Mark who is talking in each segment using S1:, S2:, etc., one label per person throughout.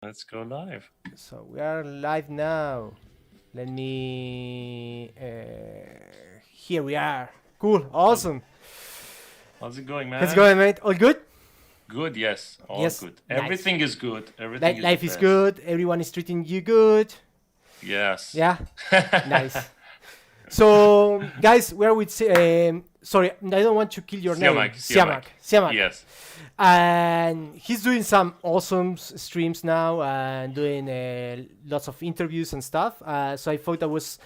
S1: Let's go live.
S2: So we are live now. Let me. Here we are. Cool.
S1: How's,
S2: Awesome.
S1: how's it going,
S2: How's it
S1: man?
S2: going, mate? All good?
S1: Good, yes, all
S2: Yes.
S1: good.
S2: Nice.
S1: Everything is good. Everything is the
S2: Life is
S1: best.
S2: good. Everyone is treating you good.
S1: Yes.
S2: Yeah. Nice. So, guys, we're with. Sorry, I don't want to kill your name.
S1: Siamak.
S2: Siamak.
S1: Yes.
S2: And he's doing some awesome streams now and doing lots of interviews and stuff. So I thought that was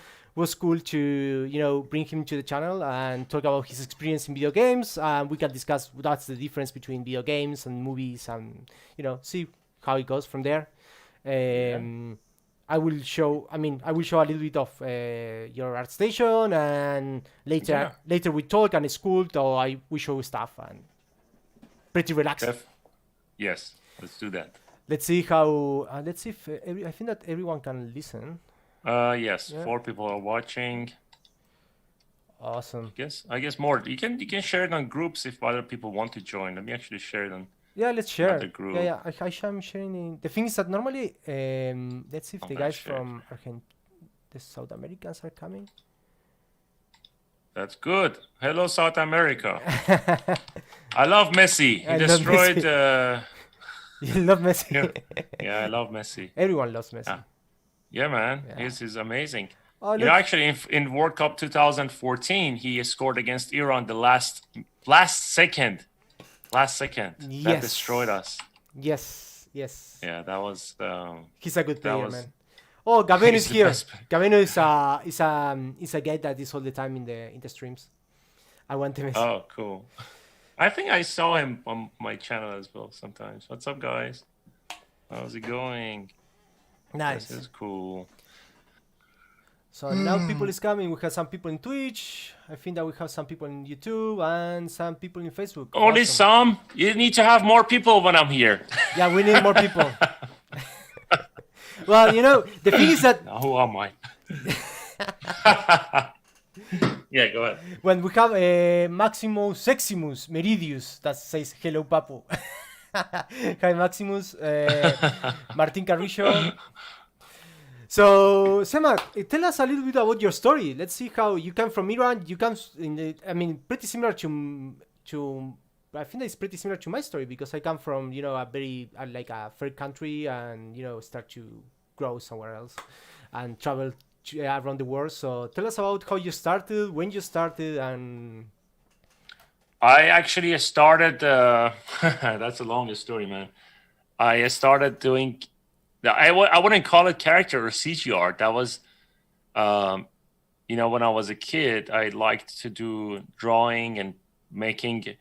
S2: cool to bring him to the channel and talk about his experience in video games. We can discuss what's the difference between video games and movies and see how it goes from there.
S1: Yeah.
S2: I will show. I will show a little bit of your Artstation, and
S1: Yeah.
S2: later we talk and it's cool. So we show stuff and pretty relaxed.
S1: Yes. Let's do that.
S2: Let's see how. Let's see if I think that everyone can listen.
S1: Yes.
S2: Yeah.
S1: 4 people are watching.
S2: Awesome.
S1: I guess more. You can share it on groups if other people want to join. Let me actually share it on
S2: Yeah, let's
S1: another
S2: share.
S1: group.
S2: Yeah. I'm sharing. The thing is that normally, let's see if
S1: I'm
S2: the
S1: gonna
S2: guys
S1: share it.
S2: from the South Americans are coming.
S1: That's good. Hello, South America. I love Messi. He
S2: I love
S1: destroyed.
S2: You love Messi.
S1: Yeah, I love Messi.
S2: Everyone loves Messi.
S1: Ah. Yeah, man.
S2: Yeah.
S1: He's amazing.
S2: Oh,
S1: You know, actually, in World Cup 2014, he scored against Iran the last second. That
S2: Yes.
S1: destroyed us.
S2: Yes.
S1: Yeah, that was.
S2: He's a good
S1: that
S2: player,
S1: was-
S2: man. Oh, Gaveno
S1: He's
S2: is
S1: the
S2: here.
S1: best.
S2: Gaveno is a guy that is all the time in the streams. I want him.
S1: Oh, cool. I think I saw him on my channel as well sometimes. What's up, guys? How's it going?
S2: Nice.
S1: This is cool.
S2: So now people is coming. We have some people in Twitch. I think that we have some people in YouTube and some people in Facebook.
S1: Only
S2: Awesome.
S1: some. You need to have more people when I'm here.
S2: Yeah, we need more people. Well, the thing is that
S1: Who am I? Yeah, go ahead.
S2: when we have Maximus Seximus Meridius that says hello, Papu. Hi, Maximus. Martin Carrillo. So, Siamak, tell us a little bit about your story. Let's see how you come from Iran. You come pretty similar to. I think it's pretty similar to my story because I come from a very like a third country and start to grow somewhere else and travel around the world. So tell us about how you started, when you started, and
S1: I actually started. That's the longest story, man. I started doing. I wouldn't call it character or CG art. That was, when I was a kid, I liked to do drawing and making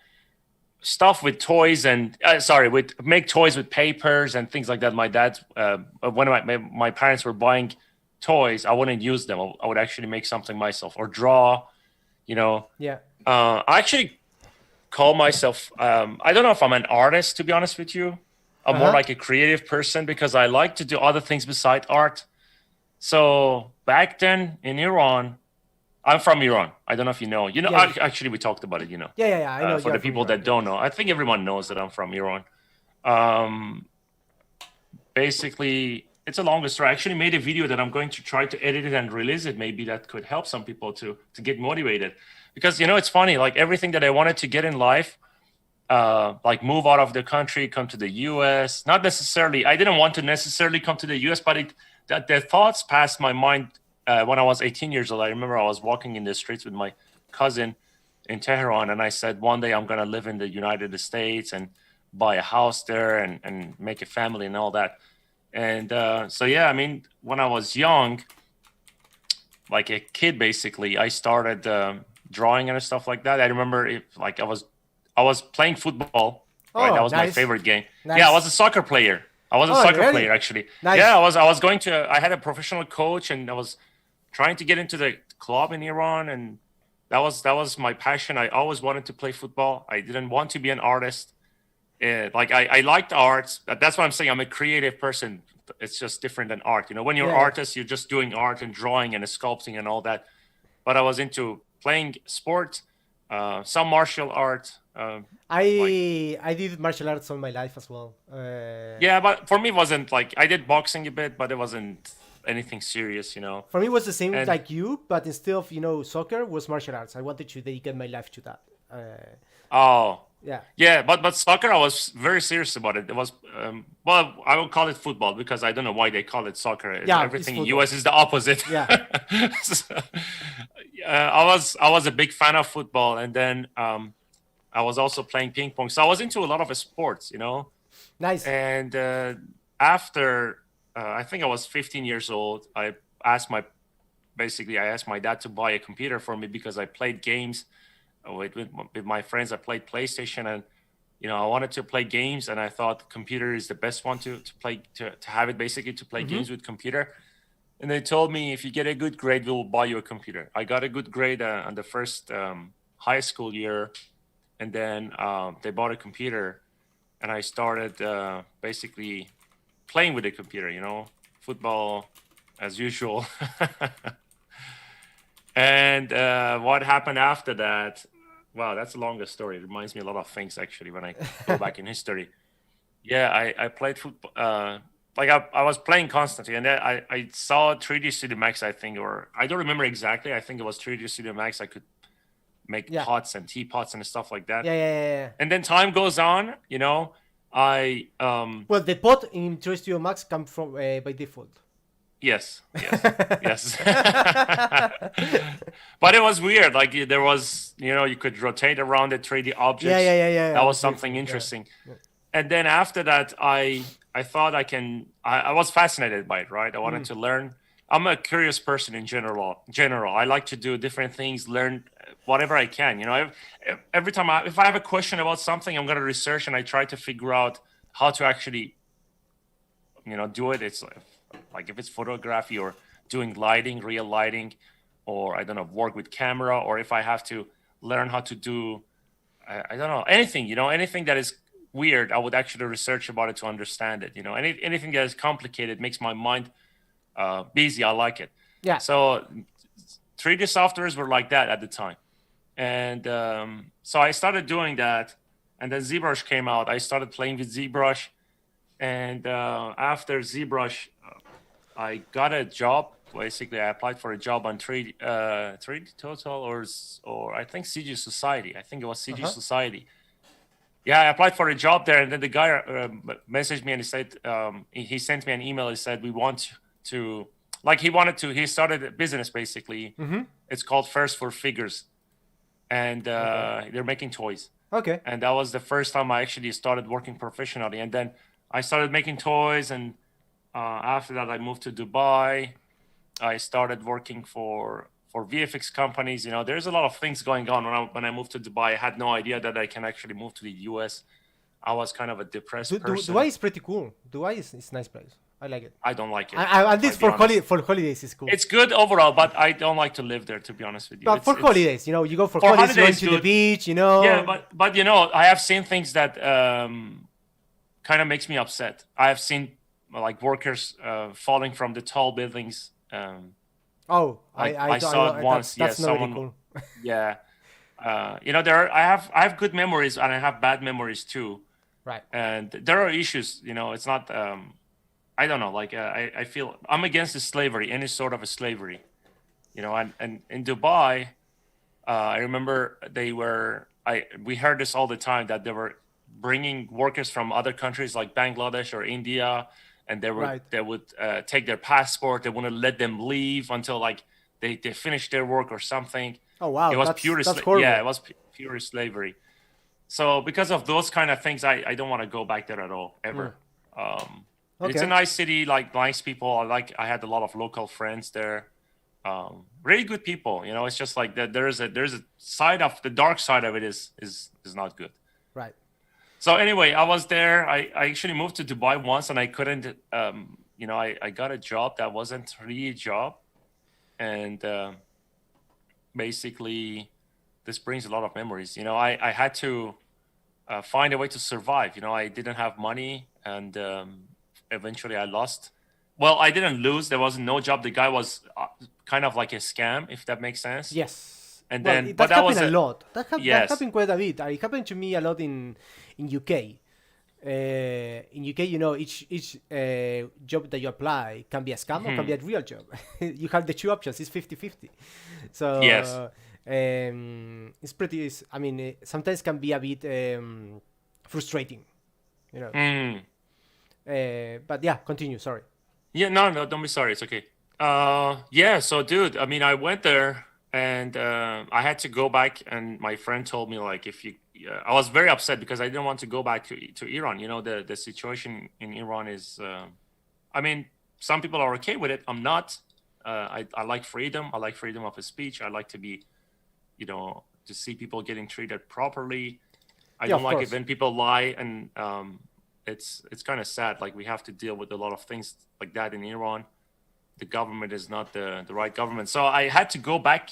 S1: stuff with toys and make toys with papers and things like that. My dad, when my parents were buying toys, I wouldn't use them. I would actually make something myself or draw.
S2: yeah.
S1: I actually call myself. I don't know if I'm an artist, to be honest with you. I'm more like a creative person because I like to do other things besides art. So back then in Iran, I'm from Iran. I don't know if you know.
S2: Yeah.
S1: Actually, we talked about it.
S2: Yeah. I know.
S1: For the people that don't know, I think everyone knows that I'm from Iran. Basically, it's a longer story. I actually made a video that I'm going to try to edit it and release it. Maybe that could help some people to get motivated. Because it's funny. Like everything that I wanted to get in life, like move out of the country, come to the U.S. Not necessarily. I didn't want to necessarily come to the U.S., but the thoughts passed my mind when I was 18 years old. I remember I was walking in the streets with my cousin in Tehran, and I said, one day I'm going to live in the United States and buy a house there and make a family and all that. And so, yeah, when I was young, like a kid, basically, I started drawing and stuff like that. I remember I was playing football. Right? That was my favorite game.
S2: Nice.
S1: Yeah, I was a soccer player. I was a soccer player, actually.
S2: Nice.
S1: Yeah, I was going to. I had a professional coach, and I was trying to get into the club in Iran, and that was my passion. I always wanted to play football. I didn't want to be an artist. I liked arts. That's what I'm saying. I'm a creative person. It's just different than art. When you're an artist, you're just doing art and drawing and sculpting and all that. But I was into playing sport, some martial art, Like,
S2: I did martial arts all my life as well.
S1: yeah, but for me, it wasn't like I did boxing a bit, but it wasn't anything serious, you know.
S2: For me, it was the same
S1: And
S2: like you, but instead of soccer, was martial arts. I wanted to dedicate my life to that.
S1: oh,
S2: Yeah,
S1: yeah, but soccer, I was very serious about it. It was well, I would call it football because I don't know why they call it soccer.
S2: yeah, it's
S1: Everything in
S2: football.
S1: US is the opposite.
S2: Yeah,
S1: So, I was a big fan of football, and then I was also playing ping pong. So I was into a lot of sports, you know.
S2: nice.
S1: And after I think I was 15 years old, asked my I asked my dad to buy a computer for me because I played games with my friends. I played PlayStation, and I wanted to play games, and I thought computer is the best one to play to have it basically to play
S2: Mm-hmm.
S1: games with computer. And they told me if you get a good grade, we'll buy you a computer. I got a good grade on the first high school year, and then they bought a computer, and I started basically playing with the computer. Football as usual. And what happened after that? Wow, that's the longest story. It reminds me a lot of things actually when I go back in history. Yeah, I played football. Like I was playing constantly, and then I saw 3D Studio Max, I think, or I don't remember exactly. I think it was 3D Studio Max. I could make
S2: Yeah,
S1: pots and teapots and stuff like that.
S2: yeah, yeah, yeah, yeah.
S1: And then time goes on, I
S2: Well, the pot in Studio Max come from by default.
S1: yes, yes, yes. But it was weird. Like there was, you could rotate around the 3D
S2: Yeah,
S1: objects.
S2: yeah, yeah, yeah.
S1: That
S2: It
S1: was
S2: was very
S1: something
S2: cool. Yeah.
S1: interesting. And then after that, I thought I was fascinated by it, right? I wanted to learn. I'm a curious person in general. I like to do different things, learn whatever I can. Every time if I have a question about something, I'm going to research and I try to figure out how to actually, do it. It's like if it's photography or doing lighting, real lighting, or I don't know, work with camera, or if I have to learn how to do, I don't know, anything, anything that is weird, I would actually research about it to understand it. Anything that is complicated makes my mind busy. I like it.
S2: Yeah.
S1: So 3D softwares were like that at the time. And so I started doing that. And then ZBrush came out. I started playing with ZBrush. And after ZBrush, I got a job. Basically, I applied for a job on 3D Total or I think CG Society. I think it was CG Society. Yeah, I applied for a job there, and then the guy messaged me and he said he sent me an email. He said we want to he started a business basically.
S2: Mm-hmm.
S1: It's called First for Figures, and they're making toys.
S2: Okay.
S1: And that was the first time I actually started working professionally. And then I started making toys, and after that I moved to Dubai. I started working for VFX companies. There's a lot of things going on. When I moved to Dubai, I had no idea that I can actually move to the US. I was kind of a depressed person.
S2: Dubai is pretty cool. Dubai is a nice place. I like it.
S1: I don't like it.
S2: At least for holidays, it's cool.
S1: It's good overall, but I don't like to live there, to be honest with you.
S2: But for holidays, you go for holidays, you go to the beach,
S1: Yeah, but I have seen things that kind of makes me upset. I have seen like workers falling from the tall buildings. I saw it once.
S2: That's
S1: yeah,
S2: not
S1: someone.
S2: really cool.
S1: Yeah, I have good memories and I have bad memories too.
S2: Right.
S1: And there are issues. It's not. I don't know. Like I feel I'm against the slavery, any sort of a slavery. And in Dubai, I remember we heard this all the time that they were bringing workers from other countries like Bangladesh or India, and they would take their passport. They wouldn't let them leave until like they finished their work or something.
S2: Oh wow,
S1: it was
S2: that's
S1: pure
S2: horrible.
S1: Yeah, it was pure slavery. So because of those kind of things, I don't want to go back there at all ever.
S2: Okay.
S1: It's a nice city, like nice people. I had a lot of local friends there. Really good people. It's just like that. There's a side of the dark side of it is not good.
S2: Right.
S1: So anyway, I was there. I actually moved to Dubai once, and I couldn't. I got a job that wasn't really a job, and basically, this brings a lot of memories. I had to find a way to survive. I didn't have money, and eventually I lost. Well, I didn't lose. There was no job. The guy was kind of like a scam, if that makes sense.
S2: Yes.
S1: And
S2: Well,
S1: then, but
S2: that
S1: that was
S2: happened a lot. That
S1: yes.
S2: happened quite a bit. It happened to me a lot in UK. In UK, each job that you apply can be a scam or can be
S1: Mhm.
S2: a real job. You have the two options. It's 50-50.
S1: Yes.
S2: So it's pretty. I mean, sometimes can be a bit frustrating, you know.
S1: Mm.
S2: But yeah, continue. Sorry.
S1: Yeah, no, no, don't be sorry. It's okay. Yeah, so dude, I mean, I went there and I had to go back, and my friend told me like if you, I was very upset because I didn't want to go back to Iran. You know, the situation in Iran is, I mean, some people are okay with it. I'm not. I like freedom. I like freedom of speech. I like to be, to see people getting treated properly. I
S2: Yeah,
S1: don't
S2: of
S1: like it
S2: course.
S1: when people lie, and it's kind of sad. Like we have to deal with a lot of things like that in Iran. The government is not the right government. So I had to go back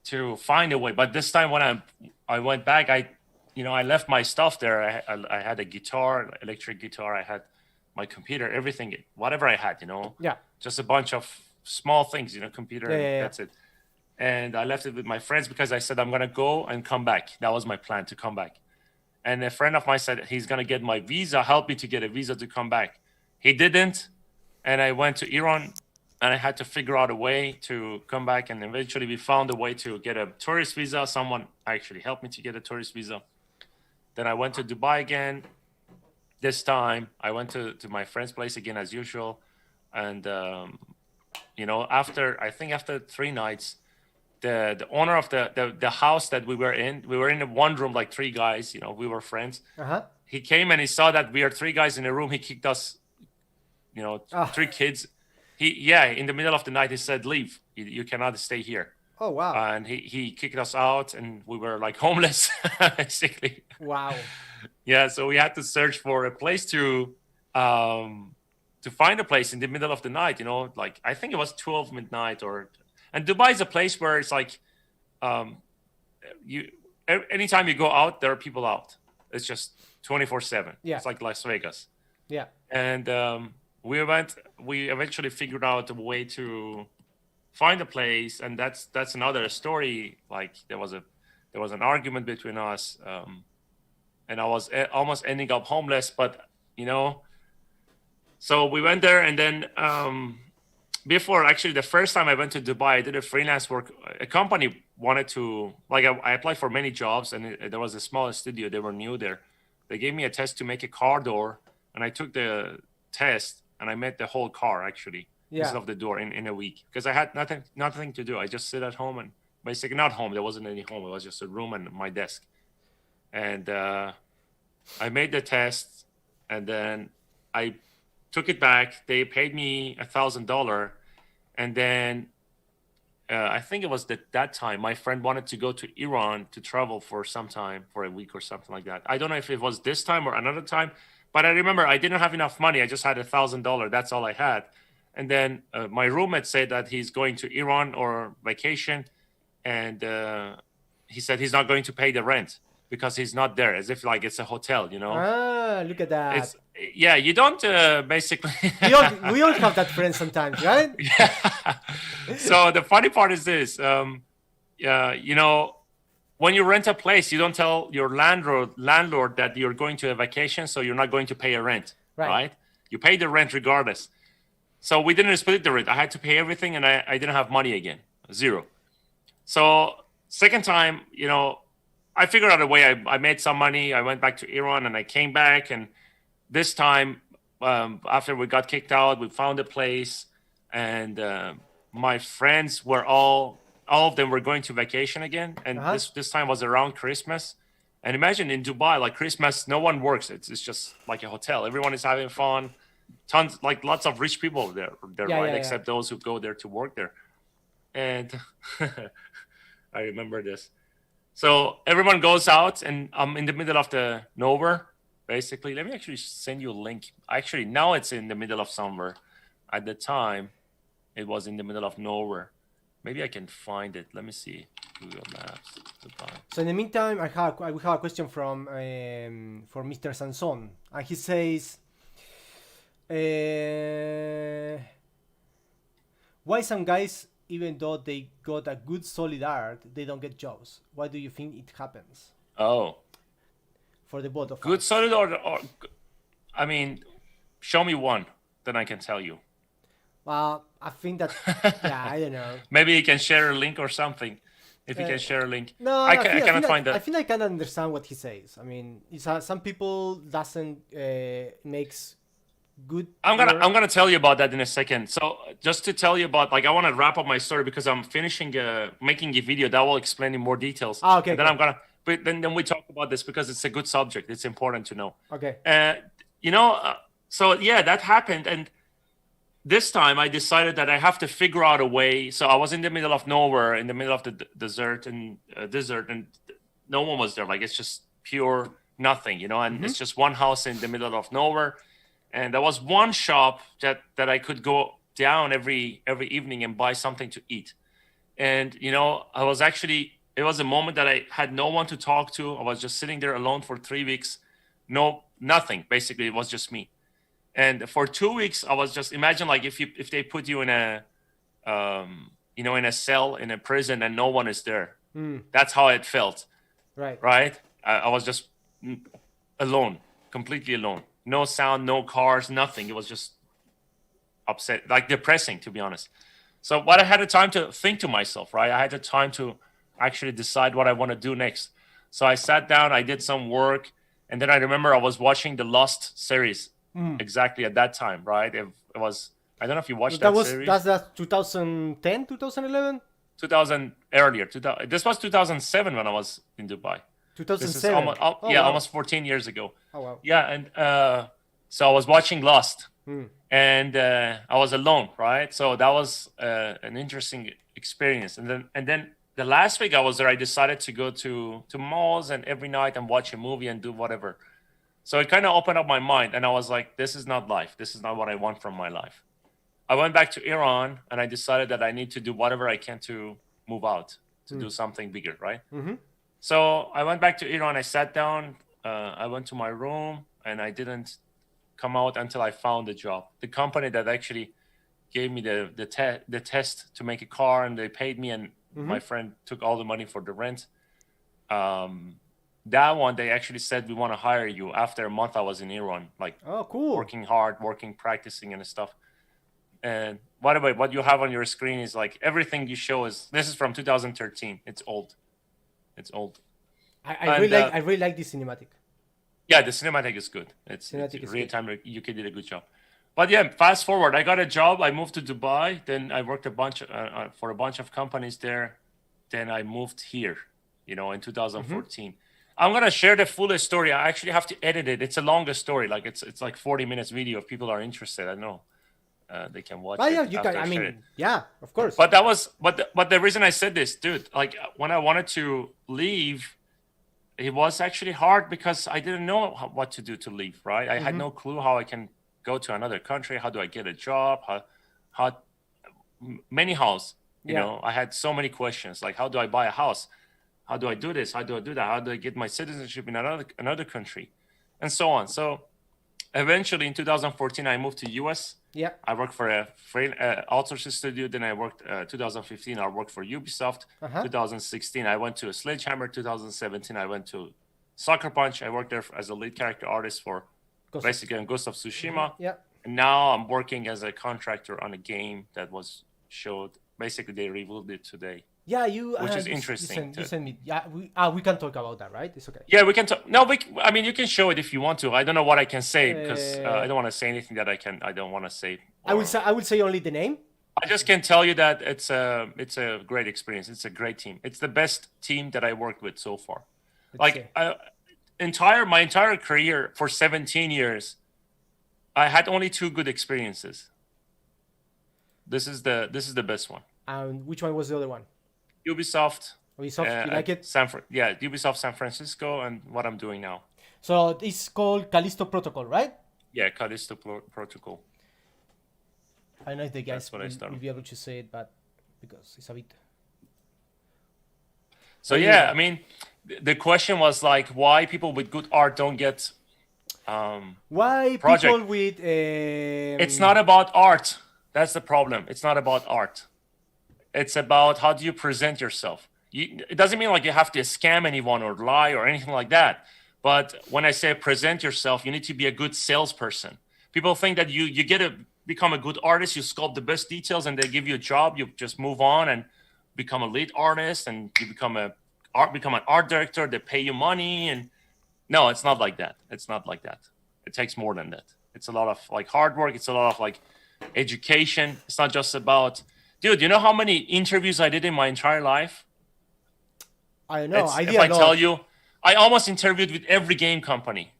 S1: to find a way. But this time when I went back, I left my stuff there. I had a guitar, electric guitar. I had my computer, everything, whatever I had,
S2: Yeah.
S1: just a bunch of small things, computer,
S2: Yeah.
S1: and
S2: Yeah. Yeah.
S1: that's it. And I left it with my friends because I said I'm gonna go and come back. That was my plan, to come back. And a friend of mine said he's gonna get my visa, help me to get a visa to come back. He didn't, and I went to Iran, and I had to figure out a way to come back. And eventually, we found a way to get a tourist visa. Someone actually helped me to get a tourist visa. Then I went to Dubai again. This time, I went to my friend's place again as usual, and after 3 nights, the owner of the house that we were in one room, like three guys. We were friends.
S2: Uh huh.
S1: He came and he saw that we are three guys in a room. He kicked us,
S2: Oh.
S1: three kids. In the middle of the night, he said, "Leave. You cannot stay here."
S2: Oh wow.
S1: And he kicked us out, and we were like homeless, basically.
S2: Wow.
S1: Yeah, so we had to search for a place to find a place in the middle of the night. Like I think it was 12 midnight. And Dubai is a place where it's like, um, you anytime you go out, there are people out. It's just 24/7.
S2: Yeah.
S1: It's like Las Vegas.
S2: Yeah.
S1: And we eventually figured out a way to find a place, and that's another story. Like there was an argument between us, and I was almost ending up homeless, but so we went there. And then before, actually, the first time I went to Dubai, I did a freelance work. A company wanted to, like, I applied for many jobs, and there was a small studio. They were new there. They gave me a test to make a car door, and I took the test, and I made the whole car, actually, instead
S2: Yeah.
S1: of the door, in a week, because I had nothing to do. I just sit at home, and basically not home. There wasn't any home. It was just a room and my desk. And I made the test, and then I took it back. They paid me $1,000, and then I think it was that time my friend wanted to go to Iran to travel for some time, for a week or something like that. I don't know if it was this time or another time, but I remember I didn't have enough money. I just had $1,000. That's all I had. And then my roommate said that he's going to Iran or vacation, and he said he's not going to pay the rent because he's not there, as if like it's a hotel.
S2: Ah, look at that.
S1: It's Yeah, you don't basically.
S2: We all have that friend sometimes, right?
S1: Yeah. So the funny part is this: when you rent a place, you don't tell your landlord that you're going to a vacation, so you're not going to pay a rent,
S2: Right.
S1: right? You pay the rent regardless. So we didn't split the rent. I had to pay everything, and I didn't have money again, zero. So second time, I figured out a way. I made some money. I went back to Iran, and I came back. And this time, after we got kicked out, we found a place, and my friends were all of them were going to vacation again. And
S2: Uh-huh.
S1: this time was around Christmas. And imagine in Dubai, like Christmas, no one works. It's just like a hotel. Everyone is having fun. Tons, like lots of rich people there,
S2: Yeah,
S1: right?
S2: yeah, yeah.
S1: Except those who go there to work there. And I remember this. So everyone goes out, and I'm in the middle of the nowhere, basically. Let me actually send you a link. Actually, now it's in the middle of somewhere. At the time, it was in the middle of nowhere. Maybe I can find it. Let me see. Google Maps. Dubai.
S2: So in the meantime, we have a question from Mr. Sanson, and he says, why some guys even though they got a good solid art, they don't get jobs? Why do you think it happens
S1: Oh,
S2: for the both of
S1: good
S2: us?
S1: solid or I mean, show me one, then I can tell you.
S2: I think that, yeah, I don't know.
S1: Maybe you can share a link or something. If you
S2: Uh,
S1: can share a link,
S2: no,
S1: I cannot find
S2: I
S1: that.
S2: think I can understand what he says. I mean, it's some people doesn't makes good
S1: I'm
S2: work.
S1: gonna tell you about that in a second. So just to tell you about, like, I want to wrap up my story because I'm finishing making a video that will explain in more details,
S2: Okay,
S1: and then
S2: okay,
S1: I'm gonna. But then we talk about this because it's a good subject. It's important to know.
S2: okay.
S1: Uh, you know, so yeah, that happened, and this time I decided that I have to figure out a way. So I was in the middle of nowhere, in the middle of the desert, and no one was there. Like, it's just pure nothing, and it's just one house in the middle of nowhere. And there was one shop that I could go down every evening and buy something to eat. And I was actually, it was a moment that I had no one to talk to. I was just sitting there alone for 3 weeks, nothing. Basically, it was just me. And for 2 weeks, I was just, imagine, like, if they put you in a in a cell in a prison and no one is there. That's how it felt,
S2: Right.
S1: right? I was just alone, completely alone. No sound, no cars, nothing. It was just upset, like depressing, to be honest. So what I had the time to think to myself, right? I had the time to actually decide what I want to do next. So I sat down, I did some work, and then I remember I was watching the Lost series exactly at that time, right? It was, I don't know if you watched that series.
S2: That's 2010, 2011,
S1: 2000 earlier. 2000, this was 2007 when I was in Dubai. This is
S2: 2007.
S1: almost,
S2: Oh
S1: yeah,
S2: wow.
S1: almost 14 years ago.
S2: Oh wow.
S1: Yeah, and so I was watching Lost, and I was alone, right? So that was an interesting experience. And then the last week I was there, I decided to go to malls and every night and watch a movie and do whatever. So it kind of opened up my mind, and I was like, this is not life. This is not what I want from my life. I went back to Iran, and I decided that I need to do whatever I can to move out, to do something bigger, right? So I went back to Iran. I sat down. I went to my room, and I didn't come out until I found a job. The company that actually gave me the test to make a car, and they paid me, and my friend took all the money for the rent. That one, they actually said, we want to hire you. After a month, I was in Iran, like,
S2: Oh, cool.
S1: working hard, practicing and stuff. And by the way, what you have on your screen is like everything you show this is from 2013. It's old. It's old.
S2: I really like this cinematic.
S1: Yeah, the cinematic is good. It's real time. UK did a good job. But yeah, fast forward, I got a job. I moved to Dubai. Then I worked for a bunch of companies there. Then I moved here, in 2014. I'm gonna share the full story. I actually have to edit it. It's a longer story. Like, it's like 40 minutes video. If people are interested, I know they can watch it.
S2: Yeah, you can. I mean, yeah, of course.
S1: But that was, but the reason I said this, dude, like, when I wanted to leave, it was actually hard because I didn't know what to do to leave, right? I had no clue how I can go to another country. How do I get a job? How many house, I had so many questions. Like, how do I buy a house? How do I do this? How do I do that? How do I get my citizenship in another country? And so on. So eventually in 2014, I moved to US.
S2: Yeah.
S1: I worked for a Artstation studio. Then I worked 2015. I worked for Ubisoft. 2016, I went to Sledgehammer. 2017, I went to Sucker Punch. I worked there as a lead character artist for basically Ghost of Tsushima.
S2: Yeah.
S1: And now I'm working as a contractor on a game that was showed. Basically, they revealed it today.
S2: Yeah,
S1: which is interesting.
S2: You send me. Yeah, we can talk about that, right? It's okay.
S1: Yeah, we can talk. No, I mean, you can show it if you want to. I don't know what I can say because I don't want to say anything that I don't want to say.
S2: I will say only the name.
S1: I just can tell you that it's a great experience. It's a great team. It's the best team that I worked with so far. My entire career for 17 years, I had only 2 good experiences. This is the best one.
S2: And which one was the other one?
S1: Ubisoft.
S2: You like it?
S1: Ubisoft San Francisco, and what I'm doing now.
S2: So it's called Callisto Protocol, right?
S1: Yeah, Callisto Protocol.
S2: I don't know if the guys will be able to say it, but because it's a bit.
S1: So yeah, I mean, the question was like, why people with good art don't get
S2: why
S1: project.
S2: People with
S1: It's not about art. That's the problem. It's not about art. It's about how do you present yourself. It doesn't mean like you have to scam anyone or lie or anything like that. But when I say present yourself, you need to be a good salesperson. People think that you get to become a good artist, you sculpt the best details, and they give you a job. You just move on and become a lead artist, and you become an art director. They pay you money, and no, it's not like that. It's not like that. It takes more than that. It's a lot of like hard work. It's a lot of like education. It's not just about, dude. You know how many interviews I did in my entire life?
S2: I don't know.
S1: If I tell you, I almost interviewed with every game company.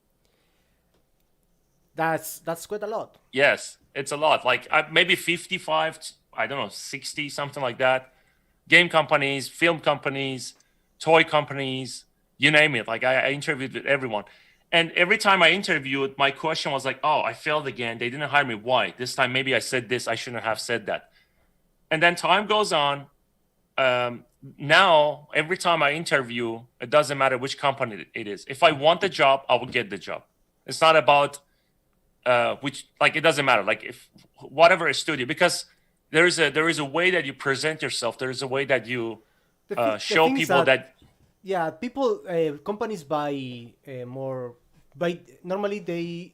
S2: That's quite a lot.
S1: Yes, it's a lot. Like maybe 55, I don't know, 60, something like that. Game companies, film companies, toy companies, you name it. Like I interviewed with everyone. And every time I interviewed, my question was like, oh, I failed again. They didn't hire me. Why? This time maybe I said this. I shouldn't have said that. And then time goes on. Now, every time I interview, it doesn't matter which company it is. If I want the job, I will get the job. It's not about which, like, it doesn't matter. Like if whatever studio, because there is a way that you present yourself. There is a way that you show people that.
S2: Yeah, people, companies buy more. Normally they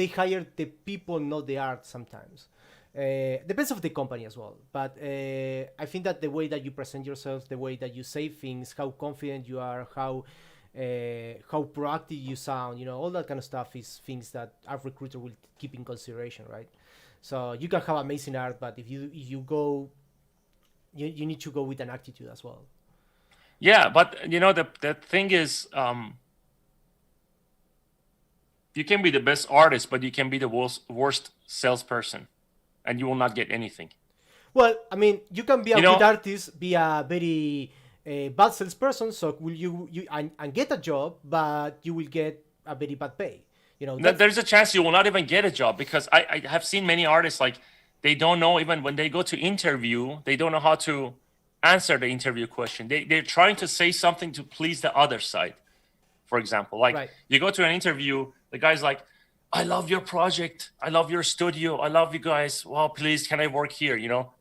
S2: hire the people, not the art. Sometimes depends of the company as well. But I think that the way that you present yourself, the way that you say things, how confident you are, how proactive you sound, all that kind of stuff is things that our recruiter will keep in consideration, right? So you can have amazing art, but if you go, you need to go with an attitude as well.
S1: Yeah, but the thing is, you can be the best artist, but you can be the worst salesperson, and you will not get anything.
S2: Well, I mean, you can be a good artist, be a very bad salesperson, so will you and get a job, but you will get a very bad pay.
S1: There's a chance you will not even get a job, because I have seen many artists, like, they don't know, even when they go to interview, they don't know how to answer the interview question. They're trying to say something to please the other side. For example, like, right. You go to an interview, the guy's like, I love your project, I love your studio, I love you guys, well, please, can I work here?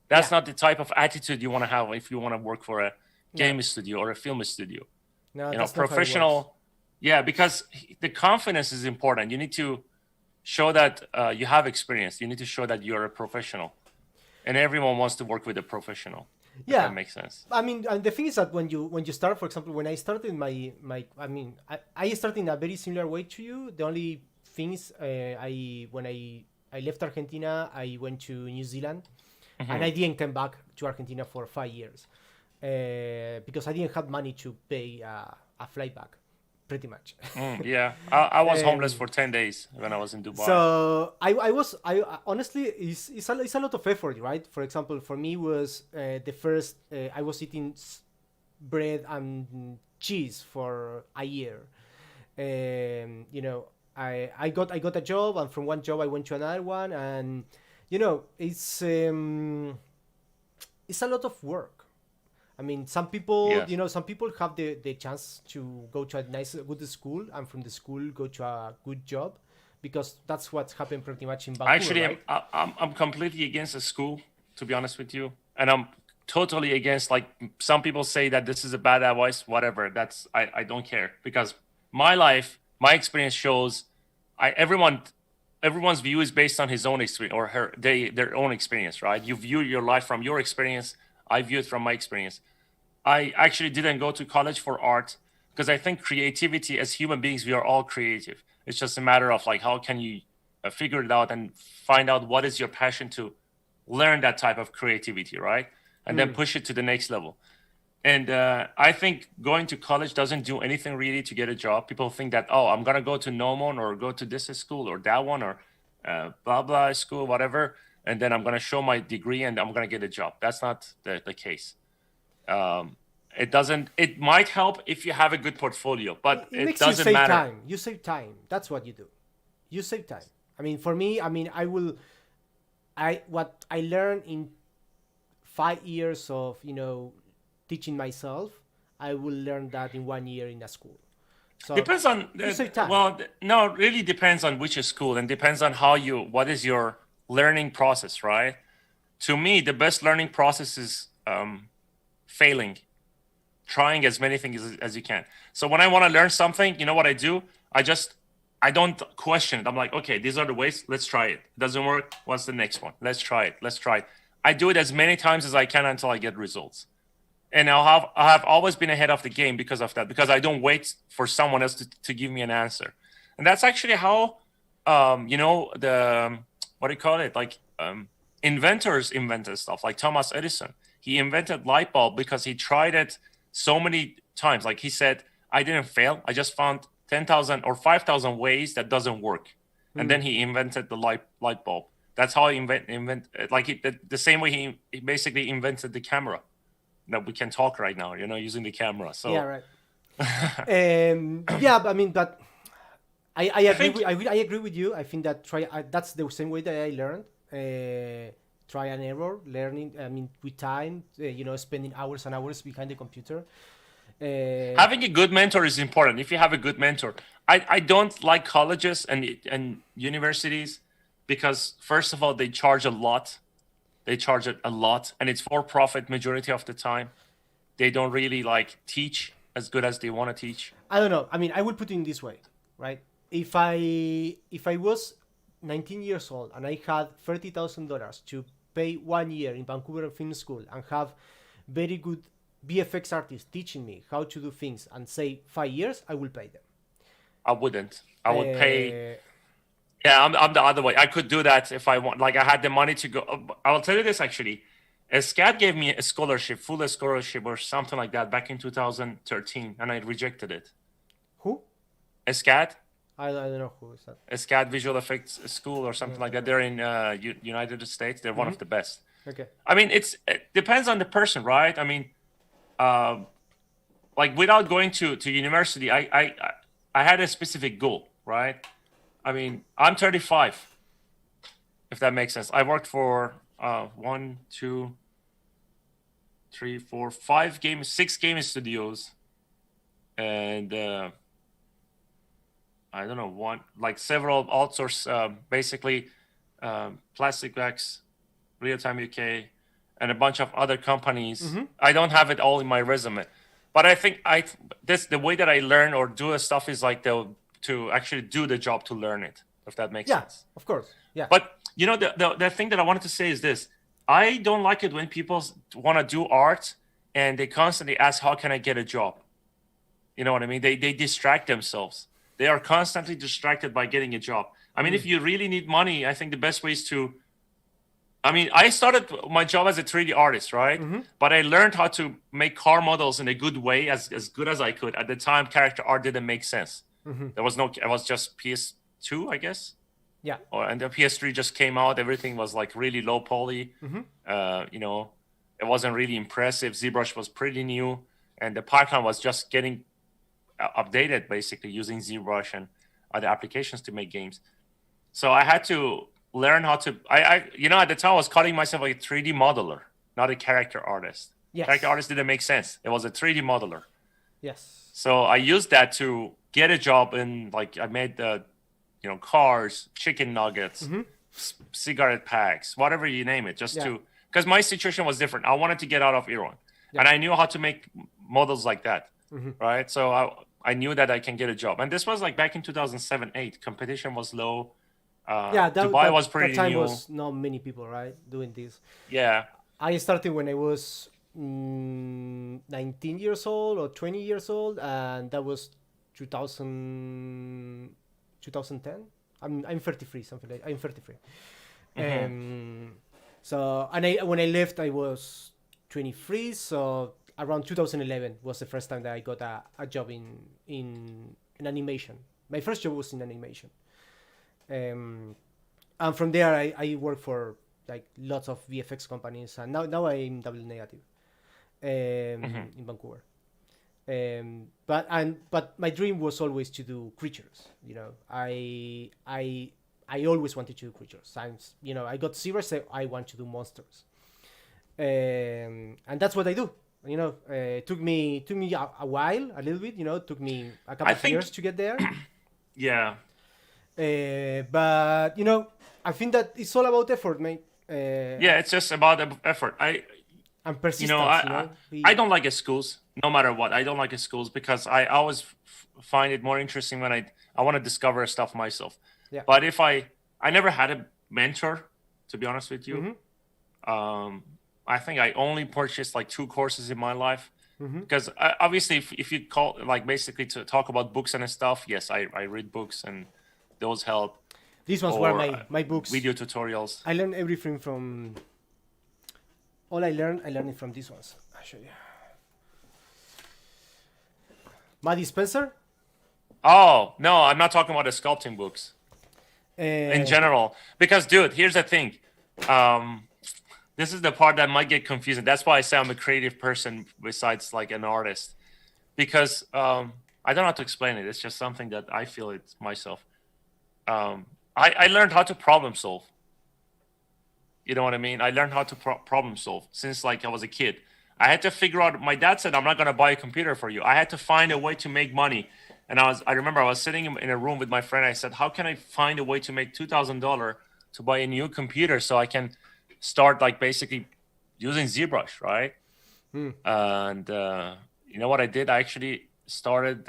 S1: That's not the type of attitude you want to have if you want to work for a game studio or a film studio.
S2: No, that's
S1: professional. Yeah, because the confidence is important. You need to show that you have experience. You need to show that you're a professional, and everyone wants to work with a professional. Yeah, that makes sense.
S2: I mean, and the thing is that when you start, for example, when I started I started in a very similar way to you. The only thing is, when I left Argentina, I went to New Zealand, and I didn't come back to Argentina for 5 years because I didn't have money to pay a flight back. Pretty much.
S1: Yeah, I was homeless for 10 days when I was in Dubai.
S2: So I honestly, it's a lot of effort, right? For example, for me was the first, I was eating bread and cheese for a year. I got a job, and from one job I went to another one, and it's a lot of work. I mean, some people, some people have the chance to go to a good school, and from the school go to a good job, because that's what's happened pretty much in Vancouver.
S1: Actually,
S2: right?
S1: I'm completely against the school, to be honest with you, and I'm totally against, like, some people say that this is a bad advice, whatever. I don't care, because my life, my experience shows, everyone's view is based on his own experience or their own experience, right? You view your life from your experience. I view it from my experience. I actually didn't go to college for art, because I think creativity, as human beings, we are all creative. It's just a matter of, like, how can you figure it out and find out what is your passion to learn that type of creativity, right? And then push it to the next level. And I think going to college doesn't do anything really to get a job. People think that, oh, I'm going to go to Nomon or go to this school or that one or blah, blah school, whatever. And then I'm going to show my degree and I'm going to get a job. That's not the case. It might help if you have a good portfolio, but it doesn't matter.
S2: Time. You save time. That's what you do. You save time. I mean, for me, what I learned in 5 years of, teaching myself, I will learn that in 1 year in a school. So
S1: depends on, well, no, it really depends on which school, and depends on what is your learning process, right? To me, the best learning process is failing, trying as many things as you can. So when I want to learn something, you know what I do? I don't question it. I'm like, okay, these are the ways. Let's try it. It doesn't work. What's the next one? Let's try it. Let's try it. I do it as many times as I can until I get results. And I have always been ahead of the game because of that, because I don't wait for someone else to give me an answer. And that's actually how, the, what do you call it? Like inventors invented stuff, like Thomas Edison. He invented light bulb because he tried it so many times. Like he said, I didn't fail. I just found 10,000 or 5,000 ways that doesn't work. And then he invented the light bulb. That's how he the same way he basically invented the camera that we can talk right now, using the camera. So
S2: yeah, right. Yeah, I mean, but I agree with you. I think that that's the same way that I learned. Try and error, learning. I mean, with time, spending hours and hours behind the computer.
S1: Having a good mentor is important. If you have a good mentor, I don't like colleges and universities because, first of all, they charge a lot. They charge it a lot, and it's for profit majority of the time. They don't really teach as good as they want to teach.
S2: I don't know. I mean, I would put it in this way, right? If I was 19 years old and I had $30,000 to pay 1 year in Vancouver Film School and have very good VFX artists teaching me how to do things and say 5 years, I will pay them.
S1: I wouldn't. I would pay. Yeah, I'm the other way. I could do that if I want. Like I had the money to go. I will tell you this actually. SCAD gave me a scholarship, full scholarship or something like that back in 2013, and I rejected it.
S2: Who?
S1: SCAD.
S2: I don't know who is that.
S1: SCAD Visual Effects School or something like that. They're in United States. They're one of the best.
S2: Okay.
S1: I mean, it depends on the person, right? I mean, without going to university, I had a specific goal, right? I mean, I'm 35, if that makes sense. I worked for 6 game studios, and I don't know, several outsource, basically Plastic Wax, Real Time UK, and a bunch of other companies. Mm-hmm. I don't have it all in my resume, but I think the way that I learn or do stuff is to actually do the job to learn it, if that makes sense.
S2: Yeah, of course. Yeah.
S1: But the thing that I wanted to say is this: I don't like it when people want to do art and they constantly ask, "How can I get a job?" You know what I mean? They distract themselves. They are constantly distracted by getting a job. I mean, if you really need money, I think the best way is to. I mean, I started my job as a 3D artist, right? Mm-hmm. But I learned how to make car models in a good way, as good as I could. At the time, character art didn't make sense. Mm-hmm. It was just PS2, I guess.
S2: Yeah.
S1: And the PS3 just came out. Everything was really low poly. Mm-hmm. It wasn't really impressive. ZBrush was pretty new, and the pipeline was just getting updated, basically using ZBrush and other applications to make games. So I had to learn how to. At the time I was calling myself a 3D modeler, not a character artist. Yes. Character artist didn't make sense. It was a 3D modeler.
S2: Yes.
S1: So I used that to get a job in, I made cars, chicken nuggets, mm-hmm. Cigarette packs, whatever you name it, because my situation was different. I wanted to get out of Iran, and I knew how to make models like that, mm-hmm. right? So I knew that I can get a job, and this was back in 2007-8. Competition was low. Dubai was pretty new.
S2: That time was not many people, right, doing this.
S1: Yeah.
S2: I started when I was 19 years old or 20 years old, and that was 2010. I'm 33, something like that. I'm 33. Mm-hmm. When I left, I was 23. So around 2011 was the first time that I got a job in animation. My first job was in animation. And from there, I worked for lots of VFX companies, and now I'm double negative mm-hmm. in Vancouver. But my dream was always to do creatures. I always wanted to do creatures. I got serious. I want to do monsters, and that's what I do. It took me a while, a little bit. Took me a couple of years to get there.
S1: Yeah.
S2: But I think that it's all about effort, mate.
S1: Yeah, it's just about effort.
S2: And
S1: you know,
S2: persistence, you know.
S1: I don't like schools, no matter what. I don't like schools because I always find it more interesting when I want to discover stuff myself.
S2: Yeah.
S1: But if I never had a mentor, to be honest with you.
S2: Mm-hmm.
S1: I think I only purchased like 2 courses in my life.
S2: Mm-hmm.
S1: Because obviously, if you call like basically to talk about books and stuff, yes, I read books and those help.
S2: These ones were
S1: Or
S2: my books.
S1: video tutorials.
S2: I learned everything from. All I learned it from these ones. I'll show you. Maddie Spencer.
S1: Oh no, I'm not talking about the sculpting books in
S2: Uh,
S1: general. Because, dude, here's the thing. This is the part that might get confusing. That's why I say I'm a creative person besides like an artist. Because I don't know how to explain it. It's just something that I feel it myself. I learned how to problem solve. You know what I mean? I learned how to problem solve since like I was a kid. I had to figure out. My dad said, "I'm not gonna buy a computer for you." I had to find a way to make money, and I remember I was sitting in a room with my friend. I said, "How can I find a way to make $2,000 to buy a new computer so I can start like basically using ZBrush, right?" And you know what I did? I actually started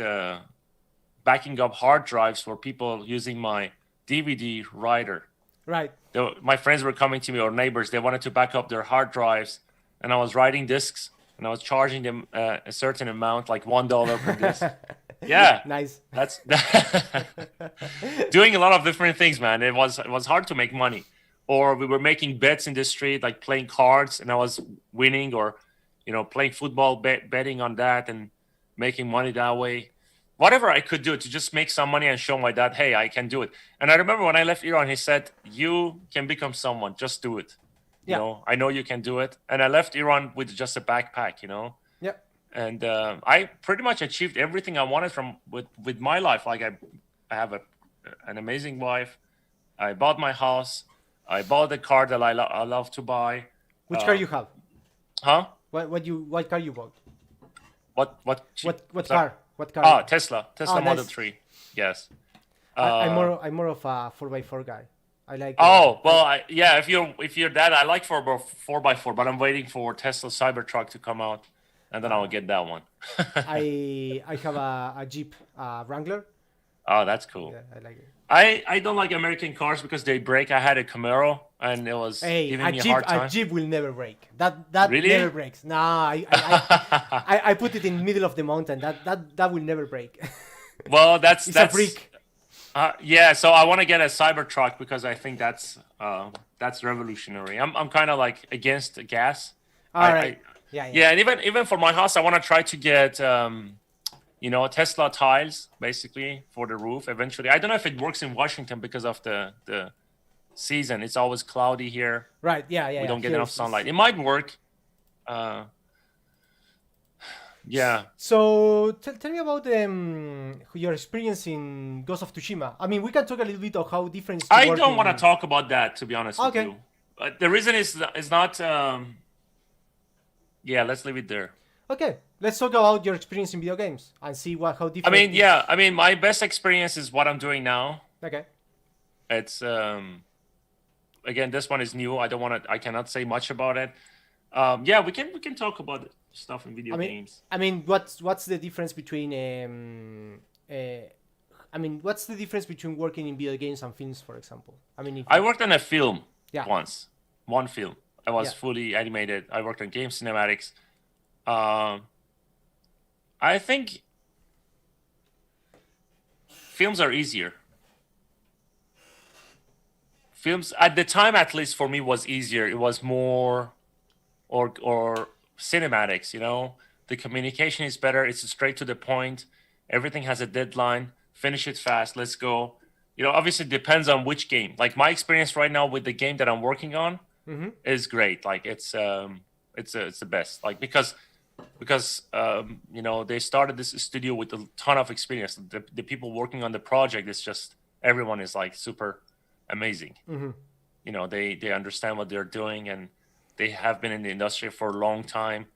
S1: backing up hard drives for people using my DVD writer.
S2: right.
S1: My friends were coming to me, or neighbors. They wanted to back up their hard drives, and I was writing discs, and I was charging them a certain amount, like $1 per disc. Yeah,
S2: Nice.
S1: that's doing a lot of different things, man. It was hard to make money, or we were making bets in the street, like playing cards, and I was winning, or playing football, betting on that, and making money that way. Whatever I could do to just make some money and show my dad, hey, I can do it. And I remember when I left Iran, he said, "You can become someone. Just do it.
S2: Yeah.
S1: I know you can do it." And I left Iran with just a backpack,
S2: Yeah.
S1: And I pretty much achieved everything I wanted with my life. Like I have an amazing wife. I bought my house. I bought the car that I love to buy.
S2: Which car you have?
S1: Huh?
S2: What car you bought?
S1: What
S2: car? What car?
S1: Ah, Tesla Model
S2: nice.
S1: 3. Yes.
S2: I'm more of a 4x4 guy. I like.
S1: Oh well, yeah. If you're that, I like 4x4, but I'm waiting for Tesla Cybertruck to come out, and then I'll get that one.
S2: I have a Jeep Wrangler.
S1: Oh, that's cool.
S2: Yeah, I like it.
S1: I don't like American cars because they break. I had a Camaro, and it was giving me a hard time.
S2: A Jeep will never break. That
S1: Really?
S2: never breaks. Nah, I put it in the middle of the mountain. That will never break.
S1: Well,
S2: It's a brick.
S1: Yeah, so I want to get a Cybertruck because I think that's revolutionary. I'm kind of like against gas.
S2: All right. Yeah.
S1: Yeah, and even for my house, I want to try to get Tesla tiles basically for the roof eventually. I don't know if it works in Washington because of the season. It's always cloudy here.
S2: Right. Yeah.
S1: We don't get
S2: Here
S1: enough
S2: it's-
S1: sunlight. It might work. Yeah.
S2: So tell me about your experience in Ghost of Tsushima. I mean, we can talk a little bit of how different. It's to
S1: I
S2: work
S1: don't
S2: in-
S1: want to talk about that, to be honest with
S2: Okay.
S1: you. The reason is not. Yeah, let's leave it there.
S2: Okay, let's talk about your experience in video games and see how
S1: I
S2: different.
S1: mean, yeah. I mean, my best experience is what I'm doing now.
S2: Okay.
S1: It's again, this one is new. I cannot say much about it. Yeah, we can talk about stuff in video games.
S2: I mean, what's the difference between what's the difference between working in video games and films, for example? I mean,
S1: I worked on a film
S2: Yeah.
S1: once. One film. I was
S2: Yeah.
S1: fully animated. I worked on game cinematics. I think films are easier. Films at the time, at least for me, was easier. It was more, or cinematics. The communication is better. It's straight to the point. Everything has a deadline. Finish it fast. Let's go. Obviously, it depends on which game. Like my experience right now with the game that I'm working on is great. Like it's the best. Like because they started this studio with a ton of experience. The people working on the project is just everyone is like super amazing. They understand what they're doing and they have been in the industry for a long time.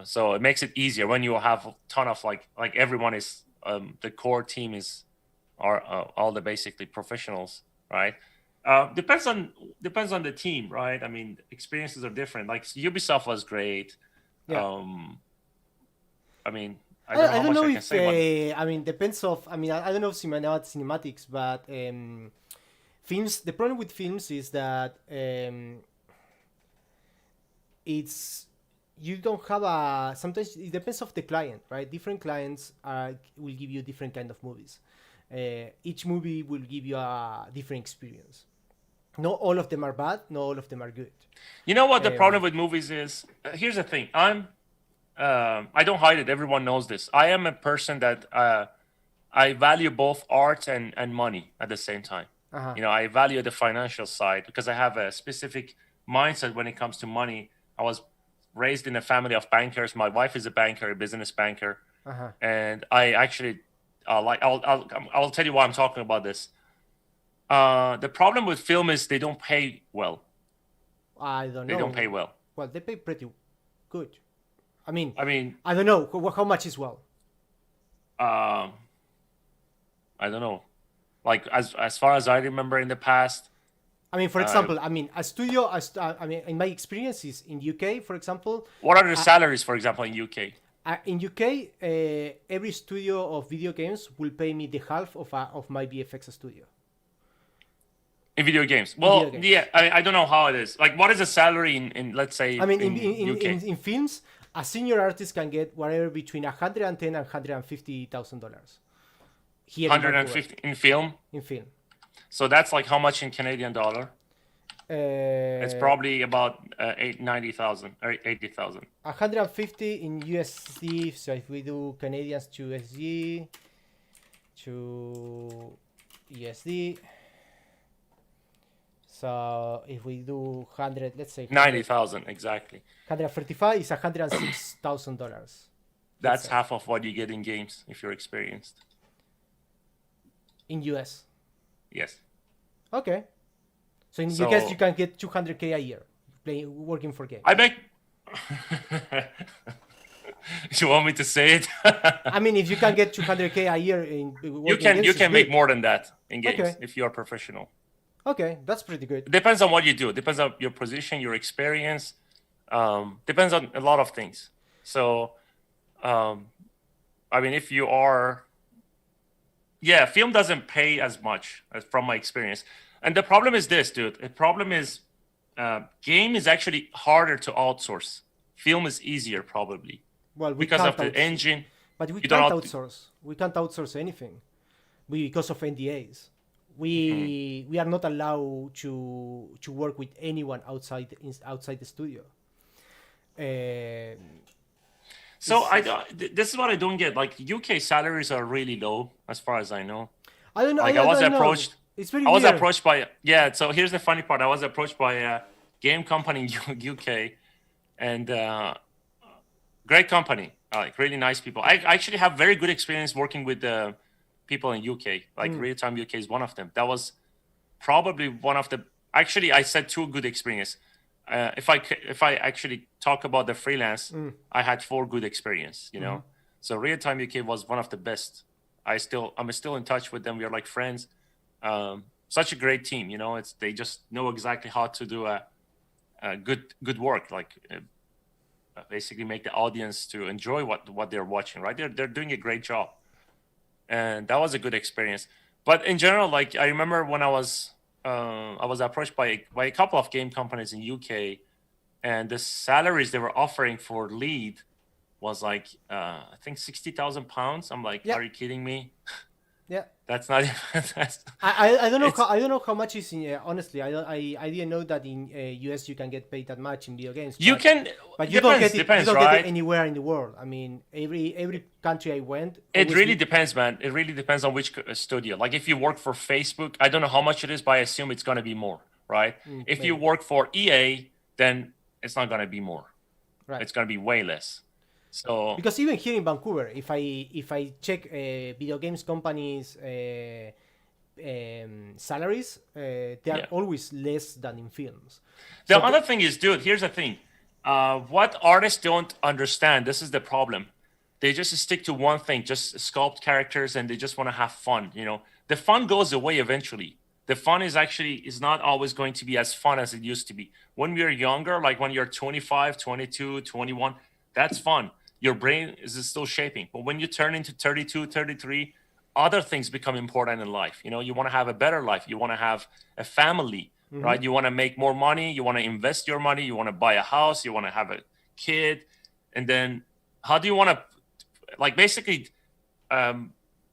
S1: So it makes it easier when you have a ton of like everyone is the core team are all the basically professionals, right? Depends on the team, right? I mean, experiences are different. Like Ubisoft was great.
S2: Yeah.
S1: I mean, I don't know
S2: I
S1: how
S2: don't
S1: much
S2: know
S1: I can
S2: if
S1: say, but
S2: I mean depends of I don't know about cinematics, but films. The problem with films is that it's you don't have a sometimes it depends of the client, right? Different clients will give you different kind of movies. Each movie will give you a different experience. Not all of them are bad, not all of them are good.
S1: you know what the
S2: um,
S1: problem with movies is? Here's the thing. I don't hide it. Everyone knows this. I am a person that I value both art and money at the same time.
S2: uh-huh.
S1: I value the financial side because I have a specific mindset when it comes to money. I was raised in a family of bankers. My wife is a banker, a business banker,
S2: Uh-huh.
S1: and I actually I'll tell you why I'm talking about this. The problem with film is they don't pay well.
S2: I don't
S1: They don't
S2: know.
S1: pay well.
S2: Well, they pay pretty good. I mean,
S1: I mean,
S2: I don't know how much is well.
S1: uh, I don't know. Like as far as I remember in the past,
S2: I mean, for
S1: uh,
S2: example, I mean, a studio. I mean, in my experiences in UK, for example,
S1: what are the
S2: uh,
S1: salaries, for example, in UK?
S2: in UK, every studio of video games will pay me the half of my VFX studio
S1: In video games?
S2: in video
S1: Well, yeah,
S2: games.
S1: I don't know how it is. Like, what is the salary in let's
S2: I
S1: say
S2: mean,
S1: in UK?
S2: in films, a senior artist can get whatever between 110 and $150,000 here in Vancouver
S1: 150 in film.
S2: in film.
S1: So that's like how much in Canadian dollar? It's
S2: Uh,
S1: probably about 90,000 or 80,000.
S2: 150 in USD. So if we do Canadians to USD to USD, so if we do 100, let's say
S1: 90,000 exactly.
S2: 135 is $106,000.
S1: That's half of what you get in games if you're experienced.
S2: In US.
S1: Yes.
S2: Okay. So in
S1: So
S2: US you can get 200K a year working for games.
S1: I make. You want me to say it?
S2: I mean, if you can get 200K a year in
S1: you
S2: working games,
S1: you
S2: it's
S1: can make
S2: good.
S1: more than that in games
S2: Okay.
S1: if you're a professional.
S2: Okay, that's pretty good.
S1: It depends on what you do. It depends on your position, your experience. Depends on a lot of things. So, I mean, if you are, yeah, film doesn't pay as much from my experience. And the problem is this, dude. The problem is, game is actually harder to outsource. Film is easier, probably,
S2: Well, we
S1: because
S2: can't
S1: of the
S2: outsource,
S1: engine.
S2: but we
S1: You don't
S2: can't
S1: have to,
S2: outsource. We can't outsource anything because of NDAs. We are not allowed to work with anyone outside the studio. Uh,
S1: so this is what I don't get. Like UK salaries are really low, as far as I know.
S2: I don't know.
S1: Like I was
S2: don't know.
S1: approached.
S2: It's very
S1: I was
S2: weird.
S1: approached by So here's the funny part. I was approached by a game company in UK, and great company, like really nice people. I actually have very good experience working with the people in UK. Like Real Time UK is one of them. That was probably one of the. Actually, I said two good experience. If I actually talk about the freelance, I had 4 good experience. So Real Time UK was one of the best. I'm still in touch with them. We are like friends. Such a great team. They just know exactly how to do a good work. Like basically make the audience to enjoy what they're watching. Right? They're doing a great job, and that was a good experience. But in general, like I remember when I was approached by a couple of game companies in UK, and the salaries they were offering for lead was like I think £60,000. I'm like,
S2: Yeah.
S1: are you kidding me?
S2: Yeah.
S1: That's not even.
S2: I don't know I don't know how much is in honestly. I didn't know that in US you can get paid that much in video games.
S1: You can,
S2: but you
S1: depends,
S2: don't get it.
S1: depends,
S2: You don't
S1: right?
S2: get it anywhere in the world. I mean, every country I went.
S1: It really depends, man. It really depends on which studio. Like if you work for Facebook, I don't know how much it is, but I assume it's gonna be more, right? If you work for EA, then it's not gonna be more.
S2: Right.
S1: It's gonna be way less. So
S2: because even here in Vancouver, if I check video games companies' salaries, they are always less than in films.
S1: The other thing is, dude, here's the thing. What artists don't understand, this is the problem. They just stick to one thing, just sculpt characters, and they just want to have fun. The fun goes away eventually. the fun is not always going to be as fun as it used to be. When we are younger, like when you're 25, 22, 21, that's fun. Your brain is still shaping. But when you turn into 32, 33, other things become important in life. You know, you want to have a better life. You want to have a family, right? You want to make more money. You want to invest your money. You want to buy a house. You want to have a kid. And then how do you want to, like, basically,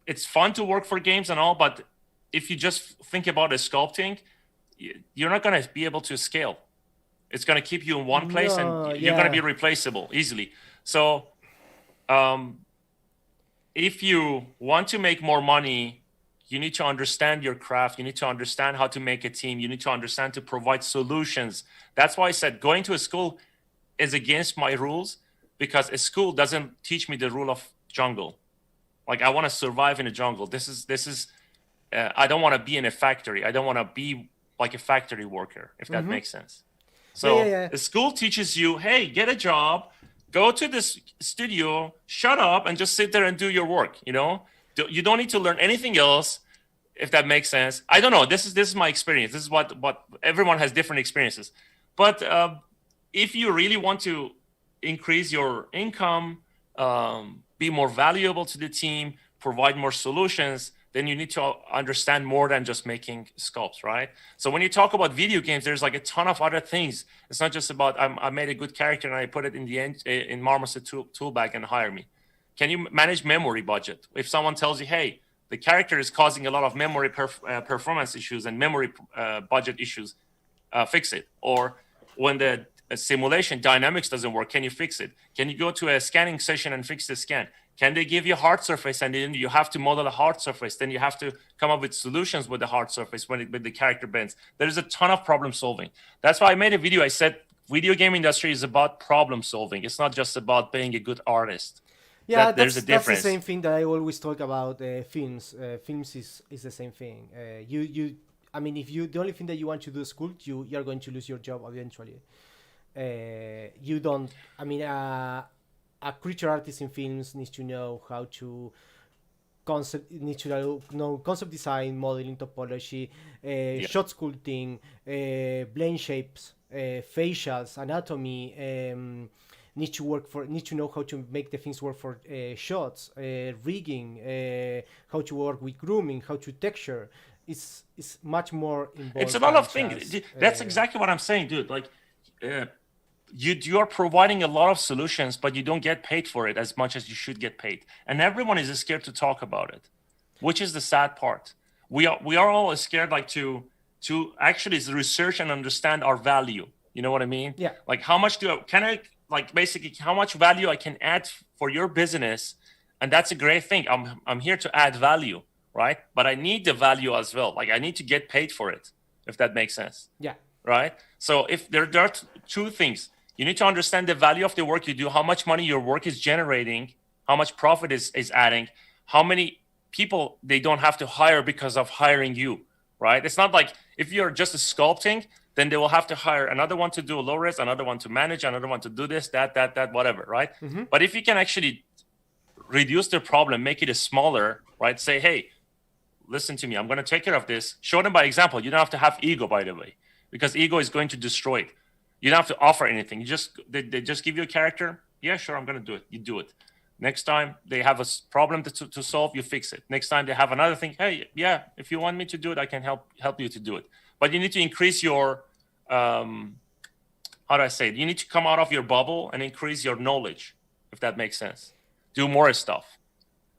S1: it's fun to work for games and all, but if you just think about a sculpting, you're not going to be able to scale. It's going to keep you in one place,
S2: No,
S1: and you're going to be
S2: yeah.
S1: replaceable easily. So if you want to make more money, you need to understand your craft. You need to understand how to make a team. You need to understand to provide solutions. That's why I said going to a school is against my rules, because a school doesn't teach me the rule of jungle. Like, I want to survive in a jungle. This is I don't want to be in a factory. I don't want to be like a factory worker, if that makes sense.
S2: Yeah, yeah,
S1: So
S2: yeah.
S1: the school teaches you, hey, get a job, go to this studio, shut up, and just sit there and do your work. You know, you don't need to learn anything else, if that makes sense. I don't know. This is my experience. This is what everyone has different experiences. But if you really want to increase your income, be more valuable to the team, provide more solutions, then you need to understand more than just making sculpts, right? So when you talk about video games, there's like a ton of other things. It's not just about I made a good character and I put it in the end in Marmoset tool bag and hire me. Can you manage memory budget? If someone tells you, hey, the character is causing a lot of memory performance issues and memory budget issues, fix it. Or when the simulation dynamics doesn't work, can you fix it? Can you go to a scanning session and fix the scan? Can they give you a hard surface and then you have to model a hard surface? Then you have to come up with solutions with the hard surface when the character bends. There's a ton of problem solving. That's why I made a video. I said video game industry is about problem solving. It's not just about being a good artist.
S2: Yeah,
S1: That there's a
S2: that's the
S1: difference.
S2: same thing that I always talk about. Films, films is the same thing. I mean, if you the only thing that you want to do is school, you're going to lose your job eventually. You don't. I mean, a creature artist in films needs to know how to needs to know concept design, modeling, topology,
S1: Yeah.
S2: shot sculpting, blend shapes, facials, anatomy. Need to know how to make the things work for shots, rigging, how to work with grooming, how to texture. It's much more
S1: It's a
S2: involved
S1: lot
S2: than
S1: of things.
S2: just
S1: That's exactly what I'm saying, dude. Like, uh, you are providing a lot of solutions, but you don't get paid for it as much as you should get paid, and everyone is scared to talk about it, which is the sad part. We are all scared, like, to actually research and understand our value. You know what I mean?
S2: yeah.
S1: Like, how much can I, like, basically how much value I can add for your business, and that's a great thing. I'm here to add value, right? But I need the value as well. Like, I need to get paid for it, if that makes sense,
S2: Yeah.
S1: right? So if there are two things, you need to understand the value of the work you do, how much money your work is generating, how much profit is adding, how many people they don't have to hire because of hiring you, right? It's not like if you're just sculpting, then they will have to hire another one to do a low res, another one to manage, another one to do this, that, whatever, right? But if you can actually reduce the problem, make it smaller, right? Say, hey, listen to me, I'm going to take care of this. Show them by example. You don't have to have ego, by the way, because ego is going to destroy it. You don't have to offer anything. They just give you a character. Yeah, sure, I'm going to do it. You do it. Next time they have a problem to solve, you fix it. Next time they have another thing. Hey, yeah, if you want me to do it, I can help you to do it. But you need to increase your how do I say it? You need to come out of your bubble and increase your knowledge, if that makes sense. Do more stuff.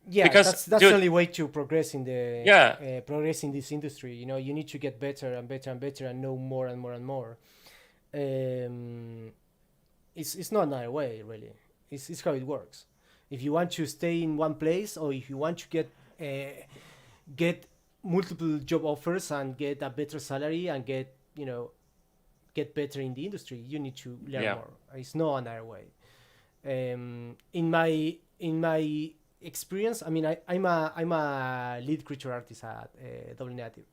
S2: Yeah,
S1: Because,
S2: that's the
S1: dude,
S2: only way to progress in the
S1: yeah,
S2: progress in this industry. You know, you need to get better and better and better and know more and more and more. Um, it's not another way really. It's how it works. If you want to stay in one place, or if you want to get multiple job offers and get a better salary and get better in the industry, you need to learn
S1: yeah.
S2: more. It's no another way. In my experience, I mean, I'm a lead creature artist at Double Native,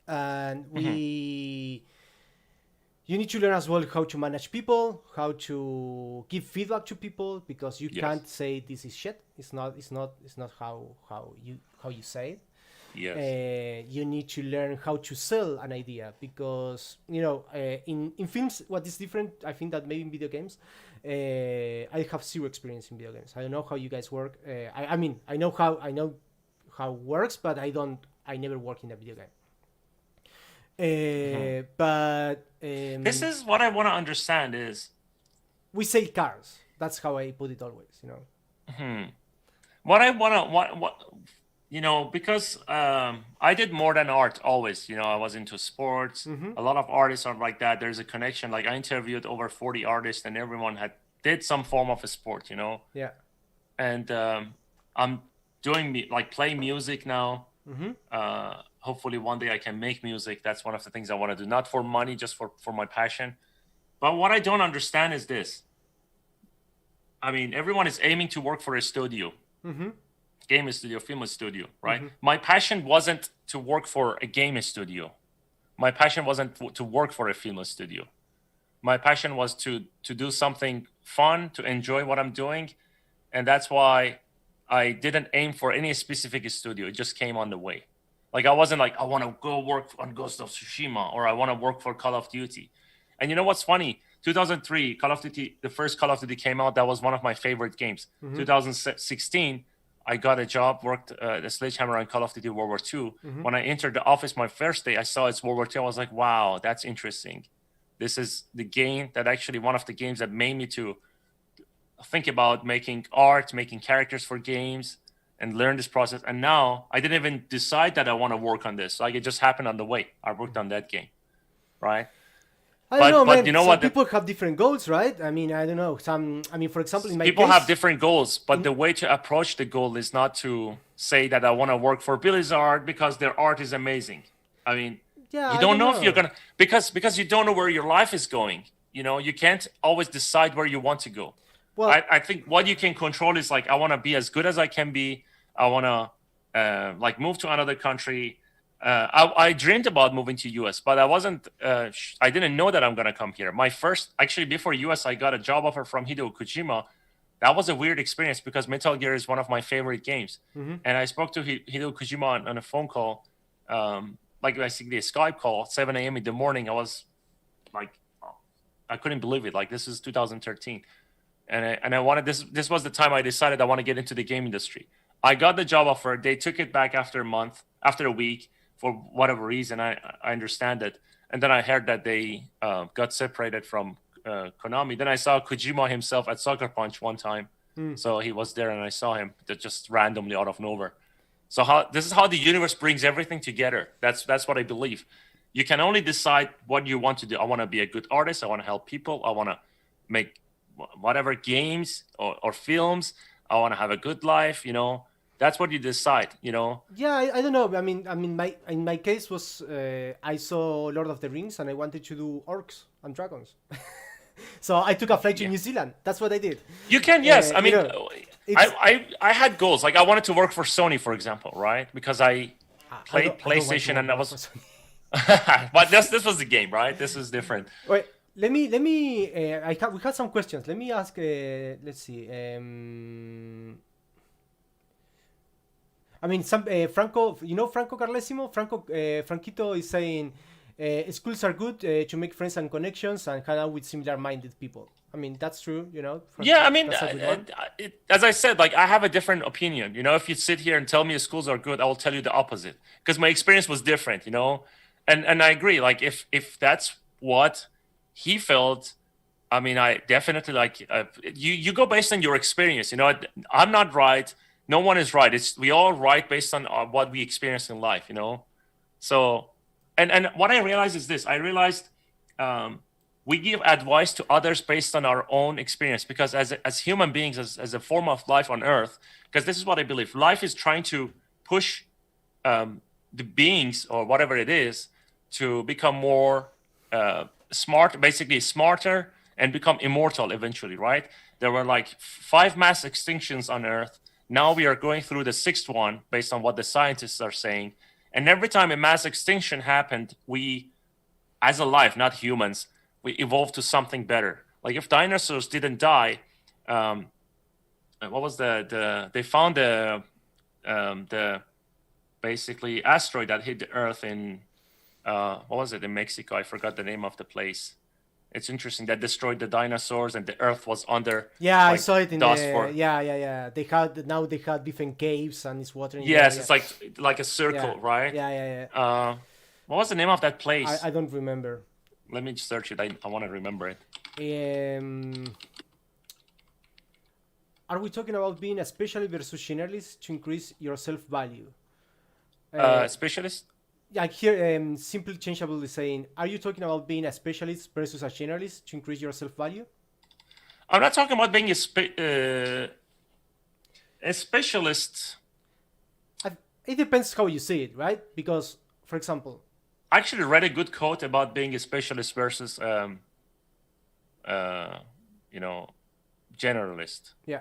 S2: and
S1: Mhm.
S2: you need to learn as well how to manage people, how to give feedback to people, because you
S1: Yes.
S2: can't say this is shit. It's not how you say it.
S1: Yes.
S2: You need to learn how to sell an idea, because in films what is different, I think, that maybe in video games, I have zero experience in video games. I don't know how you guys work. I mean, I know how it works, but I never work in a video game. But
S1: This is what I want to understand is
S2: we sell cars. That's how I put it always.
S1: what I want to because I did more than art always. I was into sports. A lot of artists are like that. There's a connection. Like I interviewed over 40 artists, and everyone did some form of a sport.
S2: Yeah.
S1: And I'm doing play music now. Hopefully one day I can make music. That's one of the things I want to do, not for money, just for my passion. But what I don't understand is this. I mean, everyone is aiming to work for a studio, game studio, film studio, right? My passion wasn't to work for a game studio. My passion wasn't to work for a film studio. My passion was to do something fun, to enjoy what I'm doing. And that's why I didn't aim for any specific studio. It just came on the way. Like I wasn't like, I want to go work on Ghost of Tsushima, or I want to work for Call of Duty. And you know what's funny? 2003, Call of Duty, the first Call of Duty came out. That was one of my favorite games. 2016, I got a job, worked the Sledgehammer on Call of Duty World War II. When I entered the office my first day, I saw it's World War II. I was like, wow, that's interesting. This is the game that actually one of the games that made me to think about making art, making characters for games, and learn this process. And now I didn't even decide that I want to work on this. Like it just happened on the way. I worked on that game, right?
S2: I don't know, man.
S1: You know
S2: Some
S1: what?
S2: people have different goals, right? I mean, I don't know. For example, in my
S1: People
S2: case,
S1: have different goals, but the way to approach the goal is not to say that I want to work for Blizzard because their art is amazing. I mean,
S2: yeah,
S1: you don't know if you're gonna because you don't know where your life is going. You can't always decide where you want to go. Well, I think what you can control is like I want to be as good as I can be. I want to move to another country. I dreamed about moving to US, but I wasn't. I didn't know that I'm gonna come here. Actually, before US, I got a job offer from Hideo Kojima. That was a weird experience because Metal Gear is one of my favorite games. And I spoke to Hideo Kojima on a phone call, basically a Skype call at 7 a.m. in the morning. I was like, I couldn't believe it. Like this is 2013, and I wanted this. This was the time I decided I want to get into the game industry. I got the job offer. They took it back after a week. For whatever reason, I understand it. And then I heard that they got separated from Konami. Then I saw Kojima himself at Sucker Punch one time. So he was there and I saw him just randomly out of nowhere. So this is how the universe brings everything together. That's what I believe. You can only decide what you want to do. I want to be a good artist. I want to help people. I want to make whatever games or films. I want to have a good life, That's what you decide,
S2: Yeah, I don't know. I mean, in my case was I saw Lord of the Rings and I wanted to do orcs and dragons. So I took a flight to New Zealand. That's what I did.
S1: You can, yes. I mean, I had goals. Like I wanted to work for Sony, for example, right? Because I played PlayStation and I was. But this was the game, right? This is different.
S2: Wait, let me. We had some questions. Let me ask. Let's see. I mean, some Franco, Franco Carlesimo. Franquito is saying schools are good to make friends and connections and hang out with similar-minded people. I mean, that's true, Franco,
S1: yeah, I mean, as I said, like I have a different opinion. If you sit here and tell me schools are good, I will tell you the opposite because my experience was different. And I agree. Like if that's what he felt, I mean, I definitely you go based on your experience. I'm not right. No one is right. We all right based on what we experience in life, So, and what I realized is this. I realized we give advice to others based on our own experience because as human beings, as a form of life on Earth, because this is what I believe. Life is trying to push the beings or whatever it is to become more smart, basically smarter and become immortal eventually, right? There were like 5 mass extinctions on Earth. Now we are going through the 6th one based on what the scientists are saying. And every time a mass extinction happened, we, as a life, not humans, we evolved to something better. Like if dinosaurs didn't die, what was they found the basically asteroid that hit the Earth in what was it, in Mexico? I forgot the name of the place. It's interesting that destroyed the dinosaurs and the Earth was under
S2: Yeah, I
S1: like
S2: saw it in
S1: dust
S2: the
S1: for.
S2: yeah. They had different caves and it's water in there.
S1: Yes,
S2: Yeah,
S1: it's like a
S2: yeah,
S1: circle, right?
S2: yeah.
S1: What was the name of that place?
S2: I don't remember.
S1: Let me search it. I want to remember it.
S2: Um, are we talking about being a specialist versus generalist to increase your self value?
S1: Specialist?
S2: Like here, simply changeable is saying, are you talking about being a specialist versus a generalist to increase your self value?
S1: I'm not talking about being a specialist.
S2: It depends how you see it, right? Because, for example,
S1: I actually read a good quote about being a specialist versus, generalist.
S2: yeah,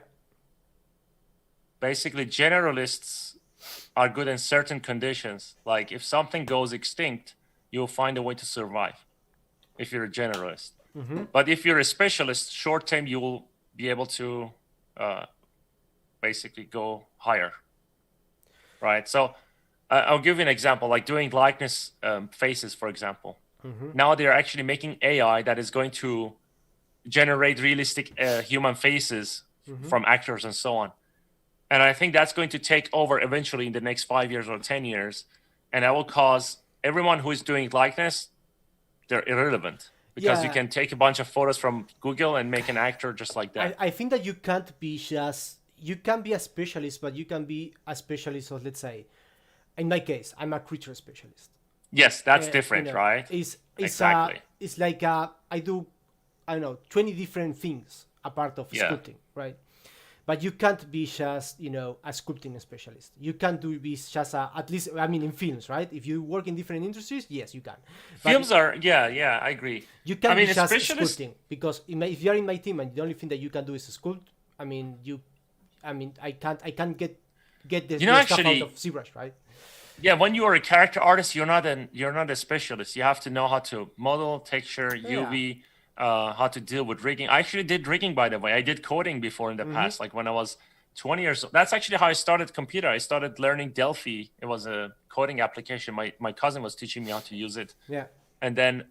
S1: Basically, generalists are good in certain conditions. Like if something goes extinct, you'll find a way to survive if you're a generalist. But if you're a specialist, short term, you will be able to basically go higher, right? So I'll give you an example, like doing likeness faces, for example. Now they're actually making AI that is going to generate realistic human faces from actors and so on. And I think that's going to take over eventually in the next 5 years or 10 years. And that will cause everyone who is doing likeness, they're irrelevant. Because you
S2: Yeah.
S1: can take a bunch of photos from Google and make an actor just like that.
S2: I think that you can't be just, you can be a specialist, but you can be a specialist of, let's say, in my case, I'm a creature specialist.
S1: Yes, that's different, right?
S2: It's
S1: Exactly.
S2: it's like I do, I don't know, 20 different things a part of
S1: Yeah.
S2: sculpting, right? But you can't be just, a sculpting specialist. You can't be just at least, I mean, in films, right? If you work in different industries, yes, you can. But
S1: Films are, yeah, I agree.
S2: you can't
S1: I mean,
S2: be
S1: a
S2: just
S1: specialist,
S2: sculpting because if you're in my team and the only thing that you can do is sculpt, I can't get the stuff
S1: actually,
S2: out of ZBrush, right?
S1: yeah, when you are a character artist, you're not a specialist. You have to know how to model, texture, UV, how to deal with rigging. I actually did rigging, by the way. I did coding before in the past, like when I was 20 years old. That's actually how I started computer. I started learning Delphi. It was a coding application. My cousin was teaching me how to use it.
S2: Yeah.
S1: And then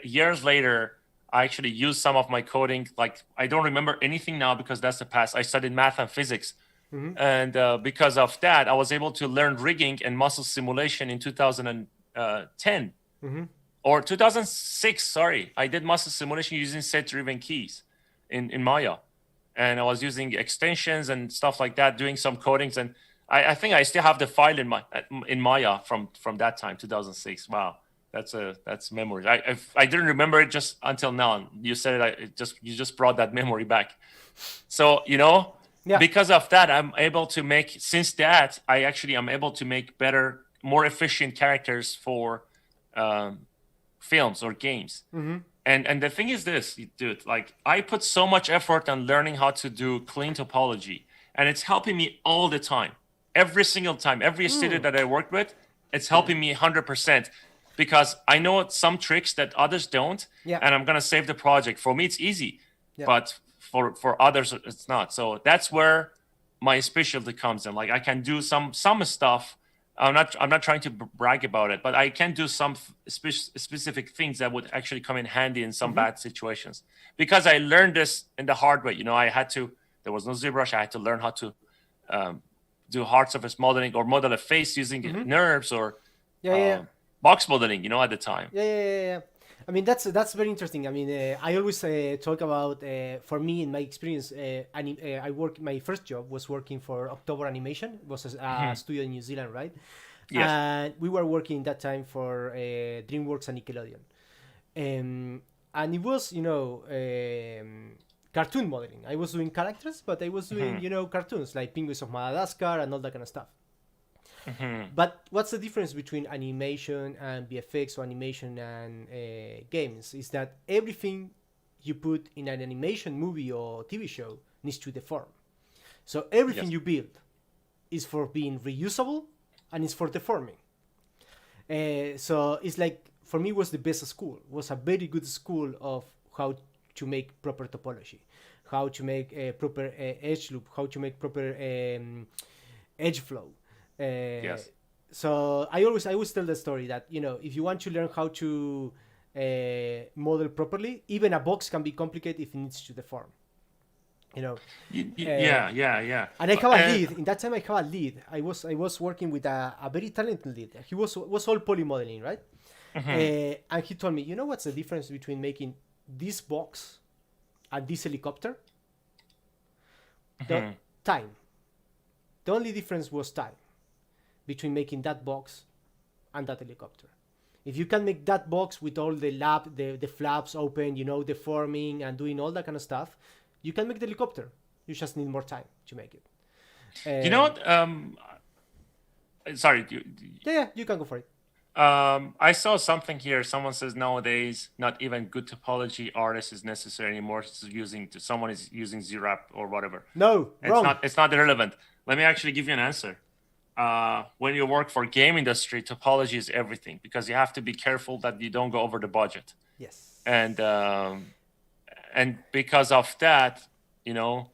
S1: years later, I actually used some of my coding. Like I don't remember anything now because that's the past. I studied math and physics. And because of that, I was able to learn rigging and muscle simulation in 2010 or 2006. Sorry, I did muscle simulation using set-driven keys in Maya, and I was using extensions and stuff like that, doing some codings. And I think I still have the file in Maya from that time, 2006. Wow, that's memory. I didn't remember it just until now. You said it. You just brought that memory back. So
S2: Yeah.
S1: because of that, I'm able to make, since that, I actually am able to make better, more efficient characters for films or games. And the thing is this, dude, like I put so much effort on learning how to do clean topology, and it's helping me all the time. Every single time, every studio that I work with, it's helping me 100% because I know some tricks that others don't,
S2: Yeah.
S1: and I'm going to save the project. For me, it's easy,
S2: Yeah.
S1: but for others it's not. So that's where my specialty comes in. Like I can do some stuff. I'm not trying to brag about it, but I can do some specific things that would actually come in handy in some bad situations because I learned this in the hard way. There was no ZBrush. I had to learn how to do hard surface modeling or model a face using nerves or box modeling, at the time.
S2: Yeah. I mean, that's very interesting. I mean, I always talk about, for me, in my experience, my first job was working for October Animation. It was a studio in New Zealand, right?
S1: Yes.
S2: And we were working that time for DreamWorks and Nickelodeon. And it was, cartoon modeling. I was doing characters, but I was doing, cartoons like Penguins of Madagascar and all that kind of stuff. But what's the difference between animation and VFX or animation and games is that everything you put in an animation movie or TV show needs to deform. So everything you build is for being reusable and it's for deforming. So it's like, for me was the best school. Was a very good school of how to make proper topology, how to make a proper edge loop, how to make proper edge flow.
S1: Yes.
S2: So I always tell the story that, you know, if you want to learn how to model properly, even a box can be complicated if it needs to deform. You know.
S1: Yeah.
S2: And I have a lead. In that time, I have a lead. I was working with a very talented lead. He was all poly modeling, right? And he told me, you know what's the difference between making this box and this helicopter? The time. The only difference was time between making that box and that helicopter. If you can make that box with all the flaps open, you know, deforming and doing all that kind of stuff, you can make the helicopter. You just need more time to make it.
S1: You know what? Sorry.
S2: Yeah, you can go for it.
S1: I saw something here. Someone says nowadays not even good topology artist is necessary anymore. Someone is using ZRAP or whatever.
S2: No, wrong.
S1: It's not irrelevant. Let me actually give you an answer. When you work for game industry, topology is everything because you have to be careful that you don't go over the budget.
S2: Yes.
S1: And because of that, you know,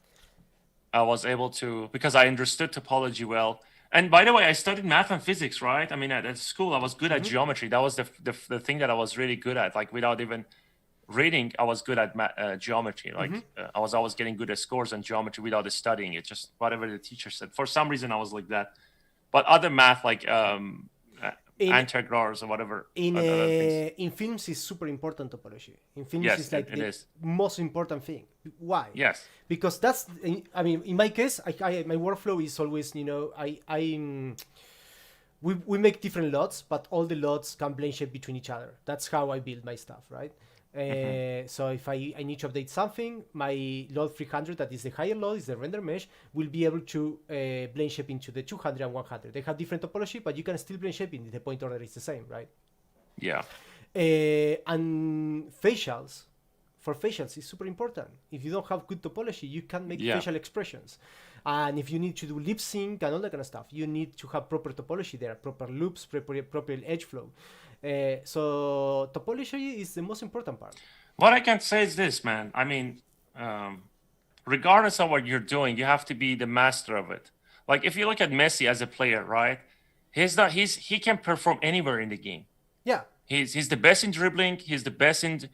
S1: I was able to, because I understood topology well. And by the way, I studied math and physics, right? I mean, at school, I was good at geometry. That was the thing that I was really good at. Like without even reading, I was good at geometry. Like I was always getting good at scores on geometry without studying it. Just whatever the teacher said. For some reason, I was like that. But other math, like integrals or whatever.
S2: In films, is super important topology. In films,
S1: yes,
S2: it's like
S1: it
S2: the
S1: is.
S2: most important thing. Why?
S1: Yes.
S2: Because that's, I mean, in my case, my workflow is always, you know, we make different lots, but all the lots can blend shape between each other. That's how I build my stuff, right? So if I need to update something, my load 300, that is the higher load, is the render mesh, will be able to blend shape into the 200 and 100. They have different topology, but you can still blend shape in the point order is the same, right?
S1: Yeah.
S2: And facials, for facials, is super important. If you don't have good topology, you can't make facial expressions. And if you need to do lip sync and all that kind of stuff, you need to have proper topology there, proper loops, proper edge flow. So topology is the most important part.
S1: What I can say is this, man. I mean, regardless of what you're doing, you have to be the master of it. Like if you look at Messi as a player, right? He can perform anywhere in the game.
S2: Yeah.
S1: He's the best in dribbling. He's the best in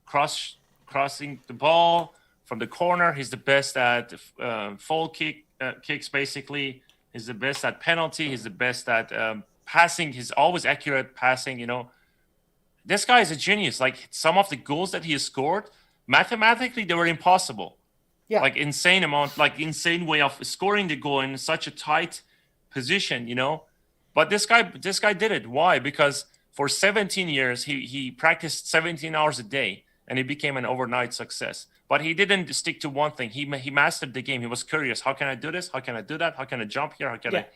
S1: crossing the ball from the corner. He's the best at full kicks, basically. He's the best at penalty. He's the best at passing. He's always accurate passing, you know. This guy is a genius. Like some of the goals that he has scored, mathematically, they were impossible.
S2: Yeah.
S1: Like insane way of scoring the goal in such a tight position, you know. But this guy did it. Why? Because for 17 years, he practiced 17 hours a day, and he became an overnight success. But he didn't stick to one thing. He mastered the game. He was curious. How can I do this? How can I do that? How can I jump here? How can I?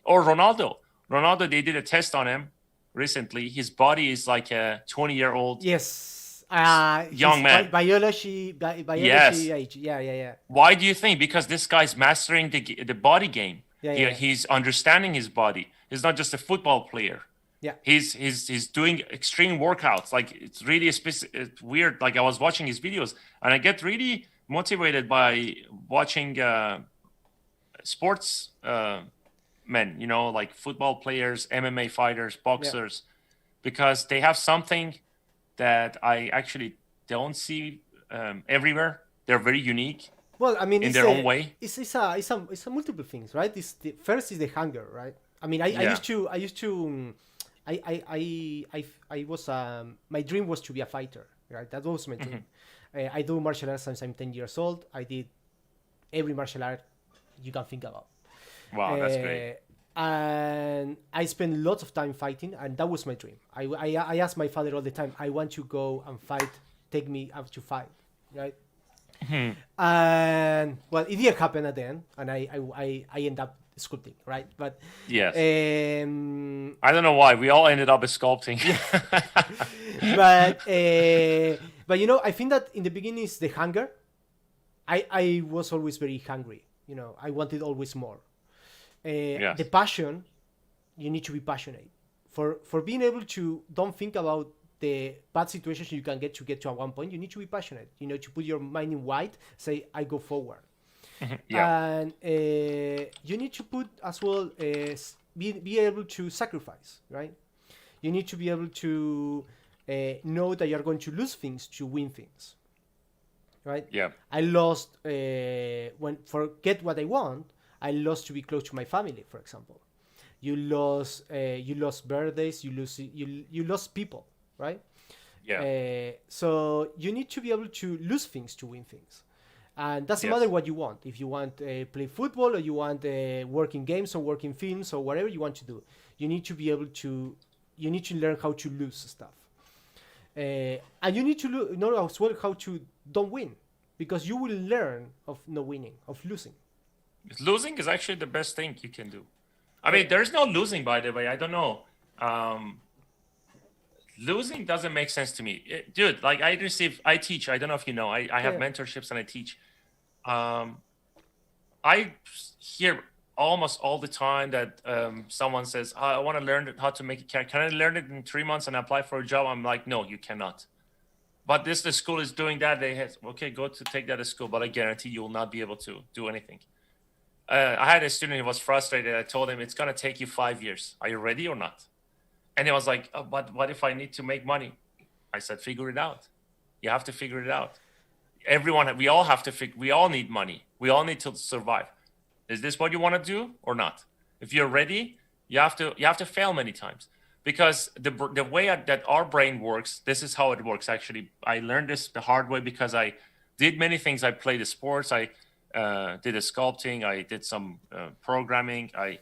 S1: Or Ronaldo. Ronaldo, they did a test on him recently. His body is like a 20-year-old.
S2: Yes.
S1: Young man.
S2: Biology
S1: Yes.
S2: age. Yeah.
S1: Why do you think? Because this guy's mastering the body game. He's understanding his body. He's not just a football player.
S2: Yeah.
S1: He's doing extreme workouts. Like it's really it's weird. Like I was watching his videos and I get really motivated by watching sports men, you know, like football players, MMA fighters, boxers, because they have something that I actually don't see everywhere. They're very unique.
S2: Well, I mean,
S1: in their own way.
S2: It's a multiple things, right? First is the hunger, right? I mean, I was my dream was to be a fighter, right? That was my dream. I do martial arts since I'm 10 years old. I did every martial art you can think about.
S1: Wow, that's great.
S2: And I spent lots of time fighting, and that was my dream. I asked my father all the time, I want to go and fight, take me up to fight, right? And well, it didn't happen at the end, and I end up sculpting, right? But
S1: yes, I don't know why we all ended up sculpting.
S2: but you know, I think that in the beginning is the hunger. I was always very hungry. You know, I wanted always more. The passion, you need to be passionate for being able to don't think about the bad situations you can get to at one point. You need to be passionate. You know, to put your mind in white. Say, I go forward.
S1: Yeah.
S2: And you need to put as well be able to sacrifice, right? You need to be able to know that you're going to lose things to win things, right?
S1: Yeah.
S2: I lost when forget what I want. I lost to be close to my family, for example. You lost birthdays. You lost people, right?
S1: Yeah.
S2: So you need to be able to lose things to win things. And doesn't
S1: Yes.
S2: matter what you want. If you want play football or you want work in games or work in films or whatever you want to do, you need to be able to. You need to learn how to lose stuff, and you need to know as well how to don't win, because you will learn of no winning, of losing.
S1: Losing is actually the best thing you can do. I mean, there's no losing, by the way. I don't know. Losing doesn't make sense to me. Dude, like I teach. I don't know if you know. I have
S2: Yeah.
S1: mentorships and I teach. I hear almost all the time that someone says, I want to learn how to make a cat. Can I learn it in 3 months and apply for a job? I'm like, no, you cannot. But the school is doing that. They have, okay, go to take that to school, but I guarantee you will not be able to do anything. I had a student who was frustrated. I told him, it's going to take you 5 years. Are you ready or not? And he was like, oh, but what if I need to make money? I said, figure it out. You have to figure it out. We all have to we all need money. We all need to survive. Is this what you want to do or not? If you're ready, you have to fail many times, because the way that our brain works, this is how it works. Actually, I learned this the hard way because I did many things. I played the sports. I did a sculpting. I did some programming. I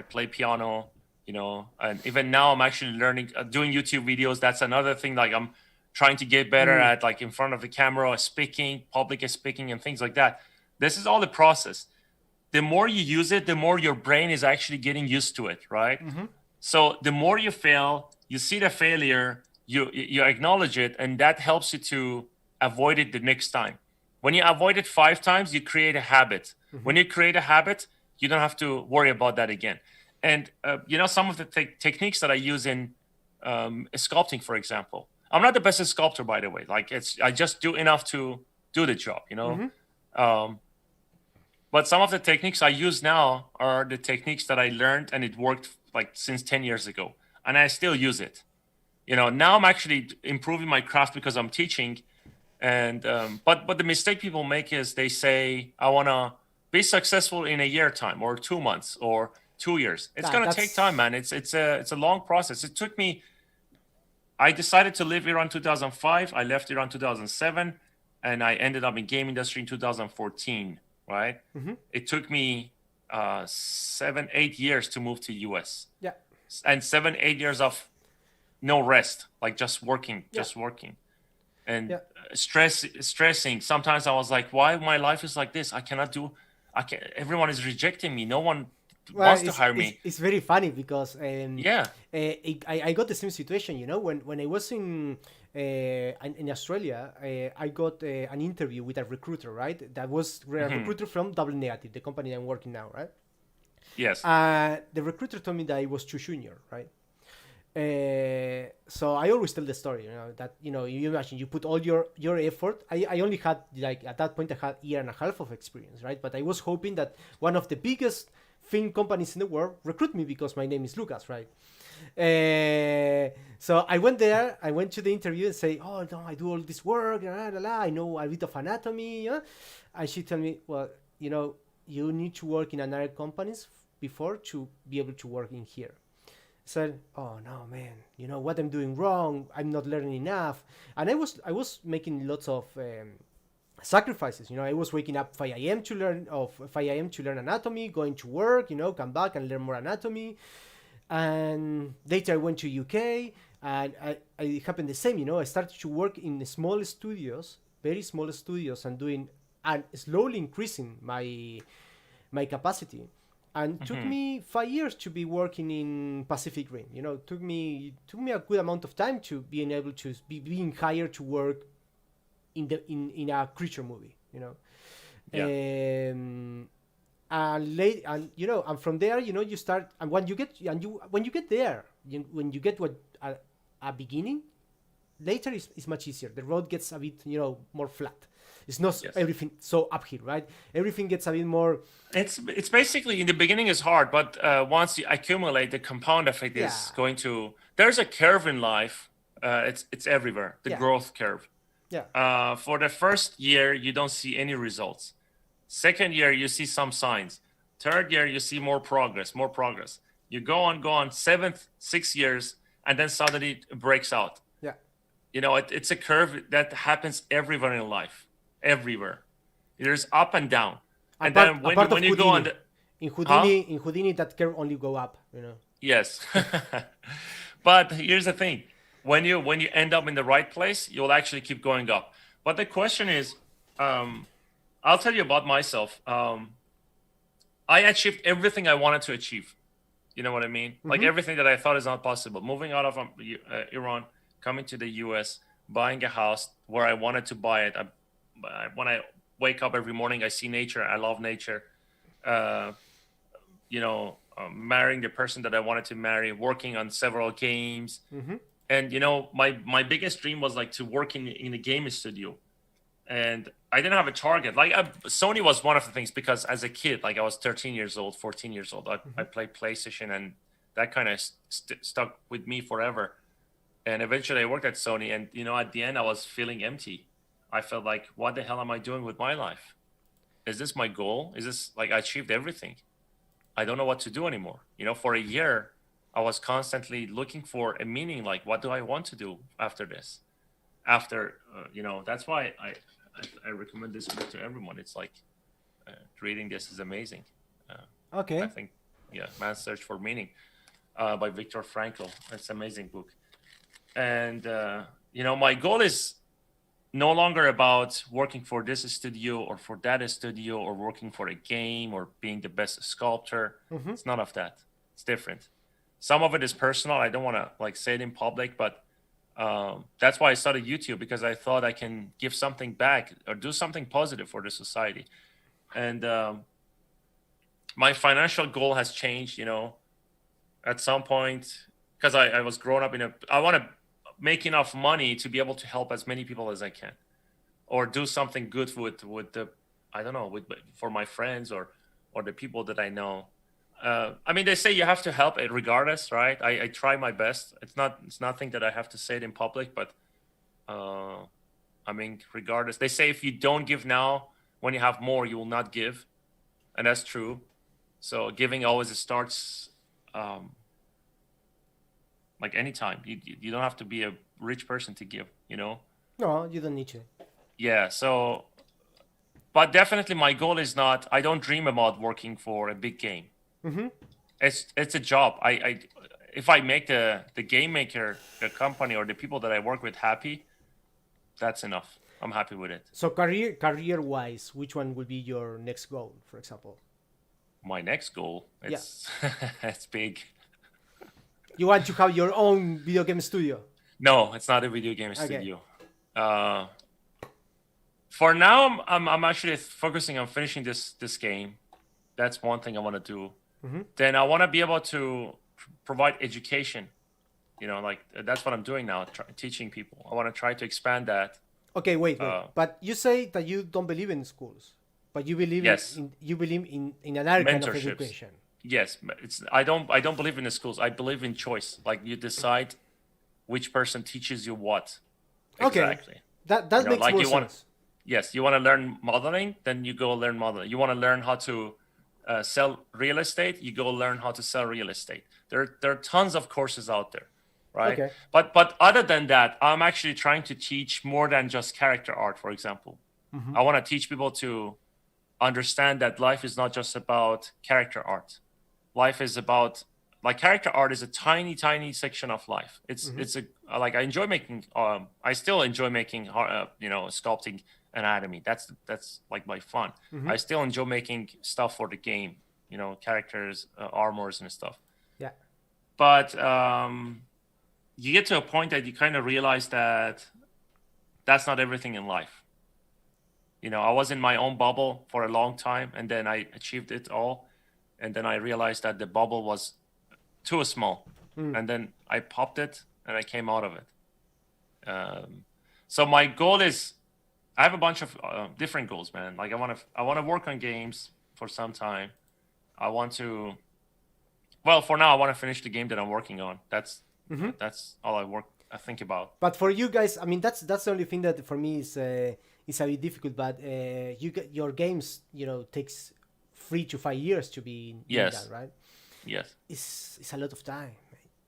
S1: play piano. You know, and even now I'm actually learning, doing YouTube videos. That's another thing. Like I'm trying to get better at, like, in front of the camera, speaking, public speaking, and things like that. This is all the process. The more you use it, the more your brain is actually getting used to it, right?
S2: Mm-hmm.
S1: So the more you fail, you see the failure, you acknowledge it, and that helps you to avoid it the next time. When you avoid it 5 times, you create a habit.
S2: Mm-hmm.
S1: When you create a habit, you don't have to worry about that again. And some of the techniques that I use in sculpting, for example. I'm not the best sculptor, by the way. Like, I just do enough to do the job, you know.
S2: Mm-hmm.
S1: But some of the techniques I use now are the techniques that I learned, and it worked like since 10 years ago, and I still use it. You know, now I'm actually improving my craft because I'm teaching. And but the mistake people make is they say, I want to be successful in a year time or 2 months or 2 years. It's going to take time, man. It's a long process. It took me. I decided to live Iran 2005. I left Iran 2007, and I ended up in game industry in 2014. Right?
S2: Mm-hmm.
S1: It took me 7-8 years to move to US.
S2: Yeah.
S1: And 7-8 years of no rest, like just working, and stressing. Sometimes I was like, why my life is like this? Everyone is rejecting me. No one wants to hire me.
S2: It's very funny because I got the same situation, you know, when I was in Australia. I got an interview with a recruiter, right? That was a recruiter from Double Negative, the company I'm working now, right?
S1: Yes.
S2: The recruiter told me that I was too junior, right? So I always tell the story, you know, that, you know, you imagine you put all your effort. I only had, like, at that point I had 1.5 years of experience, right? But I was hoping that one of the biggest film companies in the world recruit me because my name is Lucas, right? So I went there. I went to the interview and say, "Oh no, I do all this work. I know a bit of anatomy." And she told me, "Well, you know, you need to work in another companies before to be able to work in here." So, oh no, man, you know what I'm doing wrong. I'm not learning enough, and I was making lots of sacrifices. You know, I was waking up 5 a.m. to learn anatomy, going to work, you know, come back and learn more anatomy. And later I went to UK, and it happened the same, you know. I started to work in small studios, very small studios, and slowly increasing my capacity. And took me 5 years to be working in Pacific Rim. You know, took me a good amount of time to being able to being hired to work in a creature movie. You know, and late, and and from there, you start, and when you get there, when you get what a beginning, later is much easier. The road gets a bit, more flat. It's not
S1: Yes.
S2: everything so uphill, right? Everything gets a bit more.
S1: It's basically in the beginning is hard, but once you accumulate, the compound effect
S2: Yeah,
S1: is going to. There's a curve in life. It's everywhere. The
S2: yeah,
S1: growth curve.
S2: yeah,
S1: For the first year, you don't see any results. Second year, you see some signs. Third year, you see more progress, more progress. You go on. Seventh, 6 years, and then suddenly it breaks out.
S2: yeah.
S1: It's a curve that happens everywhere in life, everywhere. There's up and down, and then when
S2: Apart of
S1: when you go on
S2: Houdini,
S1: the, huh?
S2: In Houdini, that can only go up.
S1: Yes. But here's the thing. When you end up in the right place, you'll actually keep going up. But the question is, I'll tell you about myself. I achieved everything I wanted to achieve. You know what I mean? Like everything that I thought is not possible. Moving out of Iran, coming to the US, buying a house where I wanted to buy it. When I wake up every morning, I see nature. I love nature. Uh, Marrying the person that I wanted to marry, working on several games. And my biggest dream was like to work in a game studio. And I didn't have a target. Like Sony was one of the things, because as a kid, like I was 13 years old, 14 years old, I played PlayStation, and that kind of stuck with me forever. And eventually I worked at Sony, and at the end I was feeling empty. I felt like, what the hell am I doing with my life? Is this my goal? Is this like I achieved everything? I don't know what to do anymore. For a year, I was constantly looking for a meaning. Like, what do I want to do after this? That's why I recommend this book to everyone. It's like reading this is amazing. I
S2: Okay.
S1: think, yeah, Man's Search for Meaning by Viktor Frankl. It's an amazing book. And, my goal is no longer about working for this studio or for that studio or working for a game or being the best sculptor. It's none of that. It's different. Some of it is personal. I don't want to like say it in public, but that's why I started YouTube, because I thought I can give something back or do something positive for the society. And my financial goal has changed, at some point, because I was growing up I want to make enough money to be able to help as many people as I can, or do something good with the, I don't know, for my friends or the people that I know. They say you have to help it regardless, right? I try my best. It's nothing that I have to say it in public, but regardless, they say if you don't give now, when you have more, you will not give, and that's true. So giving always starts like anytime. You don't have to be a rich person to give.
S2: No, you don't need to.
S1: Yeah. So, but definitely, my goal is not. I don't dream about working for a big game. It's a job. If I make the game maker, the company, or the people that I work with happy, that's enough. I'm happy with it.
S2: So career wise, which one will be your next goal, for example?
S1: My next goal, it's it's big.
S2: You want to have your own video game studio?
S1: No, it's not a video game studio. For now, I'm actually focusing on finishing this game. That's one thing I want to do. Then I want to be able to provide education. Like that's what I'm doing now, teaching people. I want to try to expand that.
S2: Okay, wait. But you say that you don't believe in schools, but you believe
S1: Yes.
S2: in another kind of
S1: Mentorships.
S2: education.
S1: Yes, I don't believe in the schools. I believe in choice. Like you decide which person teaches you what.
S2: Okay.
S1: Exactly.
S2: That makes
S1: like
S2: more
S1: you want.
S2: sense.
S1: Yes, you want to learn modeling, then you go learn modeling. You want to learn how to sell real estate, you go learn how to sell real estate. There are tons of courses out there, right?
S2: Okay.
S1: But other than that, I'm actually trying to teach more than just character art, for example. I want to teach people to understand that life is not just about character art. Life is about, like, character art is a tiny section of life. It's like I enjoy making I still enjoy making sculpting anatomy. That's like my fun. I still enjoy making stuff for the game, characters, armors and stuff.
S2: Yeah.
S1: But you get to a point that you kind of realize that that's not everything in life. I was in my own bubble for a long time, and then I achieved it all, and then I realized that the bubble was too small, and then I popped it and I came out of it. So my goal is, I have a bunch of different goals, man. Like I want to work on games for some time. I want to, well, for now I want to finish the game that I'm working on. That's all I think about.
S2: But for you guys, I mean, that's the only thing that for me is a bit difficult. But your games, takes 3 to 5 years to be doing
S1: Yes.
S2: that, right?
S1: Yes.
S2: It's a lot of time.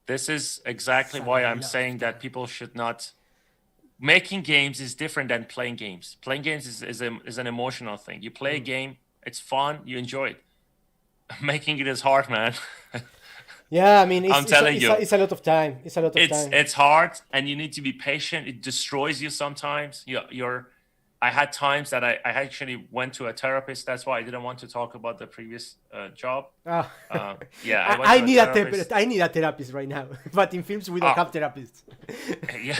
S1: This is exactly why I'm saying that people should not. Making games is different than playing games. Playing games is an emotional thing. You play a game, it's fun, you enjoy it. Making it is hard, man.
S2: Yeah, I mean,
S1: I'm telling you,
S2: it's a lot of time. It's a lot of time.
S1: It's hard, and you need to be patient. It destroys you sometimes. I had times that I actually went to a therapist. That's why I didn't want to talk about the previous job.
S2: Oh.
S1: Yeah,
S2: I need a therapist. I need a therapist right now. But in films, we don't have therapists.
S1: Yeah.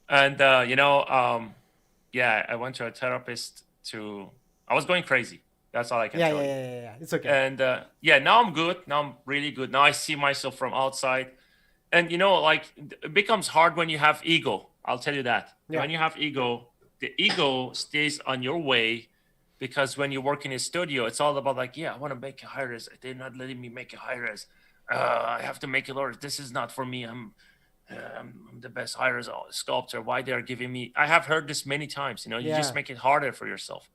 S1: And yeah, I went to a therapist I was going crazy. That's all I can tell you.
S2: Yeah. It's okay.
S1: And now I'm good. Now I'm really good. Now I see myself from outside. And like, it becomes hard when you have ego. I'll tell you that.
S2: Yeah.
S1: When you have ego, the ego stays on your way, because when you work in a studio, it's all about like, I want to make a high res. They're not letting me make a high res. I have to make a low res. This is not for me. I'm the best high res sculptor. Why they're giving me? I have heard this many times. You just make it harder for yourself.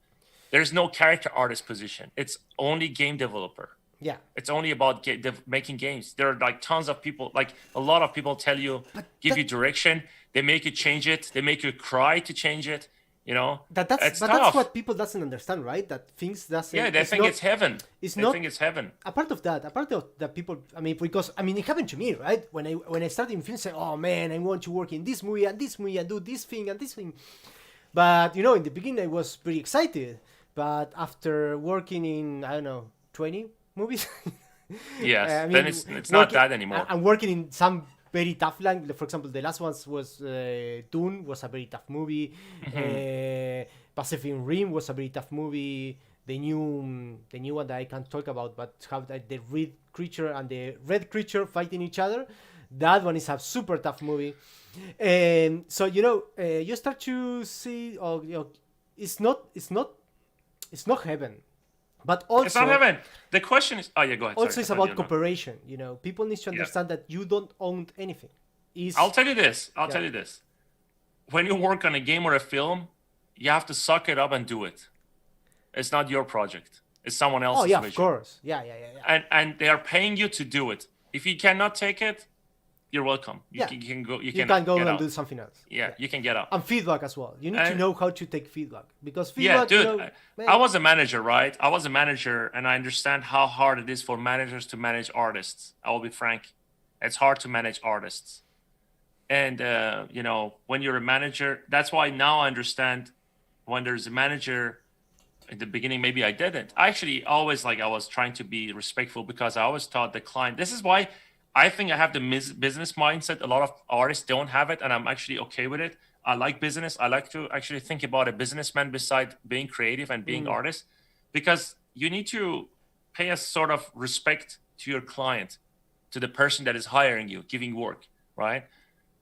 S1: There's no character artist position. It's only game developer.
S2: Yeah.
S1: It's only about making games. There are like tons of people, like a lot of people tell you, give you direction. They make you change it. They make you cry to change it.
S2: That's
S1: tough.
S2: what people doesn't understand, right? That things doesn't.
S1: Yeah, they think it's heaven.
S2: They
S1: think it's heaven.
S2: A part of that people. I mean, because it happened to me, right? When I started in film, say, oh man, I want to work in this movie and do this thing and this thing. But in the beginning, I was pretty excited. But after working in 20 movies.
S1: Yes, then it's not that anymore.
S2: I'm working in some very tough line. For example, the last one was Dune was a very tough movie. Pacific Rim was a very tough movie. The new one that I can't talk about, but have the red creature and the red creature fighting each other. That one is a super tough movie. And so you start to see, it's not heaven. But also,
S1: it's not heaven. The question is, go ahead.
S2: Also,
S1: sorry,
S2: it's about cooperation. People need to understand that you don't own anything.
S1: I'll tell you this. Tell you this. When you work on a game or a film, you have to suck it up and do it. It's not your project. It's someone else's vision.
S2: Of course. Yeah.
S1: And they are paying you to do it. If you cannot take it, you're welcome. You can go. You can
S2: go and
S1: out.
S2: do something else.
S1: Yeah, you can get out.
S2: And feedback as well. You need to know how to take feedback, because feedback.
S1: Yeah, dude. I was a manager, right? I was a manager, and I understand how hard it is for managers to manage artists. I will be frank. It's hard to manage artists. And when you're a manager, that's why now I understand when there's a manager. In the beginning, maybe I didn't. I actually always I was trying to be respectful, because I always thought the client. This is why I think I have the business mindset. A lot of artists don't have it, and I'm actually okay with it. I like business. I like to actually think about a businessman beside being creative and being artist, because you need to pay a sort of respect to your client, to the person that is hiring you, giving work, right?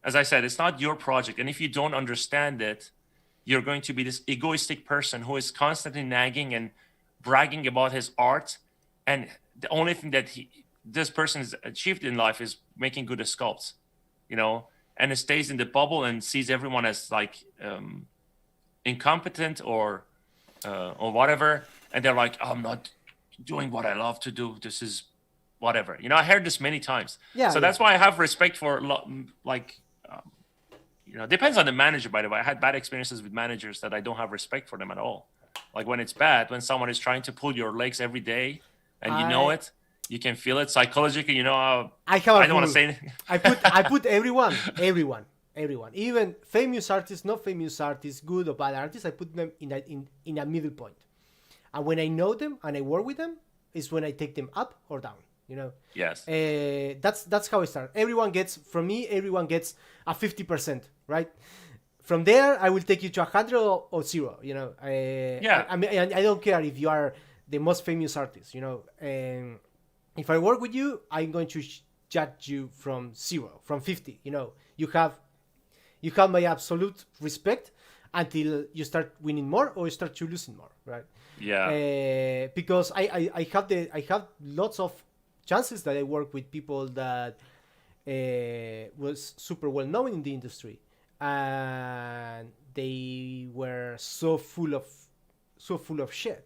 S1: As I said, it's not your project. And if you don't understand it, you're going to be this egoistic person who is constantly nagging and bragging about his art. And the only thing that this person has achieved in life is making good sculpts, and it stays in the bubble and sees everyone as incompetent or whatever. And they're like, I'm not doing what I love to do. This is whatever. I heard this many times. Yeah. So that's why I have respect for depends on the manager, by the way. I had bad experiences with managers that I don't have respect for them at all. Like when it's bad, when someone is trying to pull your legs every day and it, you can feel it psychologically, I don't want to say anything.
S2: I put everyone, even famous artists, not famous artists, good or bad artists, I put them in a middle point. And when I know them and I work with them, is when I take them up or down.
S1: Yes.
S2: That's how I start. Everyone gets a 50%, right? From there, I will take you to 100 or 0.
S1: Yeah.
S2: I mean, I don't care if you are the most famous artist. And if I work with you, I'm going to judge you from 0, from 50. You have my absolute respect until you start winning more or you start to losing more, right?
S1: Yeah.
S2: Because I have lots of chances that I work with people that was super well known in the industry, and they were so full of shit,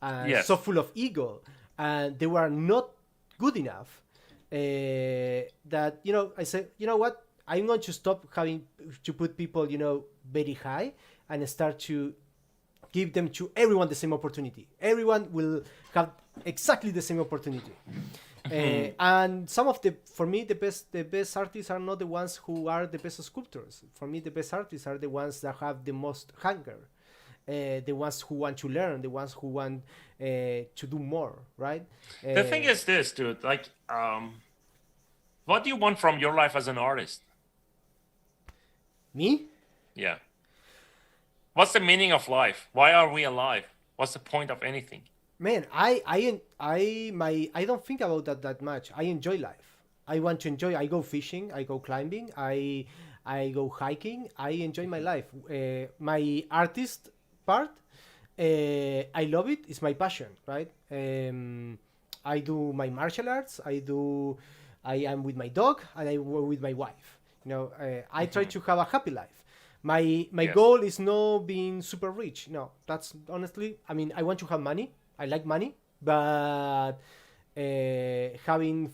S2: and so
S1: Yes.
S2: full of ego, and they were not good enough. That I said, you know what? I'm going to stop having to put people, very high, and start to give them to everyone the same opportunity. Everyone will have exactly the same opportunity. And some of for me, the best artists are not the ones who are the best sculptors. For me, the best artists are the ones that have the most hunger, the ones who want to learn, the ones who want to do more, right?
S1: The thing is this, dude. Like, what do you want from your life as an artist?
S2: Me?
S1: Yeah. What's the meaning of life? Why are we alive? What's the point of anything?
S2: Man, I don't think about that much. I enjoy life. I want to enjoy. I go fishing. I go climbing. I go hiking. I enjoy my life. My artist part, I love it. It's my passion, right? I do my martial arts. I am with my dog, and I work with my wife. I try to have a happy life. My
S1: Yes.
S2: goal is not being super rich. No, that's honestly. I mean, I want to have money. I like money, but having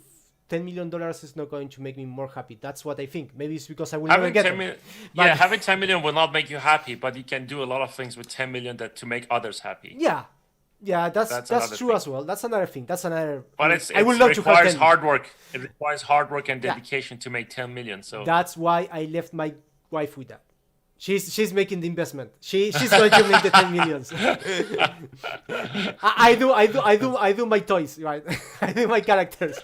S2: $10 million is not going to make me more happy. That's what I think. Maybe it's because I will never
S1: Having
S2: get
S1: 10
S2: them.
S1: million,
S2: But
S1: yeah, having 10 million will not make you happy, but you can do a lot of things with 10 million that to make others happy.
S2: yeah, that's
S1: another
S2: true
S1: thing.
S2: as well. That's another thing. That's another. I
S1: But
S2: mean,
S1: it's
S2: I would
S1: it
S2: love to have
S1: requires
S2: 10.
S1: hard work. It requires hard work and
S2: Yeah.
S1: dedication to make 10 million. So
S2: That's why I left my wife with that. She's making the investment. She's going to make the 10 millions. I do my toys, right? I do my characters.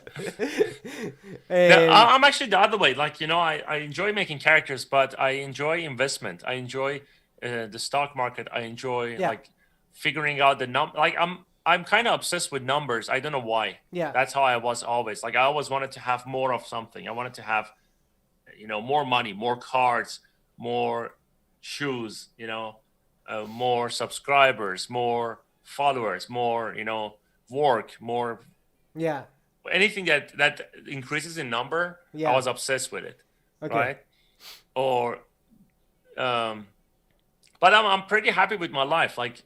S1: I'm actually the other way. Like, I enjoy making characters, but I enjoy investment. I enjoy the stock market. I enjoy
S2: Yeah.
S1: like figuring out the like I'm kind of obsessed with numbers. I don't know why.
S2: Yeah.
S1: That's how I was always. Like I always wanted to have more of something. I wanted to have more money, more cards, more shoes, more subscribers, more followers, more, work, more
S2: Yeah.
S1: anything that increases in number.
S2: Yeah.
S1: I was obsessed with it.
S2: Okay.
S1: Right. Or but I'm pretty happy with my life. Like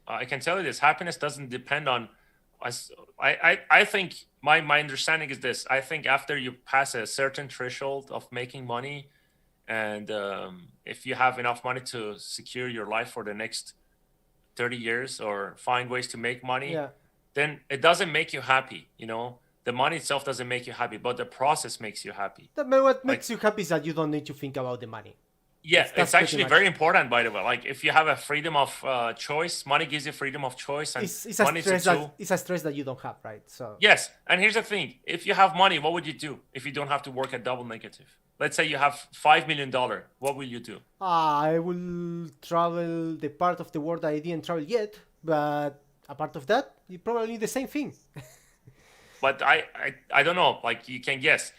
S1: I can tell you this, happiness doesn't depend on us. I think my understanding is this. I think after you pass a certain threshold of making money, and if you have enough money to secure your life for the next 30 years or find ways to make money,
S2: Yeah.
S1: then it doesn't make you happy. The money itself doesn't make you happy, but the process makes you happy.
S2: But what makes you happy is that you don't need to think about the money.
S1: Yeah,
S2: That's
S1: it's
S2: pretty
S1: actually
S2: much.
S1: very important, by the way. Like if you have a freedom of choice, money gives you freedom of choice, and
S2: It's a
S1: money is a
S2: stress
S1: tool.
S2: it's a stress that you don't have, right? So
S1: Yes, and here's the thing: if you have money, what would you do if you don't have to work at double negative? Let's say you have $5 million. What will you do?
S2: I will travel the part of the world that I didn't travel yet, but a part of that, you probably the same thing.
S1: But I don't know. Like you can guess.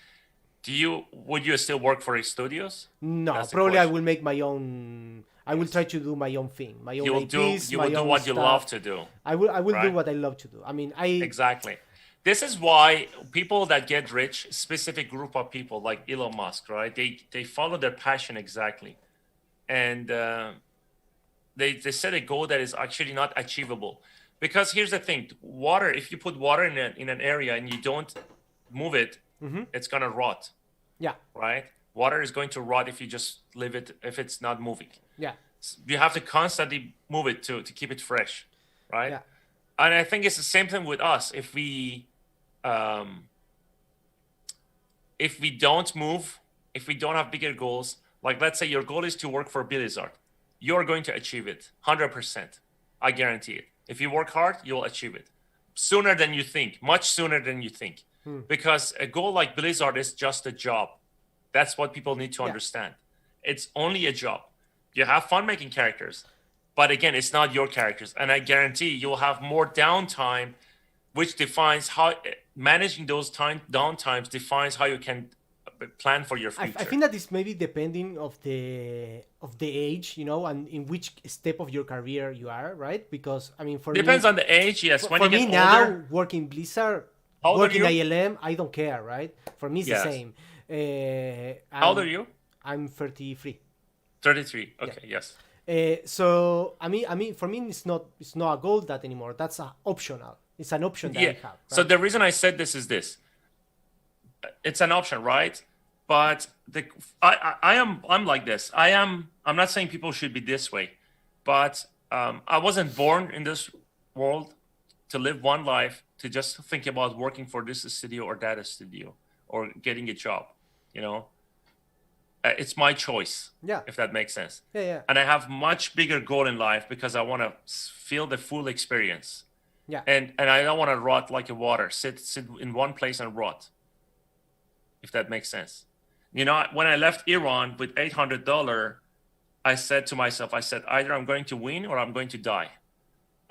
S1: Would you still work for studios?
S2: No,
S1: That's the
S2: probably I
S1: question.
S2: will make my own. I will try to do my own thing, my own
S1: You will do
S2: APs,
S1: you
S2: my
S1: will do
S2: own
S1: what you love
S2: stuff.
S1: to do.
S2: I will do
S1: right?
S2: what I love to do. I mean,
S1: Exactly. This is why people that get rich, specific group of people like Elon Musk, right? They follow their passion exactly, and they set a goal that is actually not achievable. Because here's the thing: water. If you put water in an area and you don't move it, it's gonna rot,
S2: yeah,
S1: right? Water is going to rot if you just leave it if it's not moving.
S2: yeah,
S1: You have to constantly move it to keep it fresh, right?
S2: yeah,
S1: And I think it's the same thing with us. If we don't move, if we don't have bigger goals, like let's say your goal is to work for Blizzard, you're going to achieve it 100%. I guarantee it. If you work hard, you'll achieve it sooner than you think, much sooner than you think. Because a goal like Blizzard is just a job. That's what people need to understand. It's only a job. You have fun making characters, but again, it's not your characters. And I guarantee you'll have more downtime, which defines how managing those downtimes defines how you can plan for your future.
S2: I think that is maybe depending of the age, and in which step of your career you are, right? Because I mean, for
S1: Depends
S2: me,
S1: on the age, yes. When
S2: for
S1: you
S2: me
S1: get
S2: now,
S1: older,
S2: working Blizzard,
S1: how old are
S2: working
S1: you?
S2: ILM, I don't care, right? For me, it's the
S1: Yes.
S2: same.
S1: How old are you?
S2: I'm 33.
S1: 33.
S2: Yeah.
S1: Okay, yes.
S2: So for me, it's not a goal that anymore. That's optional. It's an option that I have. Right?
S1: So the reason I said this is this. It's an option, right? But I'm like this. I'm not saying people should be this way, but I wasn't born in this world to live one life to just think about working for this studio or that studio or getting a job. You know, it's my choice.
S2: Yeah.
S1: If that makes sense.
S2: Yeah.
S1: And I have much bigger goal in life because I want to feel the full experience.
S2: Yeah.
S1: And I don't want to rot like a water. Sit in one place and rot. If that makes sense. You know, when I left Iran with $800, I said to myself, either I'm going to win or I'm going to die.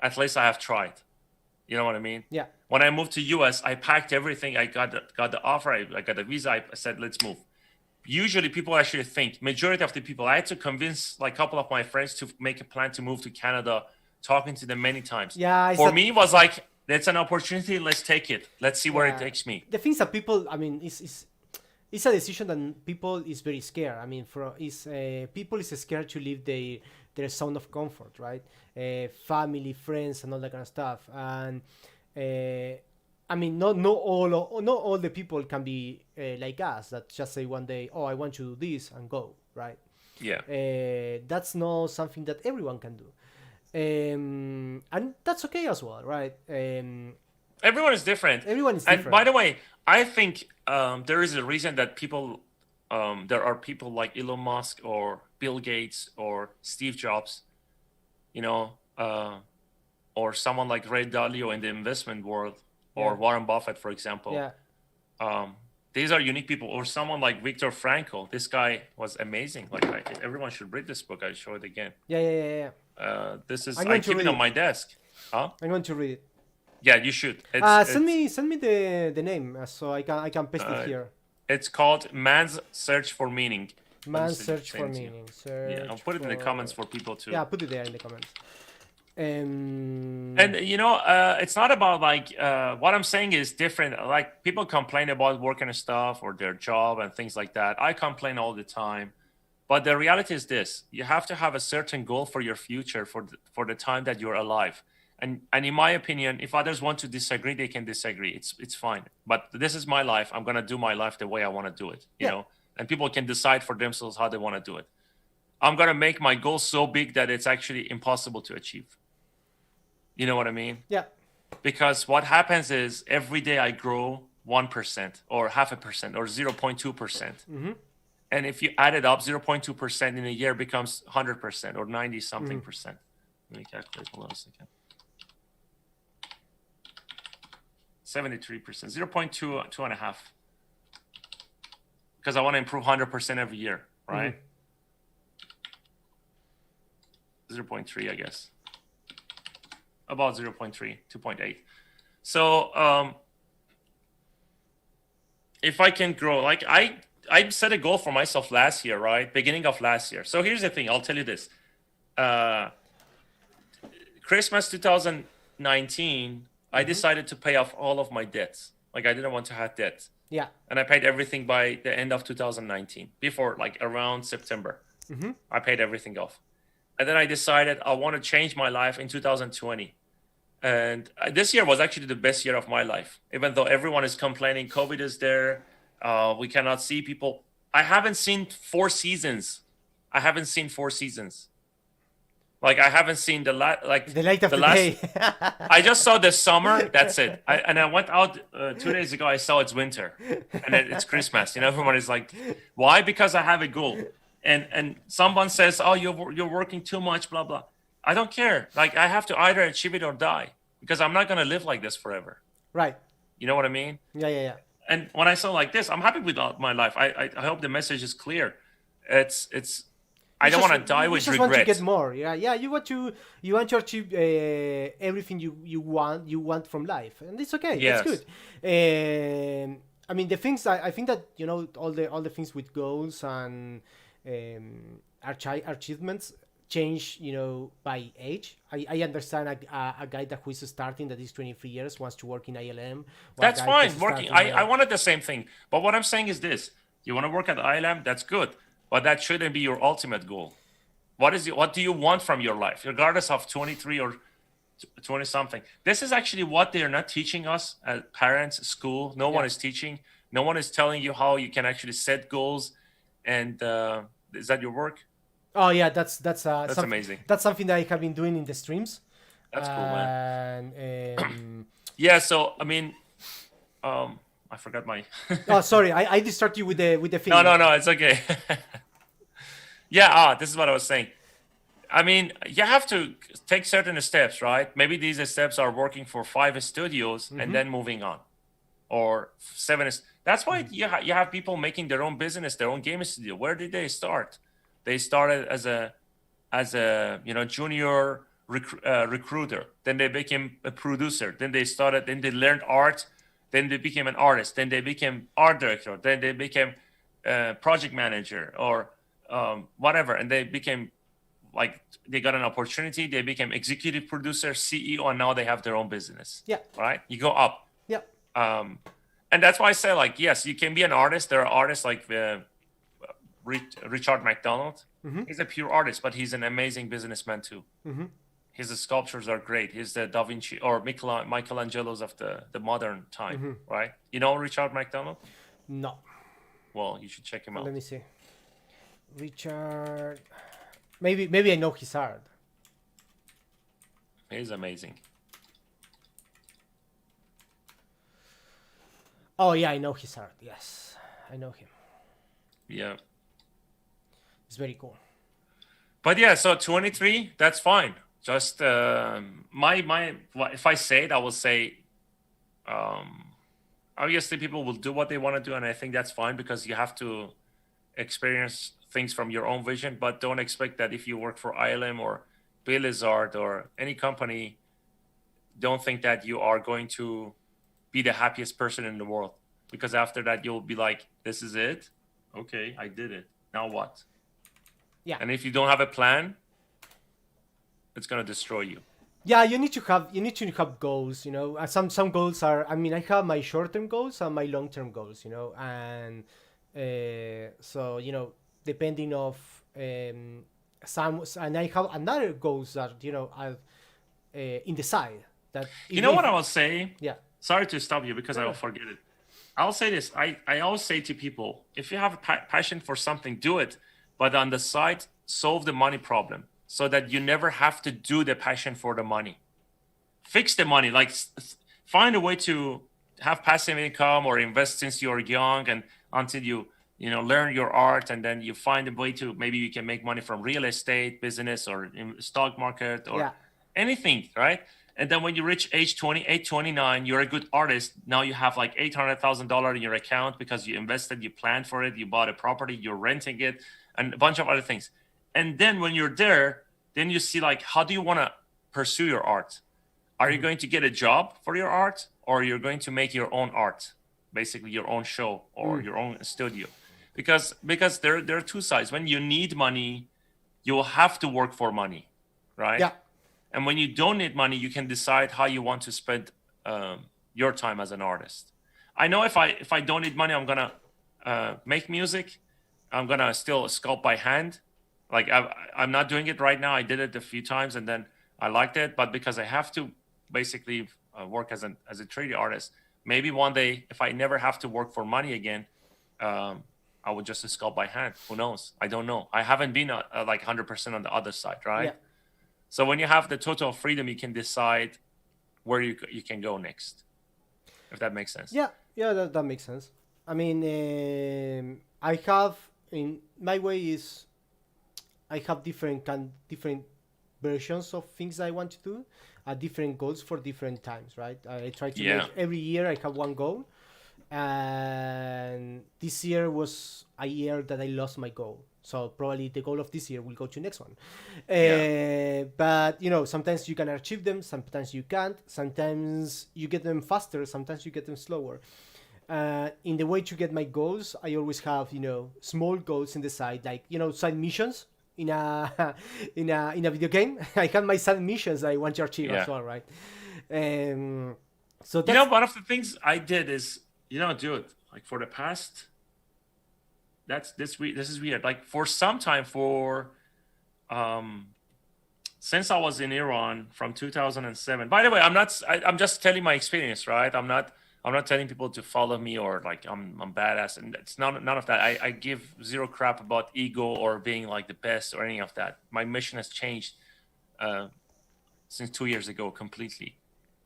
S1: At least I have tried. You know what I mean?
S2: Yeah.
S1: When I moved to US, I packed everything. I got the offer. I got the visa. I said, let's move. Usually people actually think, majority of the people, I had to convince like a couple of my friends to make a plan to move to Canada, talking to them many times.
S2: Yeah.
S1: For me, it was like, it's an opportunity. Let's take it. Let's see where it takes me.
S2: The things that people, I mean, it's a decision that people is very scared. I mean, people is scared to leave their zone of comfort, right? Family, friends, and all that kind of stuff. And I mean, not all the people can be like us that just say one day, "Oh, I want to do this," and go, right?
S1: Yeah.
S2: That's not something that everyone can do, and that's okay as well, right?
S1: Everyone is different.
S2: Everyone is different.
S1: And by the way, I think there is a reason that there are people like Elon Musk or Bill Gates or Steve Jobs, or someone like Ray Dalio in the investment world, or Warren Buffett, for example.
S2: Yeah.
S1: These are unique people. Or someone like Viktor Frankl. This guy was amazing. Like everyone should read this book. I'll show it again.
S2: Yeah.
S1: I keep it on my desk. Huh?
S2: I'm going to read it.
S1: Yeah, you should.
S2: Send me the name so I can paste it here.
S1: It's called Man's Search for Meaning.
S2: Man's Search for Meaning.
S1: I'll put it in the comments for people to.
S2: Yeah, put it there in the comments.
S1: And it's not about like what I'm saying is different. Like people complain about working and stuff or their job and things like that. I complain all the time, but the reality is this: you have to have a certain goal for your future for the time that you're alive. And in my opinion, if others want to disagree, they can disagree. It's fine. But this is my life. I'm gonna do my life the way I want to do it. You know, and people can decide for themselves how they want to do it. I'm gonna make my goal so big that it's actually impossible to achieve. You know what I mean?
S2: Yeah.
S1: Because what happens is every day I grow 1% or 0.5% or 0.2%.
S2: Mm-hmm.
S1: And if you add it up, 0.2% in a year becomes 100% or 90 something percent. Let me calculate. Hold on a second. 73%, 0.2, 2.5. Because I want to improve 100% every year, right? 0.3, I guess. About 0.3, 2.8. So if I can grow, like I set a goal for myself last year, right? Beginning of last year. So here's the thing. I'll tell you this. Christmas 2019, I decided to pay off all of my debts. Like I didn't want to have debts.
S2: Yeah.
S1: And I paid everything by the end of 2019. Before, like around September, I paid everything off. And then I decided I want to change my life in 2020. And this year was actually the best year of my life. Even though everyone is complaining, COVID is there, we cannot see people. I haven't seen 4 seasons. Like I haven't seen the light of the day. I just saw the summer. That's it. I went out 2 days ago. I saw it's winter, and it's Christmas. Everyone is like, "Why?" Because I have a goal, and someone says, "Oh, you're working too much." Blah blah. I don't care. Like I have to either achieve it or die because I'm not gonna live like this forever.
S2: Right.
S1: You know what I mean?
S2: Yeah.
S1: And when I saw like this, I'm happy with my life. I hope the message is clear. It's I don't want to die
S2: you
S1: with
S2: just want to get
S1: regrets.
S2: more. Yeah. You want to achieve everything you want from life, and it's okay. It's good.
S1: Yes,
S2: I mean, the things I think that all the things with goals and achievements change by age. I understand a guy that who is starting that is 23 years wants to work in ILM, or a
S1: that's
S2: guy who's
S1: fine. Working,
S2: starting
S1: I wanted the same thing. But what I'm saying is this: you want to work at ILM, that's good, but that shouldn't be your ultimate goal. What do you want from your life, regardless of 23 or 20 something? This is actually what they're not teaching us as parents, school. No one
S2: Yeah.
S1: is teaching. No one is telling you how you can actually set goals. And is that your work?
S2: Oh yeah,
S1: That's amazing.
S2: that's something that I have been doing in the streams,
S1: That's cool, man.
S2: and
S1: Yeah. So I mean, I forgot my.
S2: oh sorry, I distract you with the thing.
S1: No, no, no. It's okay. Yeah. This is what I was saying. I mean, you have to take certain steps, right? Maybe these steps are working for 5 studios and then moving on, or 7. That's why you have people making their own business, their own game studio. Where did they start? They started as a junior recruiter. Then they became a producer. Then they learned art. Then they became an artist. Then they became art director. Then they became project manager or whatever. And they became like they got an opportunity. They became executive producer, CEO, and now they have their own business.
S2: Yeah.
S1: Right. You go up.
S2: Yeah.
S1: And that's why I say, like, yes, you can be an artist. There are artists like Richard McDonald. He's a pure artist, but he's an amazing businessman too. His sculptures are great. He's the Da Vinci or Michelangelo's of the modern time, right? You know Richard McDonald?
S2: No.
S1: Well, you should check him out.
S2: Let me see. Richard. Maybe I know his art.
S1: He's amazing.
S2: Oh yeah, I know his art. Yes, I know him.
S1: Yeah.
S2: It's very cool.
S1: But yeah, so 23, that's fine. Just if I say it, I will say, obviously people will do what they want to do, and I think that's fine because you have to experience things from your own vision. But don't expect that if you work for ILM or Blizzard or any company, don't think that you are going to be the happiest person in the world, because after that you'll be like, this is it. Okay, I did it. Now what?
S2: Yeah.
S1: And if you don't have a plan, it's gonna destroy you.
S2: Yeah, you need to have goals. Some goals are. I mean, I have my short-term goals and my long-term goals. And so depending of some, and I have another goals that are in the side. That
S1: You know what I will say?
S2: Yeah.
S1: Sorry to stop you because I will forget it. I'll say this. I always say to people, if you have a passion for something, do it. But on the side, solve the money problem so that you never have to do the passion for the money. Fix the money. Like find a way to have passive income or invest since you're young and until you learn your art, and then you find a way to maybe you can make money from real estate business or in stock market or anything, right? And then when you reach age 28, 29, you're a good artist. Now you have like $800,000 in your account because you invested, you planned for it, you bought a property, you're renting it, and a bunch of other things. And then when you're there, then you see like, how do you want to pursue your art? Are you going to get a job for your art, or you're going to make your own art, basically your own show or your own studio? Because there are two sides. When you need money, you will have to work for money, right?
S2: Yeah.
S1: And when you don't need money, you can decide how you want to spend your time as an artist. I know if I don't need money, I'm gonna make music. I'm gonna still sculpt by hand. Like I'm not doing it right now. I did it a few times and then I liked it, but because I have to basically work as a 3D artist, maybe one day if I never have to work for money again, I would just sculpt by hand. Who knows? I don't know. I haven't been like 100% on the other side, right?
S2: Yeah.
S1: So when you have the total freedom, you can decide where you can go next, if that makes sense.
S2: Yeah, that makes sense. I mean, I have in my way is I have different versions of things I want to do, different goals for different times, right? I try to make every year I have one goal, and this year was a year that I lost my goal. So probably the goal of this year will go to next one.
S1: Yeah.
S2: But sometimes you can achieve them, sometimes you can't. Sometimes you get them faster, sometimes you get them slower. In the way to get my goals, I always have small goals in the side, like side missions in a in a video game. I have my side missions I want to achieve as
S1: Yeah.
S2: well, right? Um, so that's
S1: One of the things I did is, dude, like for the past, that's this week. This is weird. Like for some time, um, since I was in Iran from 2007. By the way, I'm just telling my experience, right? I'm not telling people to follow me or like I'm badass, and it's none of that. I give zero crap about ego or being like the best or any of that. My mission has changed uh, since 2 years ago completely.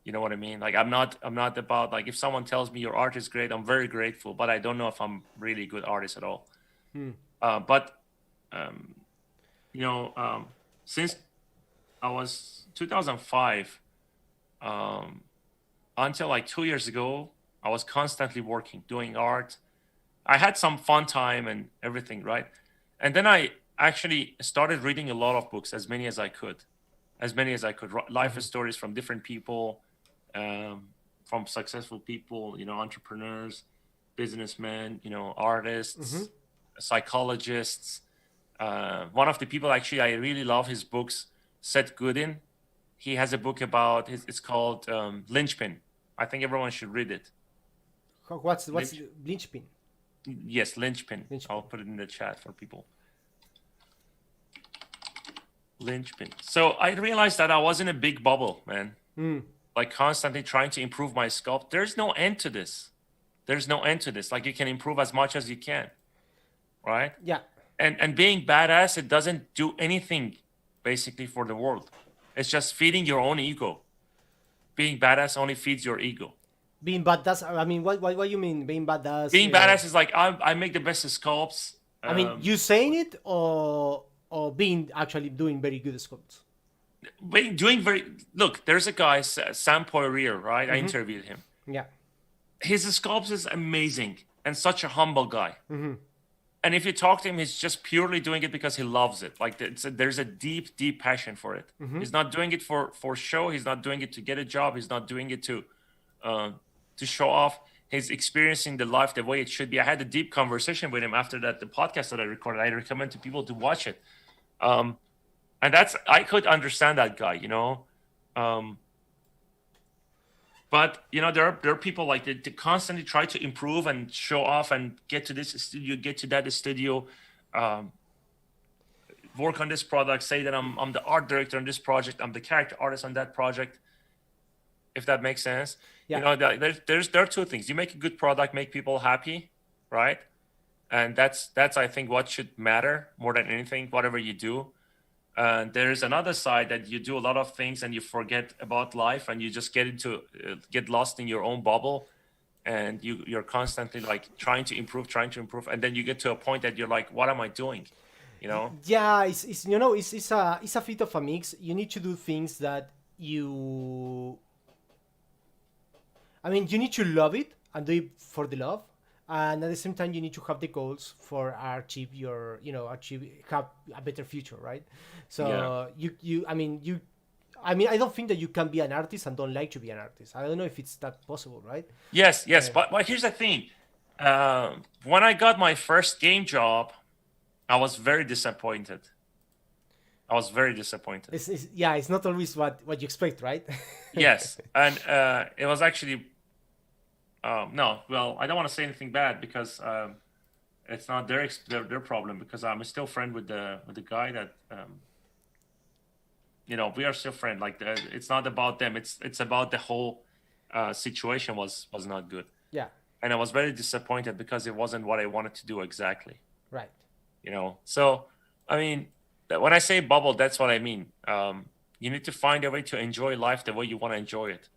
S1: You know what I mean? Like I'm not about like if someone tells me your art is great, I'm very grateful, but I don't know if I'm really a good artist at all. But um, since I was 2005 um, until like 2 years ago, I was constantly working, doing art. I had some fun time and everything, right? And then I actually started reading a lot of books, as many as I could, life stories from different people, um, from successful people, entrepreneurs, businessmen, artists, psychologists. One of the people actually I really love his books, Seth Godin. He has a book about it's called Linchpin. I think everyone should read it.
S2: what's
S1: Lynch,
S2: linchpin.
S1: yes, Linchpin. I'll
S2: Linchpin.
S1: put it in the chat for people. Linchpin. So I realized that I was in a big bubble, man. Like constantly trying to improve my sculpt. There's no end to this. There's no end to this. Like you can improve as much as you can, right?
S2: Yeah,
S1: And being badass, it doesn't do anything basically for the world. It's just feeding your own ego. Being badass only feeds your ego.
S2: being badass. I mean, what you mean being badass?
S1: Being badass is like I make the best sculpts.
S2: I mean, you saying it or being actually doing very good sculpts.
S1: Doing very look. There's a guy, Sam Poirier, right? I interviewed him.
S2: Yeah.
S1: His sculpts is amazing and such a humble guy. And if you talk to him, he's just purely doing it because he loves it. Like there's a deep, deep passion for it. He's not doing it for show. He's not doing it to get a job. He's not doing it to show off. He's experiencing the life the way it should be. I had a deep conversation with him after the podcast that I recorded. I recommend to people to watch it. And I could understand that guy, but there are people like they constantly try to improve and show off and get to this studio, get to that studio, work on this product, say that I'm the art director on this project, I'm the character artist on that project. If that makes sense.
S2: Yeah.
S1: There are two things. You make a good product, make people happy, right? And that's I think what should matter more than anything, whatever you do. And there's another side that you do a lot of things and you forget about life and you just get lost in your own bubble, and you're constantly like trying to improve, and then you get to a point that you're like, what am I doing?
S2: Yeah, it's a bit of a mix. You need to do things that you need to love it and do it for the love, and at the same time you need to have the goals for achieve have a better future, right? So
S1: Yeah.
S2: I don't think that you can be an artist and don't like to be an artist. I don't know if it's that possible, right?
S1: Yes, but here's the thing. When I got my first game job, I was very disappointed.
S2: It's not always what you expect, right?
S1: Yes, and it was actually no. Well, I don't want to say anything bad because it's not their problem, because I'm still friend with the guy that we are still friend. Like it's not about them. It's about the whole situation was not good.
S2: Yeah.
S1: And I was very disappointed because it wasn't what I wanted to do exactly.
S2: Right.
S1: So I mean, when I say bubble, that's what I mean. You need to find a way to enjoy life the way you want to enjoy it,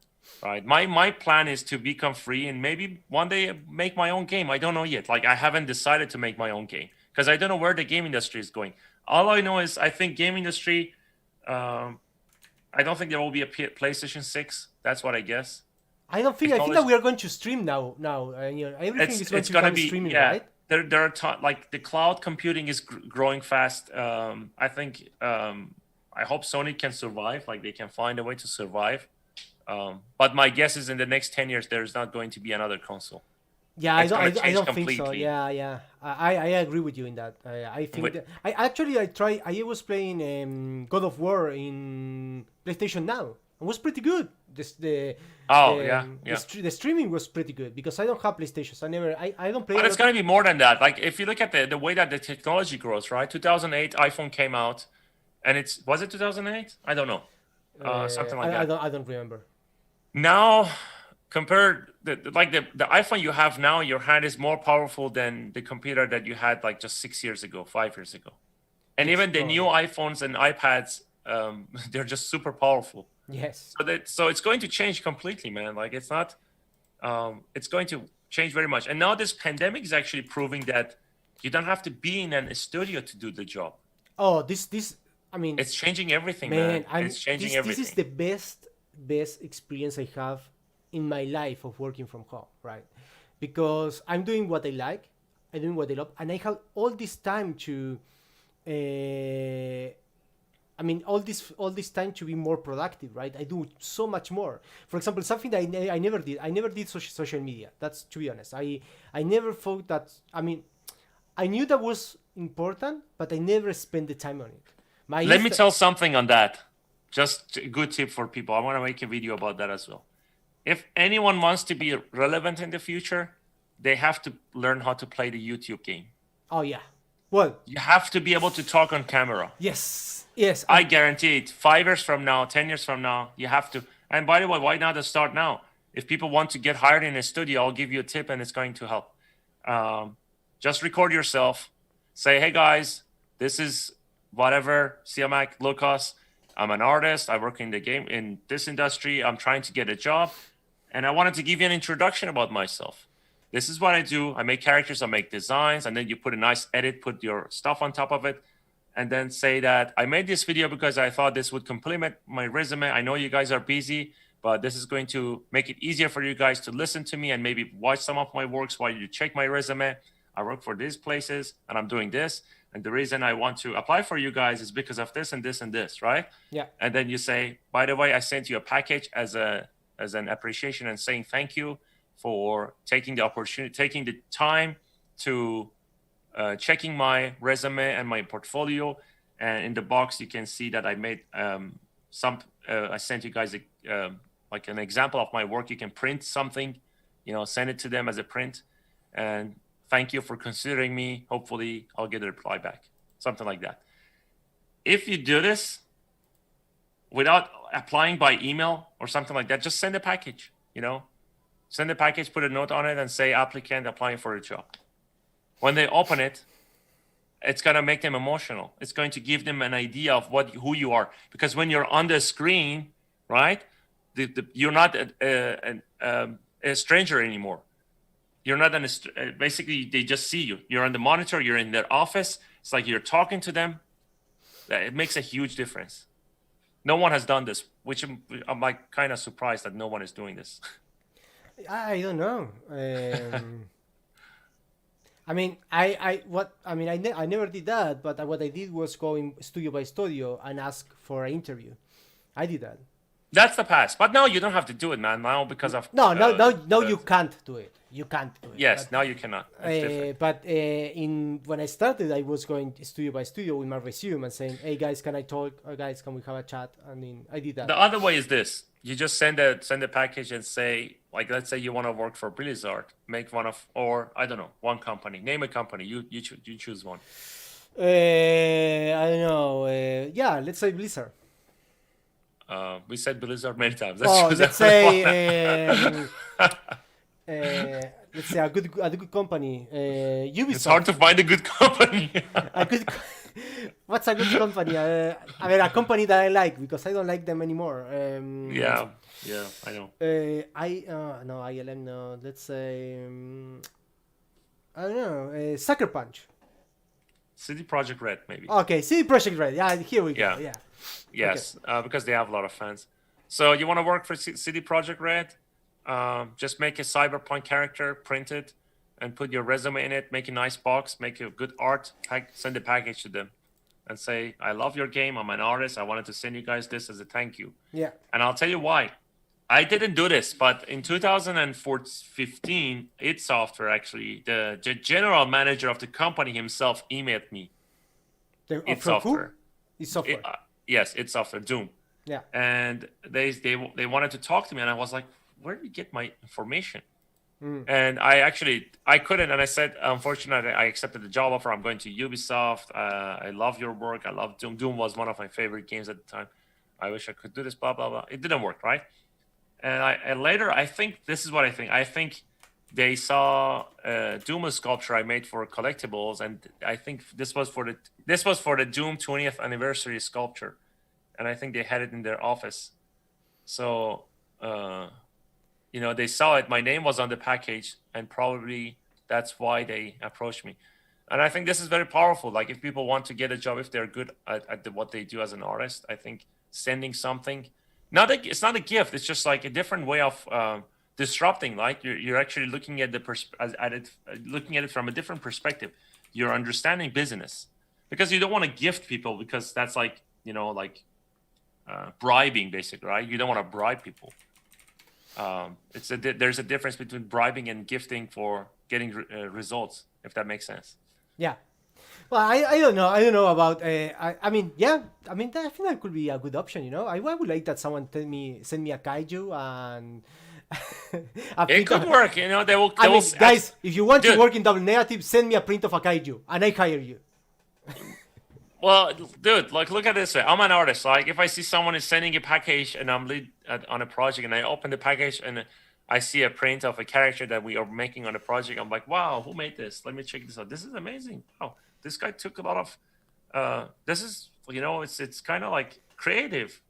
S1: right? My plan is to become free and maybe one day make my own game. I don't know yet. Like I haven't decided to make my own game because I don't know where the game industry is going. All I know is I think game industry. I don't think there will be a PlayStation 6. That's what I guess.
S2: I don't think. I think that we are going to stream now. Everything is going to become streaming, right?
S1: there are like the cloud computing is growing fast. I think I hope Sony can survive. Like they can find a way to survive. But my guess is in the next 10 years there's not going to be another console.
S2: Yeah,
S1: It's gonna
S2: I
S1: change
S2: don't think so.
S1: completely.
S2: Yeah, yeah. I agree with you in that. I think that, I was playing God of War in PlayStation Now. It was pretty good.
S1: Oh yeah, yeah.
S2: The streaming was pretty good because I don't have PlayStations. I don't play
S1: But
S2: a
S1: it's
S2: lot.
S1: gonna be more than that. Like if you look at the way that the technology grows, right? 2008 iPhone came out, and was it 2008? I don't know, something like that.
S2: I don't remember.
S1: Now, compared the iPhone you have now in your hand is more powerful than the computer that you had like just 6 years ago, 5 years ago, and
S2: Yes,
S1: even the new
S2: probably.
S1: iPhones and iPads, they're just super powerful.
S2: Yes.
S1: So it's going to change completely, man. Like it's not. It's going to change very much. And now this pandemic is actually proving that you don't have to be in a studio to do the job.
S2: Oh, this. I mean,
S1: It's changing everything,
S2: man,
S1: man. It's changing
S2: this is
S1: everything.
S2: the best experience I have in my life of working from home, right? Because I'm doing what I like, I'm doing what I love, and I have all this time to all this time to be more productive, right? I do so much more. For example, something that I never did. I never did social media. That's, to be honest. I never thought that. I mean, I knew that was important, but I never spent the time on it.
S1: Let me tell something on that. Just a good tip for people. I want to make a video about that as well. If anyone wants to be relevant in the future, they have to learn how to play the YouTube game.
S2: Oh yeah. Well,
S1: you have to be able to talk on camera.
S2: Yes. Yes.
S1: I guarantee it. 5 years from now, 10 years from now, you have to. And by the way, why not start now? If people want to get hired in a studio, I'll give you a tip and it's going to help. Just record yourself. Say, hey guys, this is whatever, Siamak, Lucas. I'm an artist. I work in the game in this industry. I'm trying to get a job. And I wanted to give you an introduction about myself. This is what I do. I make characters, I make designs, and then you put a nice edit, put your stuff on top of it, and then say that I made this video because I thought this would complement my resume. I know you guys are busy, but this is going to make it easier for you guys to listen to me and maybe watch some of my works while you check my resume. I work for these places and I'm doing this. And the reason I want to apply for you guys is because of this and this and this, right?
S2: Yeah.
S1: And then you say, by the way, I sent you a package as an appreciation and saying thank you for taking the opportunity, taking the time to checking my resume and my portfolio. And in the box, you can see that I made I sent you guys like an example of my work. You can print something, send it to them as a print. And thank you for considering me. Hopefully, I'll get a reply back. Something like that. If you do this without applying by email or something like that, just send a package, Send the package, put a note on it, and say applicant applying for a job. When they open it, it's going to make them emotional. It's going to give them an idea of who you are. Because when you're on the screen, right, you're not a stranger anymore. You're not basically, they just see you. You're on the monitor, you're in their office. It's like you're talking to them. It makes a huge difference. No one has done this, which I'm like kind of surprised that no one is doing this.
S2: I don't know. I mean, I never did that, but what I did was go in studio by studio and ask for an interview. I did that.
S1: That's the past, but now you don't have to do it, man. Now because of
S2: no, you can't do it. You can't do it.
S1: Yes, now you cannot.
S2: But when I started, I was going studio by studio with my resume and saying, "Hey guys, can I talk? Guys, can we have a chat?" I mean, I did that.
S1: The other way is this: you just send a package and say, like, let's say you want to work for Blizzard, make one company, name a company. You choose one.
S2: I don't know. Yeah, let's say Blizzard.
S1: We said Blizzard many times.
S2: Let's say let's say a good company. Ubisoft.
S1: It's hard to find a good company.
S2: What's a good company? A company that I like because I don't like them anymore.
S1: Yeah, I know.
S2: No, ILM. No, let's say I don't know. Sucker Punch.
S1: CD Projekt Red, maybe.
S2: Okay, CD Projekt Red. Yeah, here we go. Yeah.
S1: Yes, okay. Because they have a lot of fans. So you want to work for CD Projekt Red? Just make a cyberpunk character, print it, and put your resume in it, make a nice box, make a good art, send a package to them and say, I love your game. I'm an artist. I wanted to send you guys this as a thank you.
S2: Yeah.
S1: And I'll tell you why. I didn't do this, but in 2015, id Software, actually, the general manager of the company himself emailed me. id Software.
S2: id Software.
S1: Yes, id Software, Doom.
S2: Yeah.
S1: And they wanted to talk to me, and I was like, where did you get my information? And I couldn't, and I said, unfortunately, I accepted the job offer. I'm going to Ubisoft. I love your work. I love Doom. Doom was one of my favorite games at the time. I wish I could do this, blah, blah, blah. It didn't work, right? And later, I think this is what I think. I think they saw Doom sculpture I made for collectibles, and I think this was for the Doom 20th anniversary sculpture, and I think they had it in their office. So, they saw it. My name was on the package, and probably that's why they approached me. And I think this is very powerful. Like, if people want to get a job, if they're good at what they do as an artist, I think sending something. It's not a gift. It's just like a different way of disrupting. Like you're actually looking at looking at it from a different perspective. You're understanding business, because you don't want to gift people, because that's like bribing, basically, right? You don't want to bribe people. There's a difference between bribing and gifting for getting results, if that makes sense.
S2: Yeah. Well, I don't know. I don't know about. I mean, yeah. I mean, I think that could be a good option. I would like that someone send me a kaiju and.
S1: It could work. They will.
S2: Guys, if you want to work in double negative, send me a print of a kaiju, and I hire you.
S1: Well, dude, look at this way. I'm an artist. Like, if I see someone is sending a package and I'm lead on a project, and I open the package and I see a print of a character that we are making on a project, I'm like, wow, who made this? Let me check this out. This is amazing. Wow, this guy took a lot of. This is, it's kind of like creative.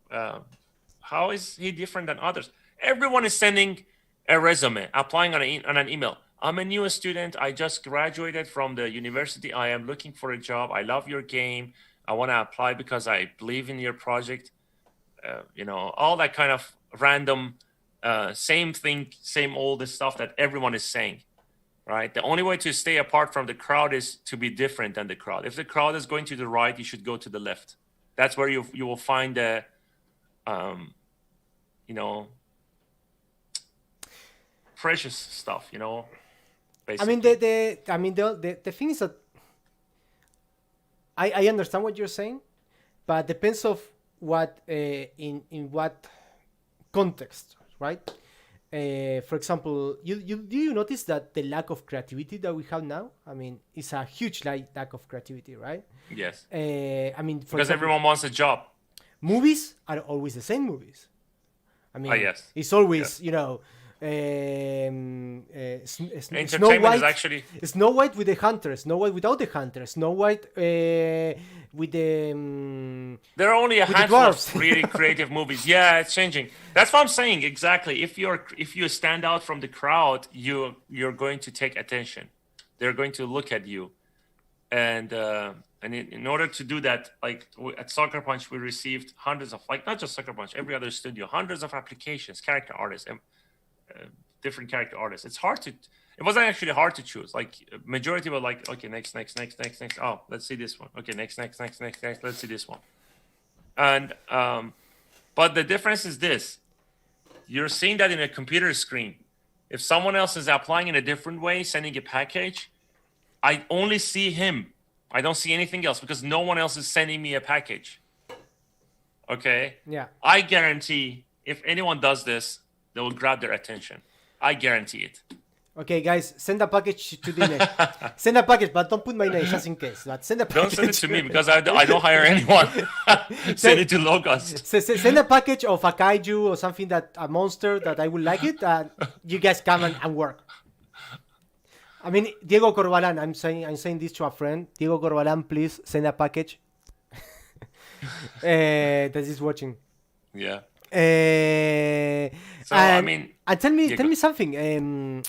S1: How is he different than others? Everyone is sending a resume, applying on an email. I'm a new student. I just graduated from the university. I am looking for a job. I love your game. I want to apply because I believe in your project. All that kind of random, same thing, same old stuff that everyone is saying, right? The only way to stay apart from the crowd is to be different than the crowd. If the crowd is going to the right, you should go to the left. That's where you will find the, precious stuff, basically.
S2: I mean, the thing is that I understand what you're saying, but depends of what in what context, right? For example, do you notice that the lack of creativity that we have now? I mean, it's a huge lack of creativity, right?
S1: Yes.
S2: I mean,
S1: because everyone wants a job.
S2: Movies are always the same movies. I mean,
S1: yes.
S2: It's always,
S1: yes.
S2: Snow White
S1: is actually
S2: Snow White with the hunter, Snow White without the hunter, Snow White with the.
S1: There are only a handful of really creative movies. Yeah, it's changing. That's what I'm saying. Exactly. If you stand out from the crowd, you're going to take attention. They're going to look at you, and in order to do that, like at Sucker Punch, we received hundreds of, like, not just Sucker Punch, every other studio, hundreds of applications, character artists, and different character artists. It wasn't actually hard to choose. Like, majority were like, okay, next. Oh, let's see this one. Okay, next. Let's see this one. And but the difference is this: you're seeing that in a computer screen. If someone else is applying in a different way, sending a package, I only see him. I don't see anything else because no one else is sending me a package. Okay?
S2: Yeah.
S1: I guarantee if anyone does this, they will grab their attention. I guarantee it.
S2: Okay, guys, send a package to the name. Send a package, but don't put my name just in case. But send a package.
S1: Don't send it to me because I don't hire anyone. Send it to Logos.
S2: Send a package of a kaiju or something, a monster that I would like it, and you guys come and work. I mean, Diego Corbalan, I'm saying this to a friend. Diego Corbalan, please send a package. That is watching. Yeah.
S1: And
S2: tell me something.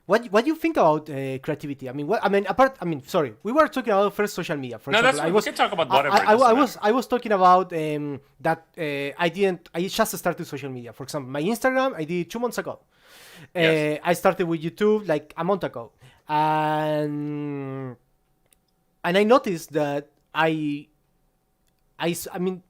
S2: What do you think about creativity? Sorry, we were talking about first social media. For example,
S1: we can talk about whatever.
S2: I was talking about that I just started social media. For example, my Instagram I did 2 months ago.
S1: Yes.
S2: I started with YouTube like a month ago, and I noticed that I mean,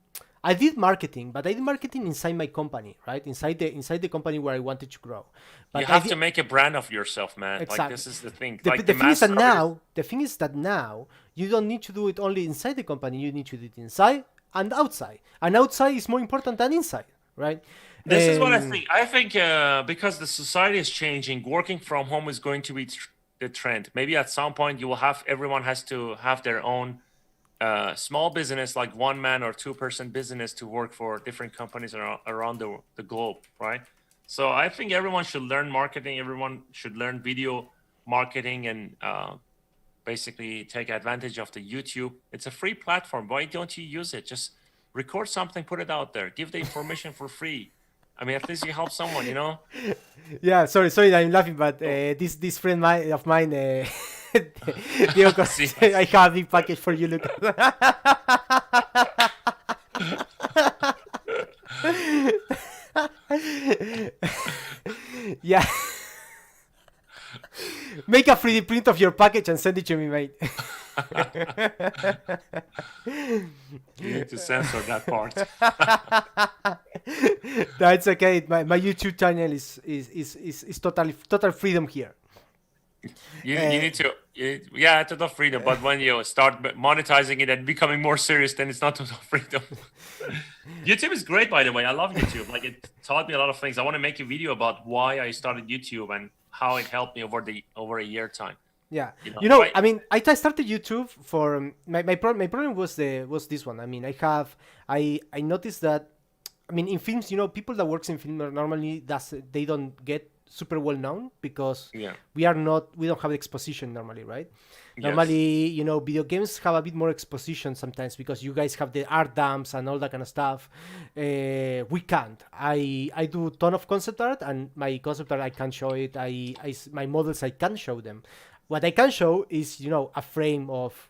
S2: I did marketing, but I did marketing inside my company, right? Inside the company where I wanted to grow.
S1: You
S2: But I
S1: have
S2: did
S1: to make a brand of yourself, man. Like
S2: exactly.
S1: this is the thing.
S2: The,
S1: Like
S2: the
S1: the
S2: thing is
S1: mass
S2: that
S1: celebrities.
S2: now the thing is that now you don't need to do it only inside the company. You need to do it inside and outside. And outside is more important than inside, right?
S1: This is what I think. I think because the society is changing, working from home is going to be the trend. Maybe at some point you will have everyone has to have their own small business, like one man or two-person business, to work for different companies around the globe, right? So I think everyone should learn marketing. Everyone should learn video marketing and basically take advantage of the YouTube. It's a free platform. Why don't you use it? Just record something, put it out there, give the information for free. I mean, at least you help someone, you know?
S2: Yeah, sorry, I'm laughing, but
S1: So,
S2: this friend of mine, Diego,
S1: see,
S2: I have a big package for you, Lucas. Yeah, make a 3D print of your package and send it to me, mate.
S1: you need to censor that part.
S2: That's okay. My YouTube channel is total freedom here.
S1: You need to, yeah, total freedom. But when you start monetizing it and becoming more serious, then it's not total freedom. YouTube is great, by the way. I love YouTube. Like it taught me a lot of things. I want to make a video about why I started YouTube and how it helped me over a year time.
S2: Yeah,
S1: Right?
S2: I mean, I started YouTube for my problem was this one. I mean, I noticed that, I mean, in films, people that works in film normally they don't get super well known because
S1: Yeah.
S2: we don't have exposition normally, right?
S1: Yes.
S2: Normally, video games have a bit more exposition sometimes because you guys have the art dumps and all that kind of stuff. We can't. I do a ton of concept art, and my concept art I can show it. My models I can show them. What I can show is a frame of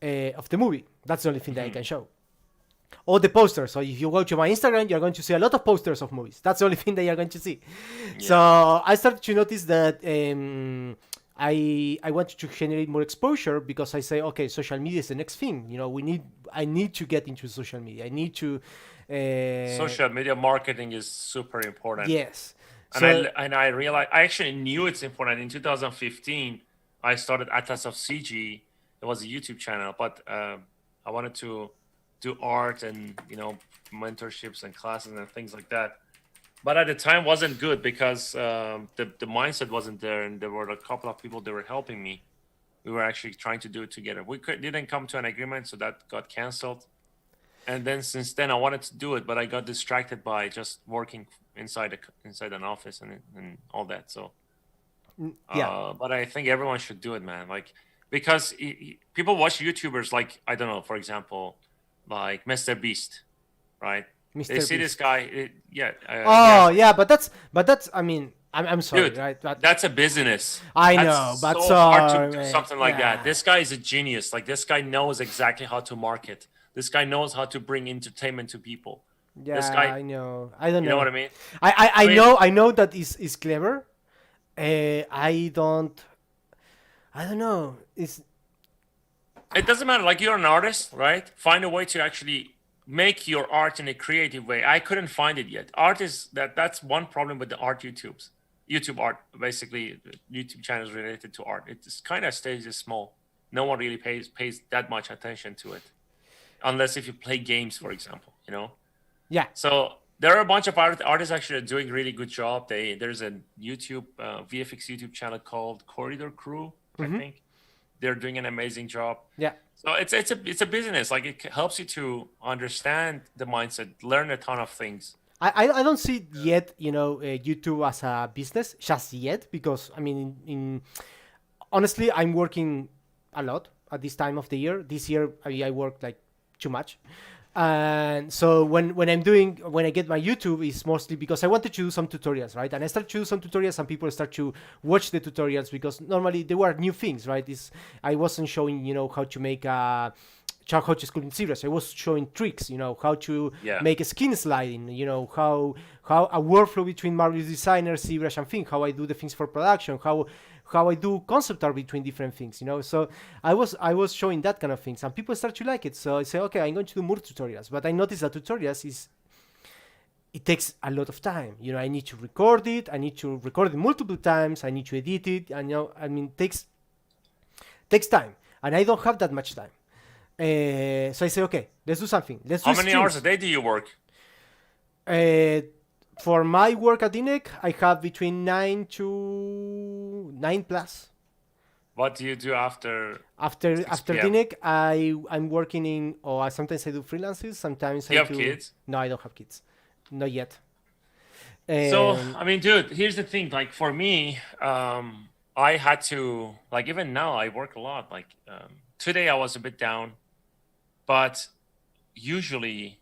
S2: the movie. That's the only thing that I can show. Or the posters. So if you go to my Instagram, you're going to see a lot of posters of movies. That's the only thing that you're going to see. Yeah. So I started to notice that I wanted to generate more exposure because I say, okay, social media is the next thing. I need to get into social media. I need to.
S1: Social media marketing is super important.
S2: Yes.
S1: And I realized I actually knew it's important. In 2015, I started Atlas of CG. It was a YouTube channel, but I wanted to do art and mentorships and classes and things like that. But at the time wasn't good because the mindset wasn't there, and there were a couple of people that were helping me. We were actually trying to do it together. We didn't come to an agreement, so that got canceled. And then since then, I wanted to do it, but I got distracted by just working inside an office and all that. So,
S2: yeah.
S1: But I think everyone should do it, man. Like because people watch YouTubers like, I don't know, for example, like Mr. Beast, right? They see this guy,
S2: yeah, but that's. I mean, I'm sorry,
S1: dude,
S2: right? But
S1: that's a business.
S2: I
S1: That's
S2: know, but
S1: so hard to do something like
S2: yeah.
S1: that. This guy is a genius. Like this guy knows exactly how to market. This guy knows how to bring entertainment to people.
S2: Yeah,
S1: this guy,
S2: I know. I don't know.
S1: You know what I mean?
S2: I know that is clever. I don't know.
S1: It doesn't matter. Like you're an artist, right? Find a way to actually make your art in a creative way. I couldn't find it yet. Art is that's one problem with the art YouTube art, basically YouTube channels related to art. It just kind of stays small. No one really pays that much attention to it, unless if you play games, for example.
S2: Yeah.
S1: So there are a bunch of artists actually doing a really good job. There's a YouTube VFX YouTube channel called Corridor Crew. I think they're doing an amazing job.
S2: Yeah.
S1: So it's a business. Like it helps you to understand the mindset, learn a ton of things.
S2: I don't see yet, YouTube as a business just yet because I mean, honestly, I'm working a lot at this time of the year. This year, I work like too much. And so when I get my YouTube, is mostly because I wanted to do some tutorials, right? And I start to do some tutorials, and people start to watch the tutorials because normally they were new things, right? I wasn't showing how to make how to sculpt in ZBrush. I was showing tricks, how to
S1: Yeah.
S2: make a skin sliding, how a workflow between Marvelous Designer, ZBrush, and thing, how I do the things for production, how I do concept art between different things, So I was showing that kind of things, and people start to like it. So I say, okay, I'm going to do more tutorials. But I noticed that tutorials it takes a lot of time. I need to record it. I need to record it multiple times. I need to edit it, and takes time, and I don't have that much time. So I say, okay, let's do something. Let's do
S1: How many
S2: streams.
S1: hours a day do you work?
S2: For my work at DINEC, I have between 9 to 9 plus.
S1: What do you do after?
S2: After
S1: 6 p.m.?
S2: DINEC, I'm working in, or sometimes I do freelances. Sometimes
S1: Do you
S2: I
S1: have
S2: do.
S1: kids?
S2: No, I don't have kids, not yet.
S1: So, I mean, dude, here's the thing. Like for me, I had to, like, even now I work a lot. Like today I was a bit down, but usually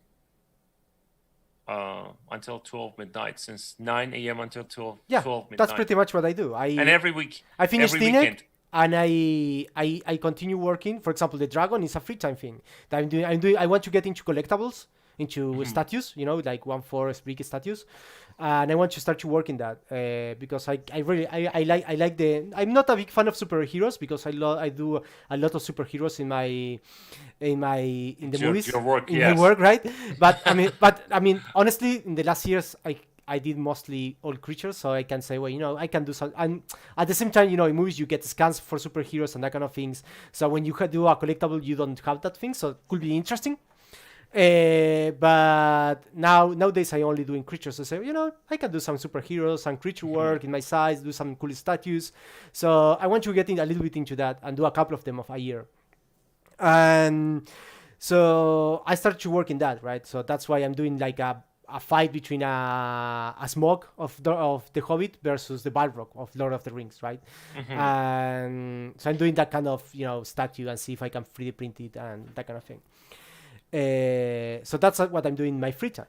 S1: until 12 midnight, since 9 a.m. until 12
S2: Yeah,
S1: 12 midnight.
S2: that's pretty much what I do.
S1: And every week,
S2: I finish
S1: every
S2: DINEC,
S1: weekend.
S2: and I continue working. For example, the dragon is a free time thing that I'm doing. I want to get into collectibles, into statues, like 1/4 brick statues, and I want to start to work in that because I really like the. I'm not a big fan of superheroes because I do a lot of superheroes in the movies,
S1: your work,
S2: in
S1: yes.
S2: my work, right? But I mean, honestly, in the last years, I did mostly all creatures, so I can say, well, I can do some. And at the same time, in movies you get scans for superheroes and that kind of things. So when you do a collectible, you don't have that thing, so it could be interesting. But nowadays I only doing creatures. So say, I can do some superheroes and creature work in my size, do some cool statues. So I want to get in a little bit into that and do a couple of them of a year. And so I started to work in that, right? So that's why I'm doing like a fight between a Smog of the Hobbit versus the Balrog of Lord of the Rings, right? And so I'm doing that kind of statue and see if I can 3D print it and that kind of thing. So that's what I'm doing in my free time.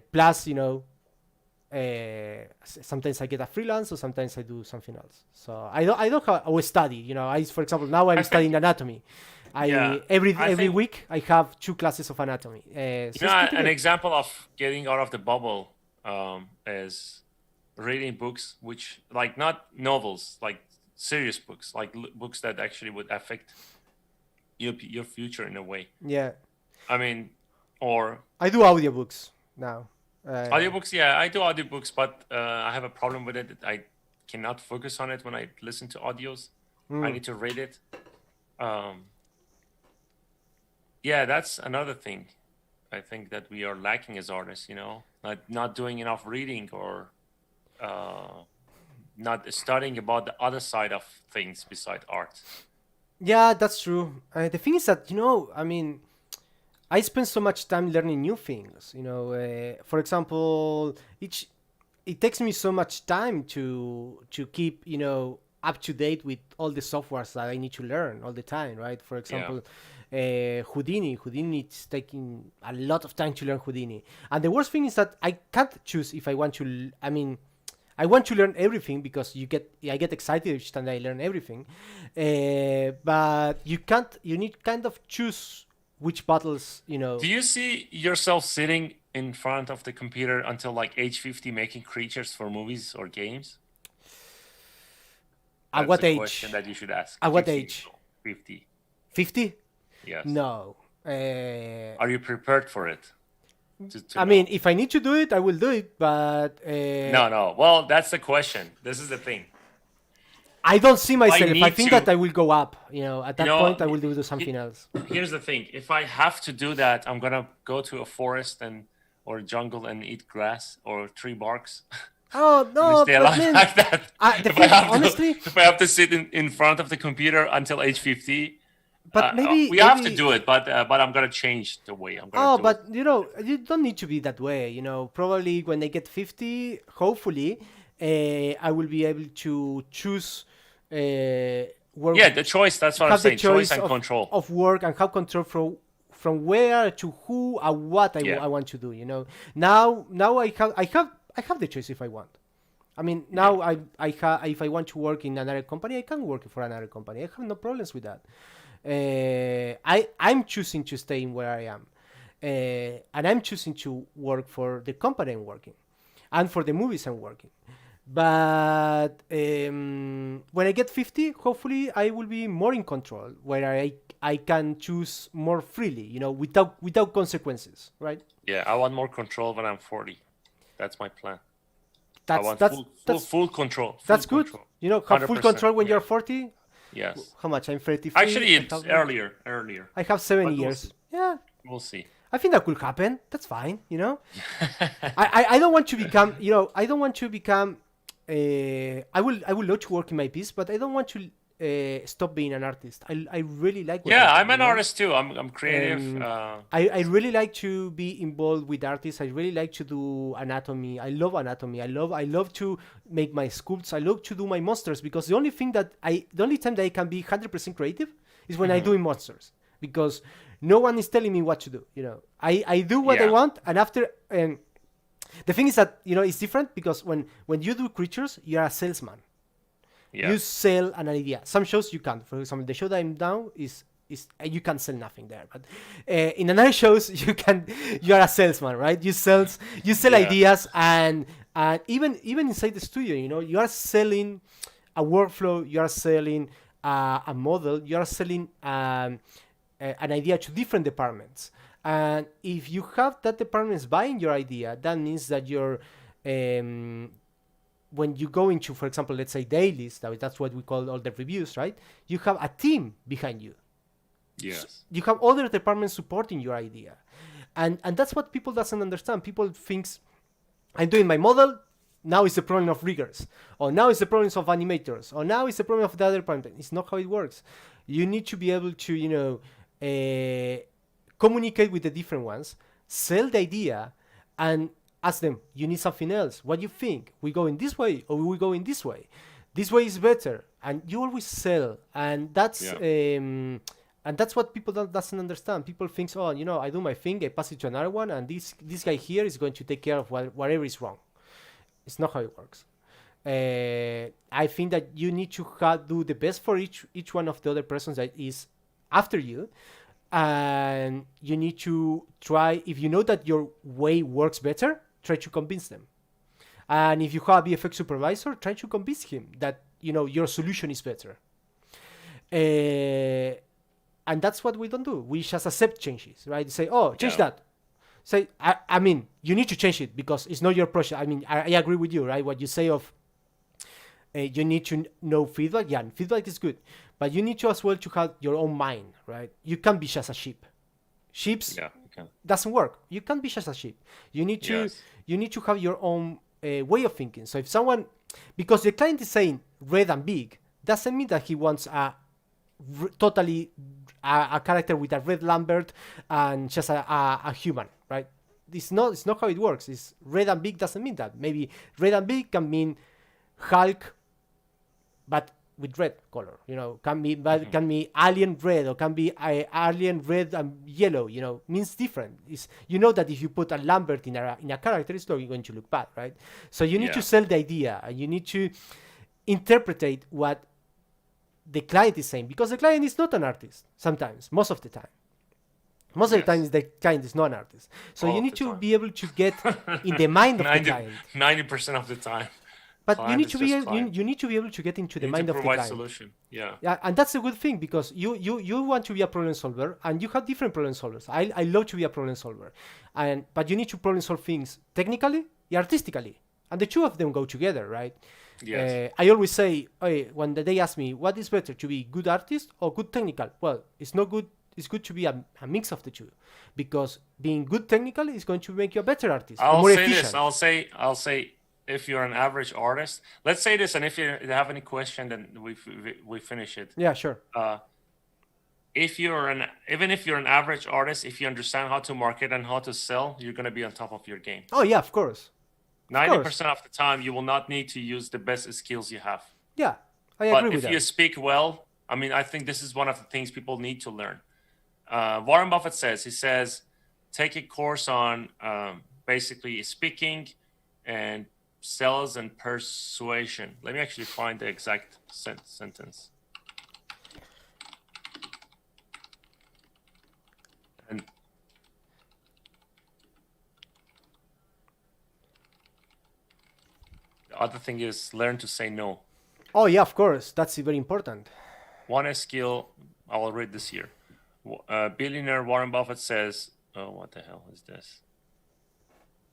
S2: Plus, sometimes I get a freelance, or sometimes I do something else. So I don't have always study. For example, now I'm studying anatomy. Every week I have 2 classes of anatomy. So
S1: An example of getting out of the bubble is reading books, which like not novels, like serious books, like books that actually would affect your future in a way.
S2: Yeah.
S1: I mean, or
S2: I do audiobooks now.
S1: Audiobooks, yeah, I do audiobooks, but I have a problem with it. I cannot focus on it when I listen to audios. I need to read it. Yeah, that's another thing. I think that we are lacking as artists, not doing enough reading or not studying about the other side of things beside art.
S2: Yeah, that's true. The thing is that, I mean, I spend so much time learning new things. For example, it takes me so much time to keep up to date with all the softwares that I need to learn all the time, right? For example, Houdini is taking a lot of time to learn Houdini, and the worst thing is that I can't choose if I want to. I mean, I want to learn everything because I get excited each time I learn everything, but you can't. You need kind of choose which battles.
S1: Do you see yourself sitting in front of the computer until like age 50 making creatures for movies or games?
S2: At what age?
S1: Question that you should ask.
S2: At what age?
S1: 50.
S2: 50?
S1: Yes.
S2: No.
S1: Are you prepared for it?
S2: I mean, if I need to do it, I will do it, but...
S1: No. Well, that's the question. This is the thing.
S2: I don't see myself. I think that I will go up. At that point, I will do something else.
S1: Here's the thing. If I have to do that, I'm going to go to a forest or jungle and eat grass or tree barks.
S2: Oh, no,
S1: stay alive
S2: man,
S1: like that.
S2: Honestly...
S1: If I have to sit in front of the computer until age 50...
S2: But maybe
S1: we have to do it, but I'm gonna change the way I'm gonna.
S2: But you don't need to be that way. Probably when I get 50, hopefully, I will be able to choose. Work,
S1: the choice. That's what I'm saying. Choice and control
S2: of work, and have control from where to who and what I want to do. Now I have the choice if I want. I mean, now if I want to work in another company, I can work for another company. I have no problems with that. I'm choosing to stay in where I am, and I'm choosing to work for the company I'm working, and for the movies I'm working. But when I get 50, hopefully I will be more in control, where I can choose more freely, without consequences, right?
S1: Yeah, I want more control when I'm 40. That's my plan. I
S2: That's
S1: want
S2: that's that's
S1: full control. Full
S2: that's good.
S1: control.
S2: Have full
S1: 100%.
S2: control when
S1: Yeah.
S2: you're 40.
S1: Yes.
S2: How much? I'm 33.
S1: Actually, it's earlier.
S2: I have 7
S1: But we'll see.
S2: years. Yeah,
S1: We'll see.
S2: I think that could happen. That's fine. I don't want to become, I don't want to become. I will love to work in my piece, but I don't want to stop being an artist. I really like what I
S1: Yeah,
S2: do.
S1: I'm an artist too. I'm creative.
S2: I really like to be involved with artists. I really like to do anatomy. I love anatomy. I love to make my sculpts. I love to do my monsters, because the only time that I can be 100% creative is when I do monsters, because no one is telling me what to do. I do what I
S1: Yeah.
S2: want, and after the thing is that it's different, because when you do creatures, you are a salesman.
S1: Yeah.
S2: You sell an idea. Some shows you can't. For example, the show that I'm now is you can sell nothing there. But in another shows you can. You are a salesman, right? You sell
S1: Yeah.
S2: ideas, and even inside the studio, you are selling a workflow. You are selling a model. You are selling an idea to different departments. And if you have that departments buying your idea, that means that you're when you go into, for example, let's say dailies, that's what we call all the reviews, right? You have a team behind you.
S1: Yes.
S2: You have other departments supporting your idea, and that's what people doesn't understand. People thinks, I'm doing my model. Now it's the problem of riggers, or now it's the problems of animators, or now it's the problem of the other department. It's not how it works. You need to be able to communicate with the different ones, sell the idea, and ask them, you need something else. What do you think? We go in this way, or we go in this way? This way is better. And you always sell. And that's what people doesn't understand. People think, I do my thing, I pass it to another one, and this guy here is going to take care of whatever is wrong. It's not how it works. I think that you need to do the best for each one of the other persons that is after you, and you need to try, if you know that your way works better, try to convince them. And if you have a VFX supervisor, try to convince him that your solution is better. And that's what we don't do. We just accept changes, right? Say, change that. Say, I mean, you need to change it because it's not your project. I mean, I agree with you, right? What you say of you need to know feedback. Yeah, feedback is good, but you need to as well to have your own mind, right? You can't be just a sheep. Sheeps doesn't work. You can't be just a sheep. You need to have your own way of thinking. So if someone, because the client is saying red and big, doesn't mean that he wants a character with a red Lambert and just a human, right? It's not how it works. It's red and big doesn't mean that. Maybe red and big can mean Hulk, but with red color, can be alien red, or can be alien red and yellow, means different. It's, that if you put a Lambert in a character, it's not going to look bad, right? So you need to sell the idea, and you need to interpret what the client is saying, because the client is not an artist sometimes, most of the time. Most of the time, the client is not an artist. So you need to be able to get in the mind of the client.
S1: 90% of the time.
S2: But you need to be able to get into the mind of the client.
S1: Solution. Yeah,
S2: and that's a good thing, because you want to be a problem solver, and you have different problem solvers. I love to be a problem solver, but you need to problem solve things technically and artistically, and the two of them go together, right?
S1: Yes.
S2: I always say, when they ask me what is better, to be good artist or good technical, well, it's not good. It's good to be a mix of the two, because being good technically is going to make you a better artist.
S1: I'll
S2: more
S1: say
S2: efficient.
S1: this. I'll say. If you're an average artist, let's say this, and if you have any question, then we finish it.
S2: Yeah, sure.
S1: Even if you're an average artist, if you understand how to market and how to sell, you're gonna be on top of your game.
S2: Oh yeah, of course.
S1: 90% of the time, you will not need to use the best skills you have.
S2: Yeah, I agree with that.
S1: But if you speak well, I mean, I think this is one of the things people need to learn. Warren Buffett says, take a course on basically speaking and sales and persuasion. Let me actually find the exact sentence. other thing is learn to say no.
S2: Oh yeah, of course, that's very important.
S1: One skill, I will read this here. Billionaire Warren Buffett says, oh, what the hell is this?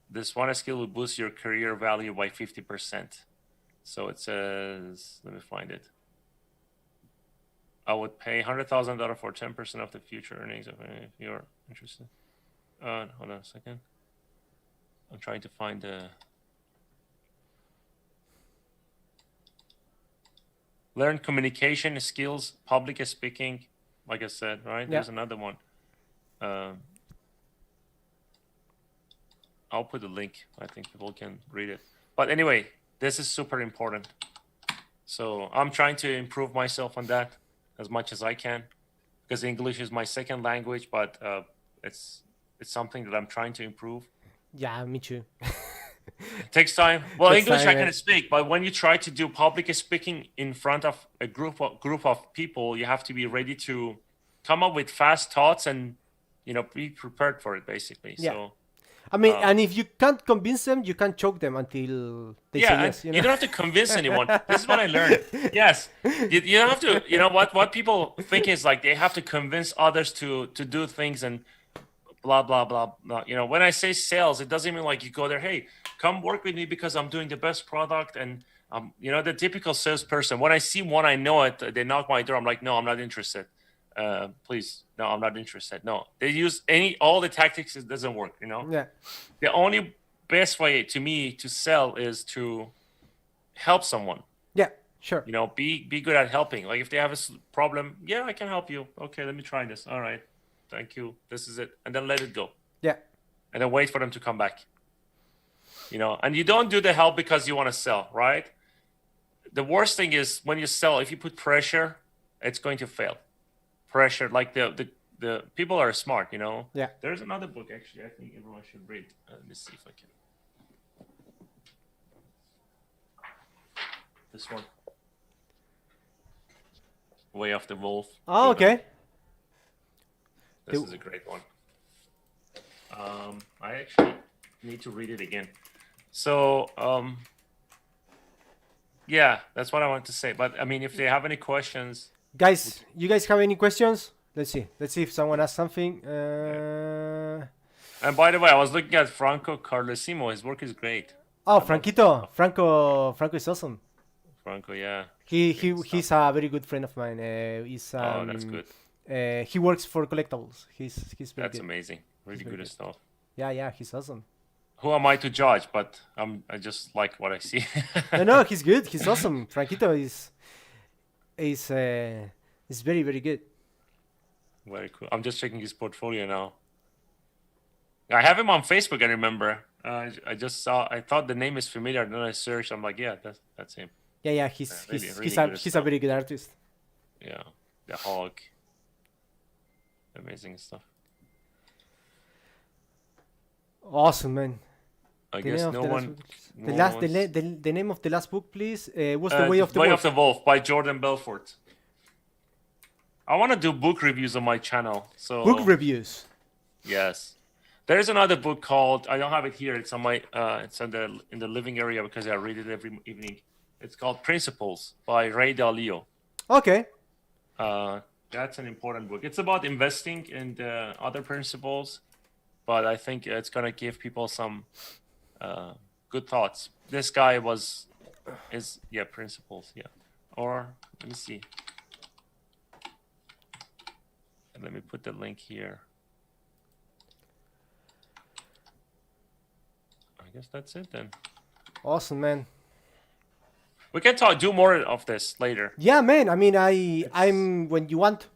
S1: This one skill will boost your career value by 50%. So it says, let me find it. I would pay $100,000 for 10% of the future earnings if you're interested. Hold on a second. I'm trying to find the... Learn communication skills, public speaking, like I said, right?
S2: Yeah.
S1: There's another one. I'll put the link. I think people can read it. But anyway, this is super important. So I'm trying to improve myself on that as much as I can, because English is my second language, but it's something that I'm trying to improve.
S2: Yeah, me too.
S1: It takes time. Well,
S2: Takes
S1: English
S2: time,
S1: I
S2: yeah.
S1: can speak, but when you try to do public speaking in front of a group of people, you have to be ready to come up with fast thoughts and be prepared for it, basically.
S2: Yeah.
S1: So
S2: I mean, and if you can't convince them, you can choke them until they say
S1: yeah,
S2: yes.
S1: and you don't have to convince anyone. This is what I learned. Yes, you don't have to. You know what people think is like they have to convince others to do things and blah blah blah blah. When I say sales, it doesn't mean like you go there, hey, come work with me because I'm doing the best product and the typical salesperson. When I see one, I know it. They knock my door. I'm like, no, I'm not interested. Please, no, I'm not interested. No, they use all the tactics. It doesn't work.
S2: Yeah.
S1: The only best way to me to sell is to help someone.
S2: Yeah. Sure.
S1: Be good at helping. Like if they have a problem, yeah, I can help you. Okay, let me try this. All right, thank you. This is it, and then let it go.
S2: Yeah.
S1: And then wait for them to come back. And you don't do the help because you want to sell, right? The worst thing is when you sell, if you put pressure, it's going to fail. Pressure, like the people are smart,
S2: Yeah.
S1: There's another book actually I think everyone should read. Let me see if I can. This one. Way of the Wolf.
S2: Oh, okay.
S1: This is a great one. I actually need to read it again. So, yeah, that's what I want to say. But I mean, if they have any questions,
S2: Guys, you guys have any questions? Let's see if someone has something.
S1: and by the way, I was looking at Franco Carlesimo. His work is great.
S2: Oh, Franco is awesome.
S1: Franco, yeah.
S2: He's a very good friend of mine.
S1: Oh, that's good.
S2: He works for collectibles. He's very
S1: That's
S2: good.
S1: amazing. Really
S2: very
S1: good
S2: good.
S1: stuff.
S2: Yeah, he's awesome.
S1: Who am I to judge? But I just like what I see.
S2: No, he's good. He's awesome. Franquito is very, very good.
S1: Very cool. I'm just checking his portfolio now. I have him on Facebook. I remember. I just saw. I thought the name is familiar. Then I searched. I'm like, yeah, that's him.
S2: Yeah. He's
S1: really
S2: a very good artist.
S1: Yeah, the Hulk. Amazing stuff.
S2: Awesome, man.
S1: I guess no one.
S2: The name of the last book, please. Was The Way of the
S1: Way
S2: Wolf.
S1: of the Wolf by Jordan Belfort. I want to do book reviews on my channel. So
S2: Book reviews.
S1: yes, there's another book called. I don't have it here. It's on my. It's in the living area because I read it every evening. It's called Principles by Ray Dalio.
S2: Okay.
S1: That's an important book. It's about investing and other principles, but I think it's gonna give people some good thoughts. This guy Principles, yeah. Or let me see. And let me put the link here. I guess that's it then.
S2: Awesome, man.
S1: We can do more of this later.
S2: Yeah, man. I mean, I'm when you want.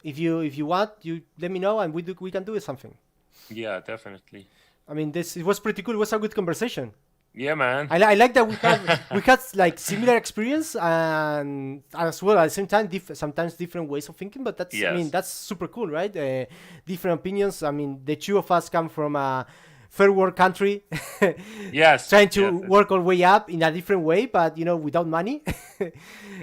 S2: If you want, you let me know and we can do something.
S1: Yeah, definitely.
S2: I mean, it was pretty cool. It was a good conversation.
S1: Yeah, man.
S2: I like that we had like similar experience and as well at the same time sometimes different ways of thinking. But I mean that's super cool, right? Different opinions. I mean, the two of us come from a third world country.
S1: Yes.
S2: Trying to work our way up in a different way, but without money.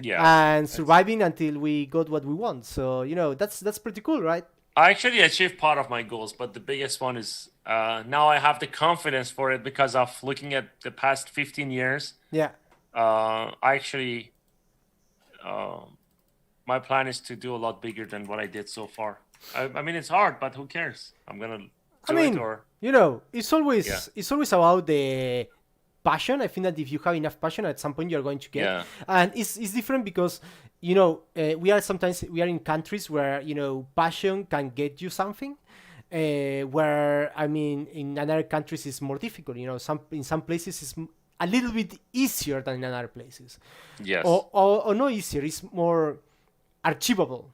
S1: Yeah.
S2: And surviving until we got what we want. So that's pretty cool, right?
S1: I actually achieved part of my goals, but the biggest one is now I have the confidence for it because of looking at the past 15 years.
S2: Yeah.
S1: I actually, my plan is to do a lot bigger than what I did so far. I mean, it's hard, but who cares? I'm gonna
S2: I
S1: do it,
S2: mean,
S1: or
S2: it's
S1: yeah,
S2: always about the passion. I think that if you have enough passion, at some point you're going to get,
S1: yeah,
S2: and it's different because we are in countries where passion can get you something, where I mean in other countries it's more difficult. In some places it's a little bit easier than in other places,
S1: yes,
S2: or not easier. It's more achievable.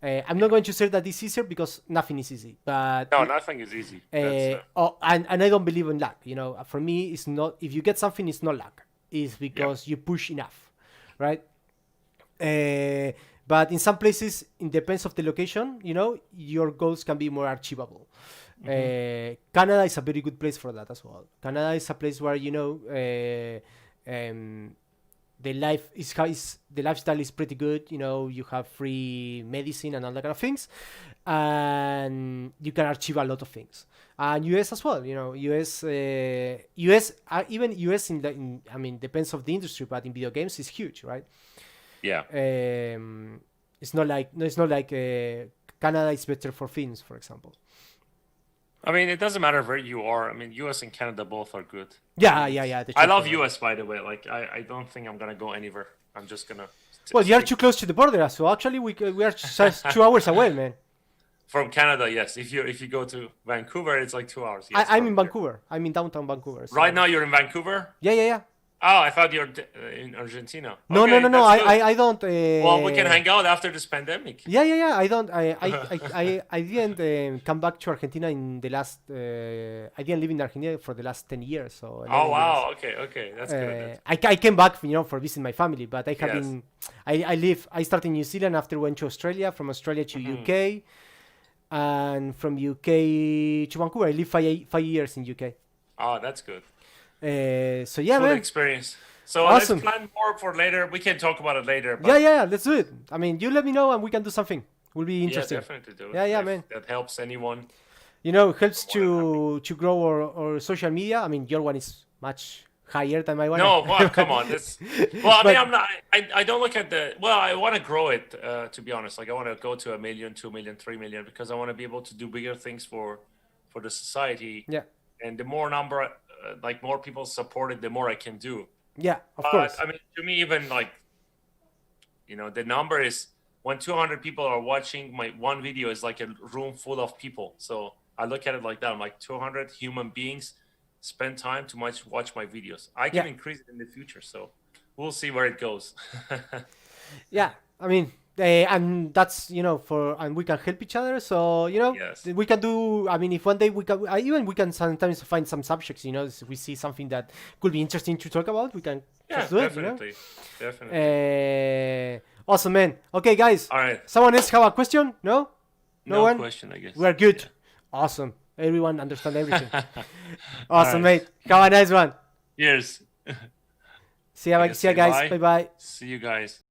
S2: I'm not
S1: yeah.
S2: going to say that it's easier because nothing is easy, but
S1: No, nothing is easy. That's
S2: and I don't believe in luck. For me, it's not. If you get something, it's not luck. It's
S1: yeah.
S2: because you push enough, right? Uh, but in some places, it depends of the location. Your goals can be more achievable.
S1: Hmm.
S2: Canada is a very good place for that as well. Canada is a place where the lifestyle is pretty good. You have free medicine and all that kind of things, and you can achieve a lot of things. And US as well. Even US I mean, depends of the industry, but in video games is huge, right?
S1: Yeah.
S2: It's not like Canada is better for films, for example.
S1: I mean, it doesn't matter where you are. I mean, US and Canada both are good. I
S2: Yeah,
S1: mean,
S2: yeah,
S1: it's.
S2: yeah. The
S1: I
S2: truth
S1: love
S2: for that.
S1: US, by the way. Like, I don't think I'm gonna go anywhere. I'm just gonna
S2: Well, you are
S1: stick
S2: too close to the border, so actually we are just 2 hours away, man.
S1: from Canada. Yes, if you go to Vancouver, it's like 2 hours.
S2: I,
S1: Yes,
S2: I'm
S1: from
S2: in
S1: here.
S2: Vancouver. I'm in downtown Vancouver.
S1: Right
S2: So
S1: now, you're in Vancouver.
S2: yeah, yeah, yeah.
S1: Oh, I thought you're in Argentina.
S2: No, no,
S1: Okay,
S2: no, no.
S1: that's
S2: I,
S1: good.
S2: I, I don't.
S1: Well, we can hang out after this pandemic.
S2: Yeah, yeah, yeah. I don't. I didn't come back to Argentina in the last. I didn't live in Argentina for the last 10 years, so
S1: Oh
S2: 11 years.
S1: wow. Okay, okay, that's good. That's
S2: I came back, for visiting my family, but I have
S1: yes.
S2: been. I started in New Zealand after went to Australia. From Australia to
S1: Hmm.
S2: UK, and from UK to Vancouver. I lived 5 years in UK.
S1: Oh, that's good.
S2: So yeah,
S1: Full
S2: man,
S1: experience. So let's
S2: awesome.
S1: plan more for later. We can talk about it later,
S2: Yeah,
S1: but
S2: yeah, yeah, let's do it. I mean, you let me know and we can do something. Will be
S1: yeah,
S2: interesting.
S1: definitely do it
S2: Yeah, yeah,
S1: if
S2: man.
S1: that helps anyone.
S2: It helps
S1: I'm more than happy.
S2: to grow our social media. I mean, your one is much higher than my one.
S1: No, well, come on. This. Well, I mean,
S2: But
S1: I'm not. I don't look at the. Well, I want to grow it. To be honest, like I want to go to 1 million, 2 million, 3 million, because I want to be able to do bigger things for the society.
S2: yeah,
S1: And the more number, like more people support it, the more I can do.
S2: yeah, of
S1: But
S2: course.
S1: I mean, to me, even like the number is when 200 people are watching my one video is like a room full of people. So I look at it like that. I'm like 200 human beings spend time to watch my videos. I can
S2: Yeah,
S1: increase it in the future. So we'll see where it goes.
S2: yeah. I mean, and that's and we can help each other. So
S1: Yes.
S2: we can do. I mean, if one day we can sometimes find some subjects. If we see something that could be interesting to talk about, we can
S1: Yeah,
S2: just do it.
S1: definitely. Definitely.
S2: Awesome, man. Okay, guys.
S1: All right.
S2: Someone else have a question? No, no
S1: No
S2: one.
S1: question, I guess.
S2: We are good. Awesome. Everyone understand everything.
S1: Yeah. All
S2: Awesome,
S1: right.
S2: mate. Have a nice one.
S1: Cheers.
S2: See ya,
S1: I
S2: bye.
S1: guess
S2: See ya,
S1: say
S2: guys.
S1: bye.
S2: Bye, bye.
S1: See you guys.